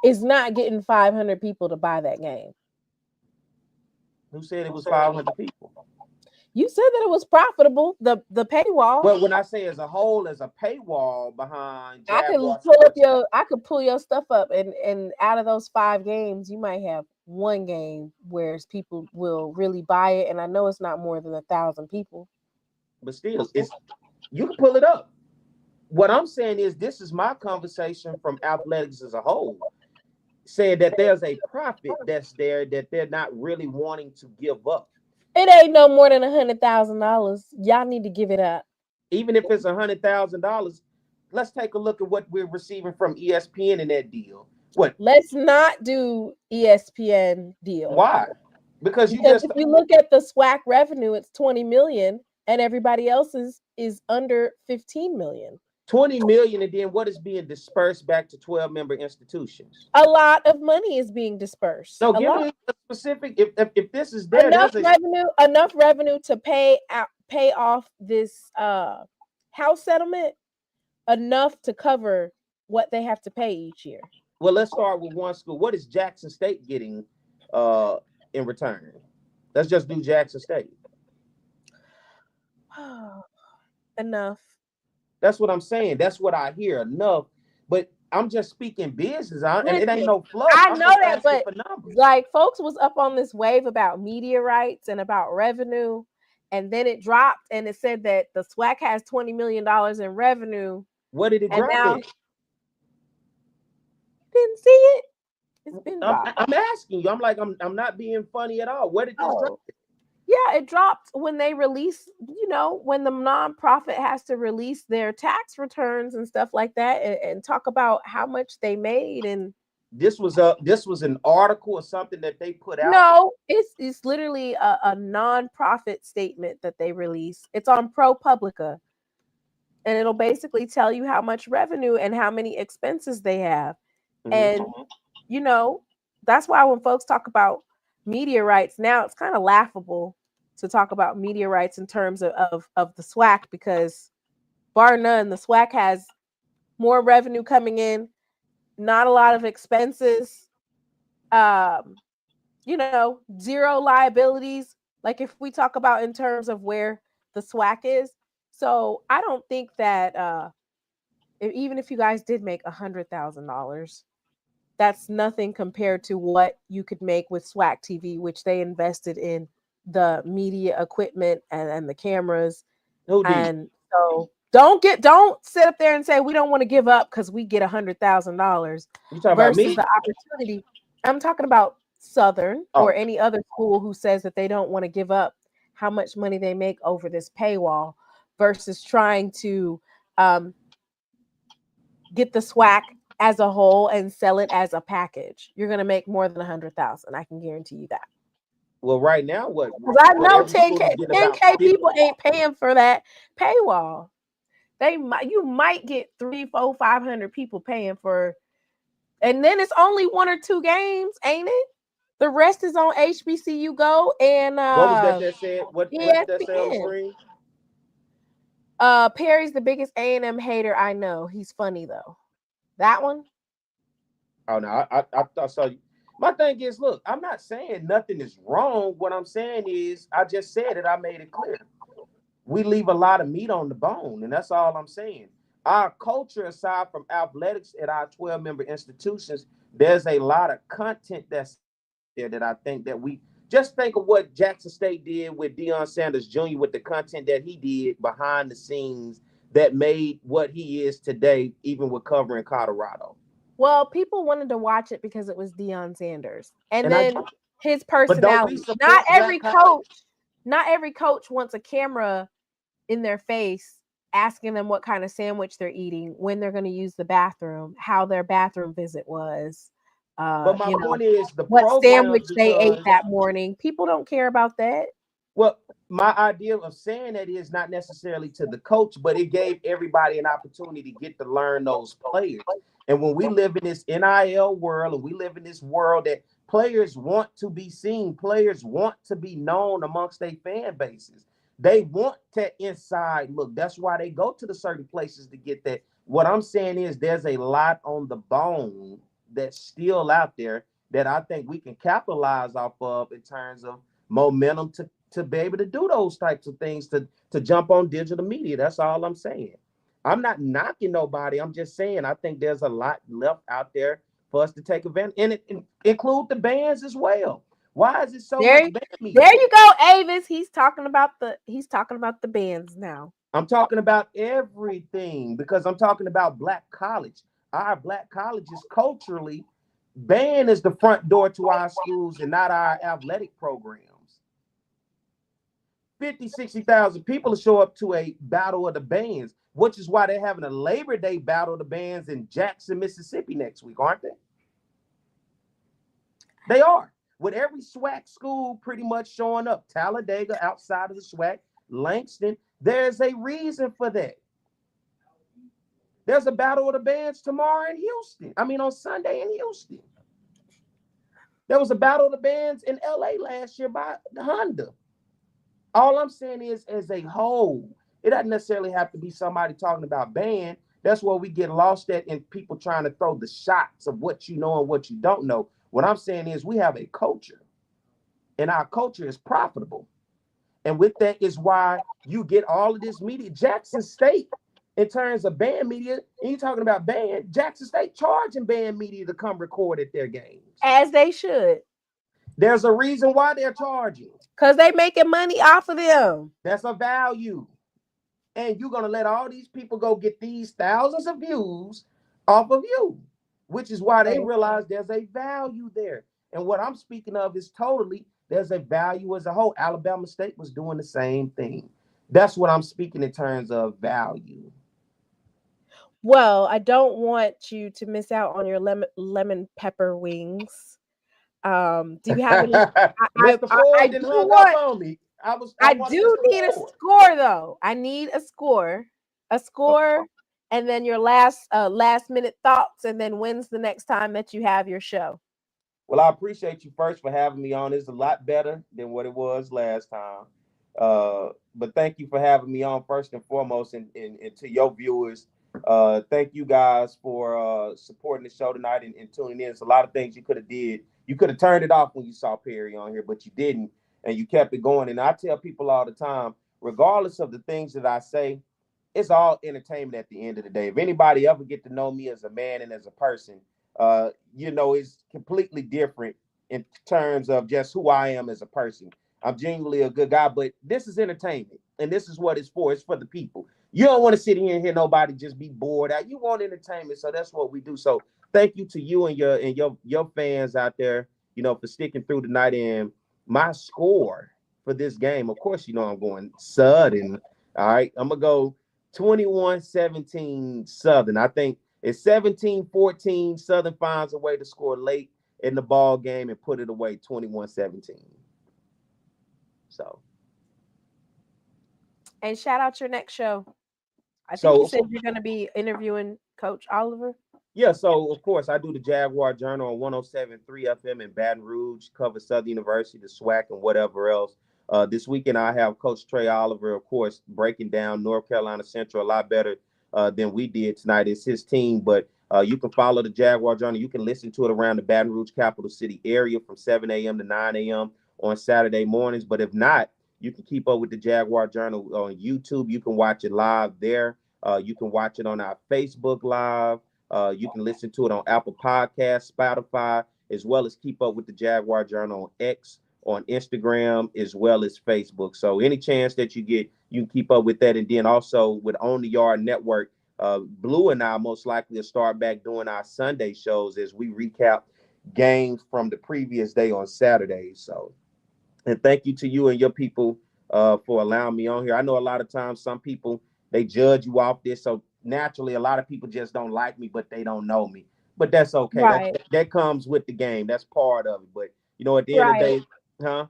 is not getting 500 people to buy that game. Who said it was 500 people? You said that it was profitable, the paywall. Well, when I say as a whole, as a paywall behind Jaguars, I could pull your stuff up, and out of those 5 games, you might have one game where people will really buy it, and I know it's not more than 1,000 people. But still, you can pull it up. What I'm saying is, this is my conversation from athletics as a whole, saying that there's a profit that's there that they're not really wanting to give up. It ain't no more than $100,000. Y'all need to give it up. Even if it's $100,000, let's take a look at what we're receiving from ESPN in that deal. What? Let's not do ESPN deal. Why? Because if you look at the SWAC revenue, it's 20 million, and everybody else's is under 15 million. 20 million, and then what is being dispersed back to 12-member institutions? A lot of money is being dispersed. So give me a specific. If this is there, enough revenue to pay off this house settlement, enough to cover what they have to pay each year. Well, let's start with one school. What is Jackson State getting in return? Let's just do Jackson State. Enough. That's what I'm saying. That's what I hear. Enough. But I'm just speaking business. And it ain't no flow. I know that, but like folks was up on this wave about media rights and about revenue, and then it dropped, and it said that the SWAC has $20 million in revenue. What did it drop? Didn't see it. It's been I'm asking you. I'm not being funny at all. Where did this drop? Yeah, it dropped when they release, when the nonprofit has to release their tax returns and stuff like that, and talk about how much they made. And this was an article or something that they put out. No, it's literally a nonprofit statement that they release. It's on ProPublica, and it'll basically tell you how much revenue and how many expenses they have. Mm-hmm. And that's why when folks talk about media rights now, it's kind of laughable to talk about media rights in terms of the SWAC, because bar none, the SWAC has more revenue coming in, not a lot of expenses, zero liabilities. Like if we talk about in terms of where the SWAC is. So I don't think that even if you guys did make $100,000, that's nothing compared to what you could make with SWAC TV, which they invested in the media equipment and the cameras. And so don't sit up there and say we don't want to give up because we get $100,000 versus the opportunity. I'm talking about Southern or any other school who says that they don't want to give up how much money they make over this paywall versus trying to get the SWAC as a whole and sell it as a package, you're going to make more than 100,000. I can guarantee you that. Well, right now, what? Because I know every school is 10K getting about 10K 50. people ain't paying for that paywall. You might get 300, 400, 500 people paying for, and then it's only 1 or 2 games, ain't it? The rest is on HBCU Go and What was that said? What did that say on the ESPN. screen? Perry's the biggest A&M hater I know. He's funny though. That one? Oh no, I saw you. My thing is, look, I'm not saying nothing is wrong. What I'm saying is, I just said it. I made it clear. We leave a lot of meat on the bone, and that's all I'm saying. Our culture, aside from athletics at our 12-member institutions, there's a lot of content that's there that I think that we just think of what Jackson State did with Deion Sanders Jr. with the content that he did behind the scenes that made what he is today, even with covering Colorado. Well, people wanted to watch it because it was Deion Sanders, and And then his personality. support Not every black college? not every coach wants a camera in their face asking them what kind of sandwich they're eating, when they're going to use the bathroom, how their bathroom visit was. But my point is what sandwich they ate that morning. People don't care about that. Well, my idea of saying that is not necessarily to the coach, but it gave everybody an opportunity to get to learn those players. And when we live in this NIL world, and we live in this world that players want to be seen, players want to be known amongst their fan bases. They want that inside look. That's why they go to the certain places to get that. What I'm saying is there's a lot on the bone that's still out there that I think we can capitalize off of in terms of momentum to be able to do those types of things, to jump on digital media. That's all I'm saying. I'm not knocking nobody. I'm just saying I think there's a lot left out there for us to take advantage, and it include the bands as well. Why is it so much band media? There you go, Avis. He's talking about the bands now. I'm talking about everything because I'm talking about black college. Our black colleges culturally, band is the front door to our schools and not our athletic programs. 50, 60,000 people will show up to a battle of the bands, which is why they're having a Labor Day battle of the bands in Jackson, Mississippi next week, aren't they? They are. With every SWAC school pretty much showing up, Talladega outside of the SWAC, Langston, there's a reason for that. There's a battle of the bands tomorrow in Houston. On Sunday in Houston. There was a battle of the bands in LA last year by Honda. All I'm saying is, as a whole, it doesn't necessarily have to be somebody talking about band. That's where we get lost at in people trying to throw the shots of what you know and what you don't know. What I'm saying is we have a culture, and our culture is profitable. And with that is why you get all of this media. Jackson State, in terms of band media, and you're talking about band, Jackson State charging band media to come record at their games. As they should. There's a reason why they're charging. Because they making money off of them. That's a value. And you're going to let all these people go get these thousands of views off of you, which is why they realize there's a value there. And what I'm speaking of is there's a value as a whole. Alabama State was doing the same thing. That's what I'm speaking in terms of value. Well, I don't want you to miss out on your lemon pepper wings. Do you have any? Mr. Ford didn't hung up on me. I do need a score though. I need a score, and then your last minute thoughts, and then when's the next time that you have your show? Well, I appreciate you first for having me on. It's a lot better than what it was last time. But thank you for having me on first and foremost, and to your viewers. Thank you guys for supporting the show tonight and tuning in. It's a lot of things you could have did. You could have turned it off when you saw Perry on here, but you didn't, and you kept it going. And I tell people all the time, regardless of the things that I say, it's all entertainment at the end of the day. If anybody ever get to know me as a man and as a person, it's completely different in terms of just who I am as a person. I'm genuinely a good guy, but this is entertainment, and this is what it's for. It's for the people. You don't want to sit here and hear nobody just be bored out. You want entertainment, so that's what we do. So thank you to you and your fans out there, for sticking through tonight. And my score for this game, of course, I'm going Southern. All right, I'm gonna go 21-17 Southern. I think It's 17-14. Southern finds a way to score late in the ball game and put it away 21-17. So. And shout out your next show. I think So you said you're going to be interviewing Coach Oliver. yeah, so of course I do the Jaguar Journal on 107.3 FM in Baton Rouge, cover Southern University, the SWAC, and whatever else. This weekend I have Coach Trey Oliver, of course, breaking down North Carolina Central a lot better than we did tonight. It's his team, but you can follow the Jaguar Journal. You can listen to it around the Baton Rouge capital city area from 7 a.m. to 9 a.m. on Saturday mornings. But if not, you can keep up with the Jaguar Journal on YouTube. You can watch it live there. You can watch it on our Facebook Live. You can listen to it on Apple Podcasts, Spotify, as well as keep up with the Jaguar Journal on X, on Instagram, as well as Facebook. So any chance that you get, you can keep up with that. And then also with On the Yard Network, Blue and I most likely will start back doing our Sunday shows as we recap games from the previous day on Saturdays. So, and thank you to you and your people for allowing me on here. I know a lot of times some people, they judge you off this. So naturally, a lot of people just don't like me, but they don't know me. But that's okay. Right. That comes with the game. That's part of it. But, you know, at the end of the day, huh?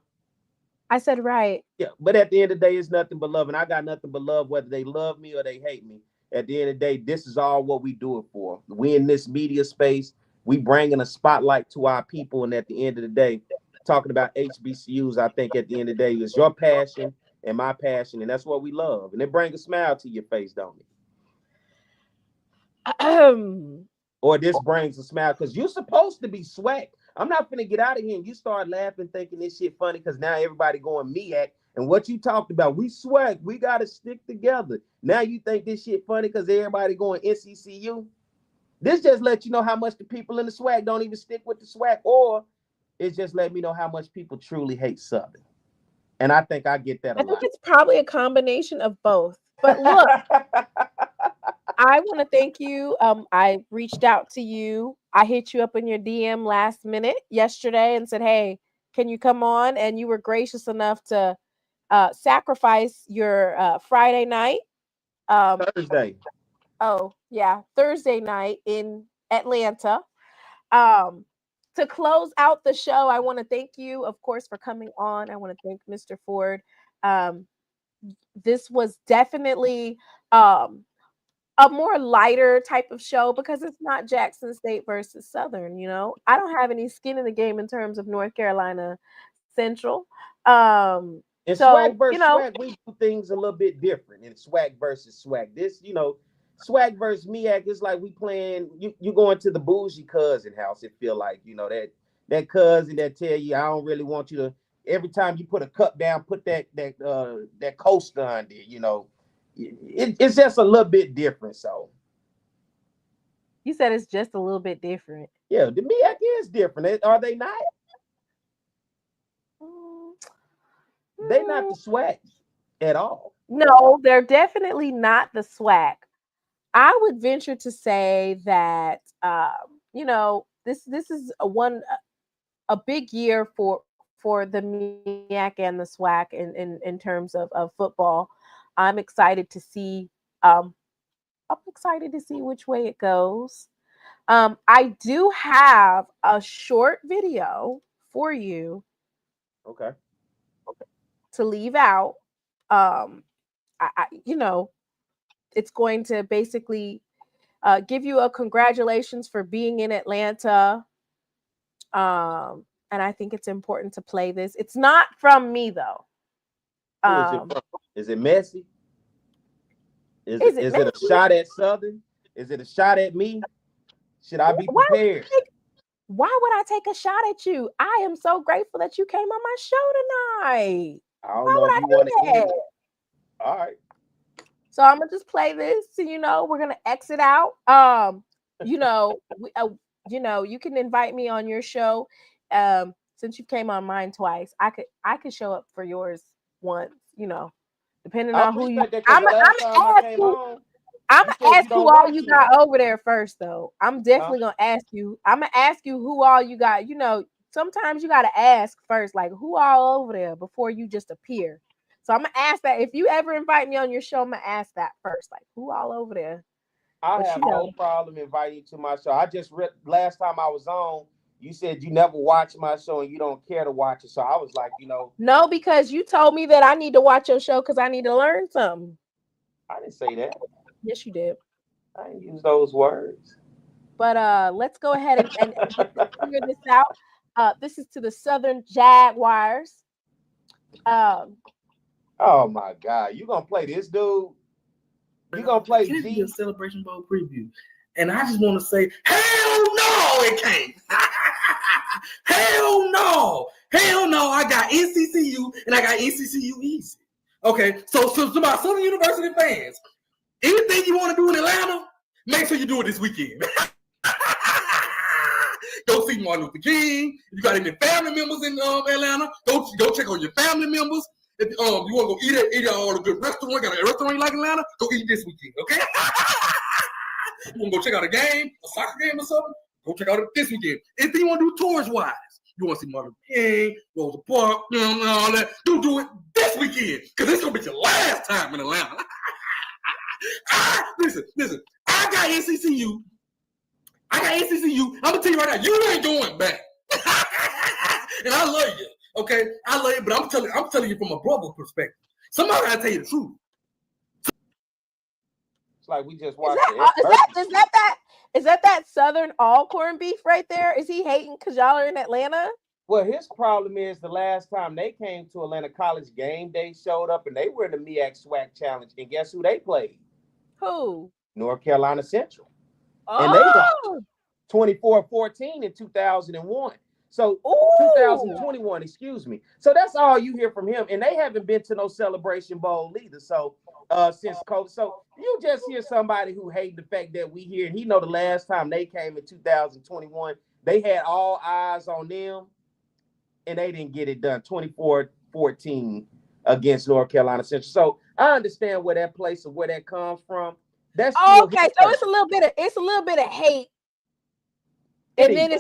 I said right. Yeah, but at the end of the day, it's nothing but love. And I got nothing but love, whether they love me or they hate me. At the end of the day, this is all what we do it for. We in this media space, we bringing a spotlight to our people. And at the end of the day, talking about HBCUs, I think at the end of the day, is your passion and my passion. And that's what we love. And it brings a smile to your face, don't it? Or this brings a smile because you're supposed to be SWAC. I'm not finna get out of here and you start laughing thinking this shit funny because now everybody going MEAC. And what you talked about, we SWAC, we got to stick together. Now you think this shit funny because everybody going NCCU? This just let you know how much the people in the SWAC don't even stick with the SWAC, or it just let me know how much people truly hate Southern. And I think I get that a lot. I think it's probably a combination of both. But look, I want to thank you. I reached out to you. I hit you up in your DM last minute yesterday and said, hey, can you come on? And you were gracious enough to sacrifice your Friday night. Thursday. Oh, yeah. Thursday night in Atlanta. To close out the show, I want to thank you, of course, for coming on. I want to thank Mr. Ford. This was definitely a more lighter type of show because it's not Jackson State versus Southern. You know, I don't have any skin in the game in terms of North Carolina Central. And So, SWAC versus you know, SWAC, we do things a little bit different. And SWAC versus SWAC, this, you know, SWAC versus MEAC is like we playing. You going to the bougie cousin house. It feel like, you know, that cousin that tell you I don't really want you to. Every time you put a cup down, put that coaster under. You know, it's just a little bit different. So you said it's just a little bit different. Yeah, the MEAC is different. Are they not? They're not the SWAC at all. No, they're definitely not the SWAC. I would venture to say that you know, this is a big year for the MEAC and the SWAC in terms of football. I'm excited to see which way it goes. I do have a short video for you. Okay. To leave out. You know, it's going to basically give you a congratulations for being in Atlanta. And I think it's important to play this. It's not from me though. Who is it from? Is it messy? Is it a shot at Southern? Is it a shot at me? Should I be prepared? Why would I take a shot at you? I am so grateful that you came on my show tonight. I don't know if you want to end it. All right. So I'm gonna just play this. So, you know, we're gonna exit out. You know, you can invite me on your show. Since you came on mine twice, I could show up for yours once. You know, depending on who you. I'm gonna ask who all you got over there first, though. I'm definitely gonna ask you. I'm gonna ask you who all you got. You know, sometimes you gotta ask first, like who all over there before you just appear. So I'm gonna ask that. If you ever invite me on your show, I'm gonna ask that first, like who all over there. I But have you know. no problem inviting you to my show. I just last time I was on, you said you never watch my show and you don't care to watch it. So I was like, No, because you told me that I need to watch your show because I need to learn something. I didn't say that. Yes, you did. I didn't use those words. But let's go ahead and figure this out. This is to the Southern Jaguars. Oh my God, you gonna play this dude? You gonna play the Celebration Bowl preview? And I just want to say, hell no, it can't. Hell no. Hell no. I got NCCU and I got NCCU East. Okay, so to my Southern University fans, anything you want to do in Atlanta, make sure you do it this weekend. Go see Martin Luther King. If you got any family members in Atlanta, go check on your family members. If you want to go eat at all the good restaurant, got a restaurant you like in Atlanta, go eat this weekend, okay? You want to go check out a game, a soccer game or something, go check out it this weekend. Anything you want to do tours-wise, you want to see Martin Luther King, Rosa Parks, and all that, do it this weekend, because it's going to be your last time in Atlanta. Listen, I got NCCU. I'm going to tell you right now, you ain't going back. And I love you. Okay, I love you, but I'm telling you from a brother perspective. Somebody gotta tell you the truth. It's like we just watched Is that Southern Alcorn beef right there? Is he hating because y'all are in Atlanta? Well, his problem is the last time they came to Atlanta, College Game Day showed up and they were in the MEAC SWAC Challenge. And guess who they played? Who? North Carolina Central. Oh. And they lost 24-14 in 2001. So 2021, excuse me. So that's all you hear from him. And they haven't been to no Celebration Bowl either. So since COVID. So you just hear somebody who hate the fact that we here. And he know the last time they came in 2021, they had all eyes on them and they didn't get it done. 24-14 against North Carolina Central. So I understand where that place or where that comes from. That's okay. So it's a little bit of hate. And then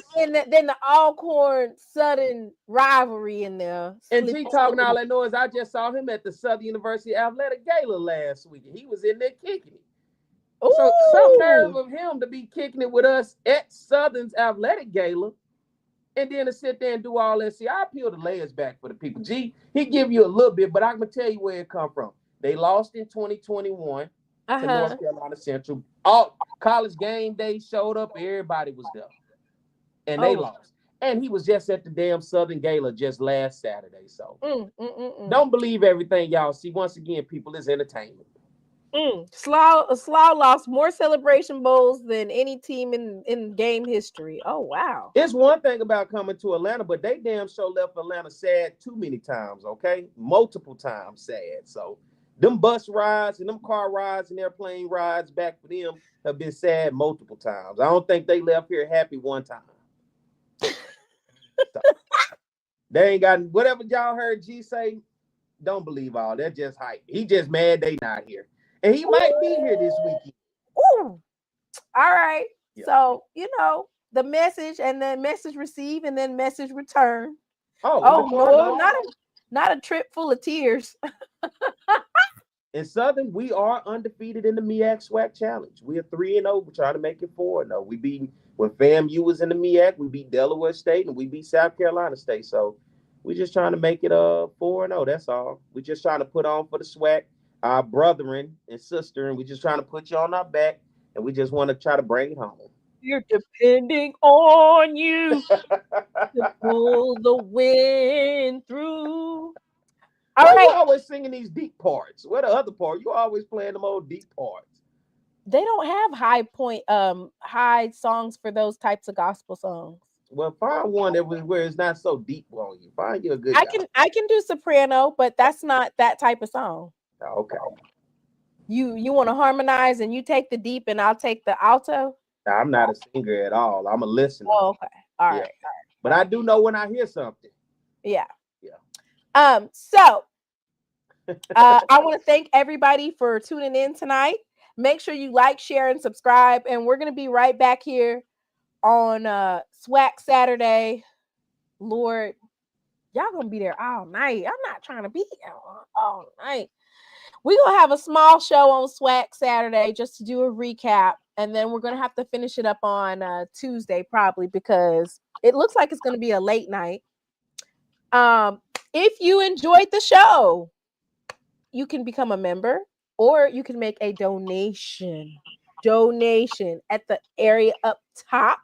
then the Alcorn Southern rivalry in there. And G talking all that noise. I just saw him at the Southern University Athletic Gala last week. He was in there kicking it. Ooh. So some nerve of him to be kicking it with us at Southern's Athletic Gala, and then to sit there and do all that. See, I peel the layers back for the people. G, he give you a little bit, but I'm gonna tell you where it come from. They lost in 2021 to North Carolina Central. All College Game Day showed up. Everybody was there. And they lost. And he was just at the damn Southern Gala just last Saturday. So don't believe everything y'all see. Once again, people, is entertainment. Slough lost more Celebration Bowls than any team in game history. Oh, wow. It's one thing about coming to Atlanta, but they damn sure left Atlanta sad too many times, okay? Multiple times sad. So them bus rides and them car rides and airplane rides back for them have been sad multiple times. I don't think they left here happy one time. So, they ain't got whatever y'all heard G say. Don't believe all that. Just hype. He just mad they not here, and he might be here this weekend. Ooh. All right. Yeah. So the message and then message receive and then message return. Oh no, not a trip full of tears. In Southern, we are undefeated in the MEAC SWAC Challenge. We are 3-0. We're trying to make it 4-0. We beat when FAMU was in the MEAC. We beat Delaware State and we beat South Carolina State. So we're just trying to make it 4-0. That's all. We're just trying to put on for the SWAC, our brethren and sister, and we're just trying to put you on our back, and we just want to try to bring it home. We're depending on you to pull the wind through. Why you always singing these deep parts? What the other part? You always playing them old deep parts. They don't have high songs for those types of gospel songs. Well, find one where it's not so deep on you. Find you a good. I can do soprano, but that's not that type of song. Okay. You want to harmonize and you take the deep and I'll take the alto? No, I'm not a singer at all. I'm a listener. Oh, okay. All right. But I do know when I hear something. Yeah. So I want to thank everybody for tuning in tonight. Make sure you like, share, and subscribe. And we're going to be right back here on SWAC Saturday. Lord, y'all going to be there all night. I'm not trying to be there all night. We're going to have a small show on SWAC Saturday just to do a recap. and then we're gonna have to finish it up on Tuesday probably because it looks like it's gonna be a late night. If you enjoyed the show, you can become a member or you can make a donation at the area up top.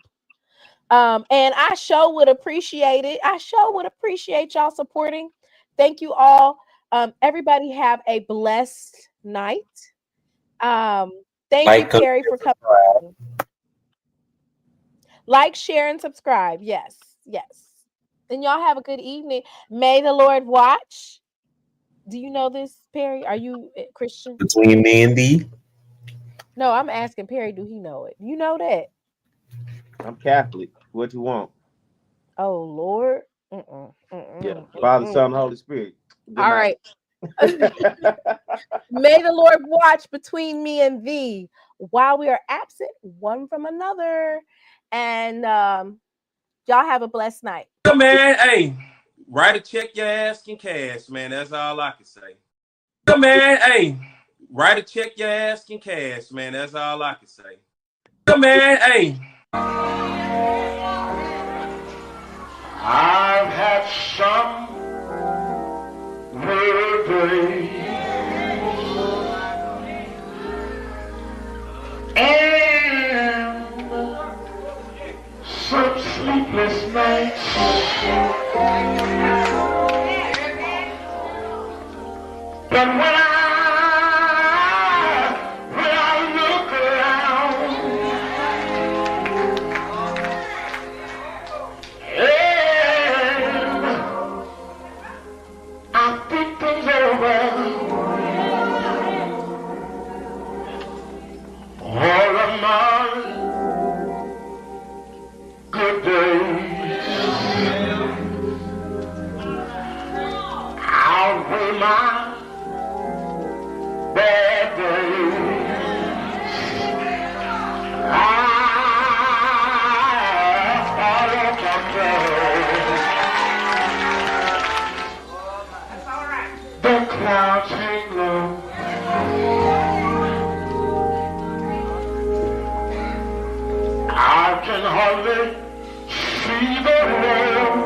And I sure would appreciate it. I sure would appreciate y'all supporting. Thank you all. Everybody have a blessed night. Thank you, Perry, for coming. Like, share, and subscribe. Yes. And y'all have a good evening. May the Lord watch. Do you know this, Perry? Are you Christian? Between me and thee. No, I'm asking Perry, do he know it? You know that? I'm Catholic. What you want? Oh, Lord. Yeah. Father, Son, Holy Spirit. Good All night. right. May the Lord watch between me and thee while we are absent one from another. And y'all have a blessed night. Yeah, man, hey, write a check your ass in cash, man. That's all I can say. Yeah, man, hey, write a check your ass in cash, man. That's all I can say. Yeah, man, hey. I've had some weary days and some sleepless nights. But when I look around, and I think things over, all of my good days outweigh my bad days. I don't control. The clouds hang low. I can hardly see the road.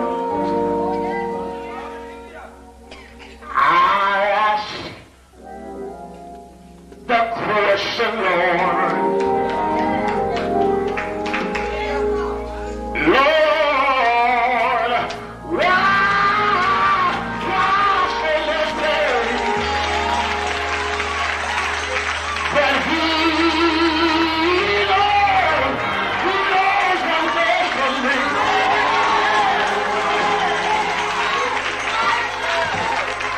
I ask the question, Lord. Lord, why so much pain? But He knows what's best for me.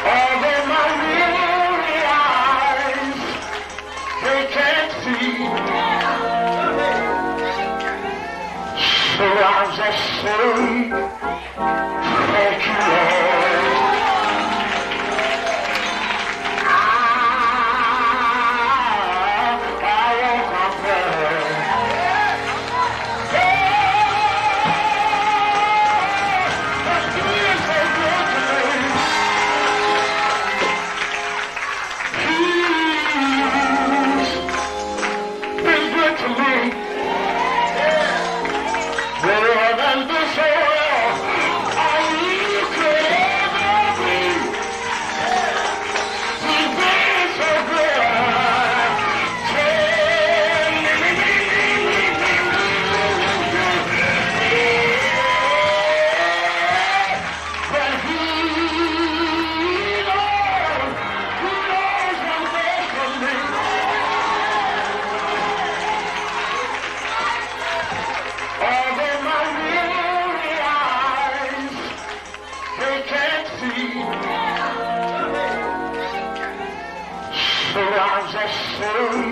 Although my weary eyes, they can't see, so I'll just say, thank you, Lord. I won't complain. But He is so good to me. He's been good to me. Better than this world all you could ever be. He's been so good. But He knows what's best for me. Although my weary eyes, they can't see, so I'll just say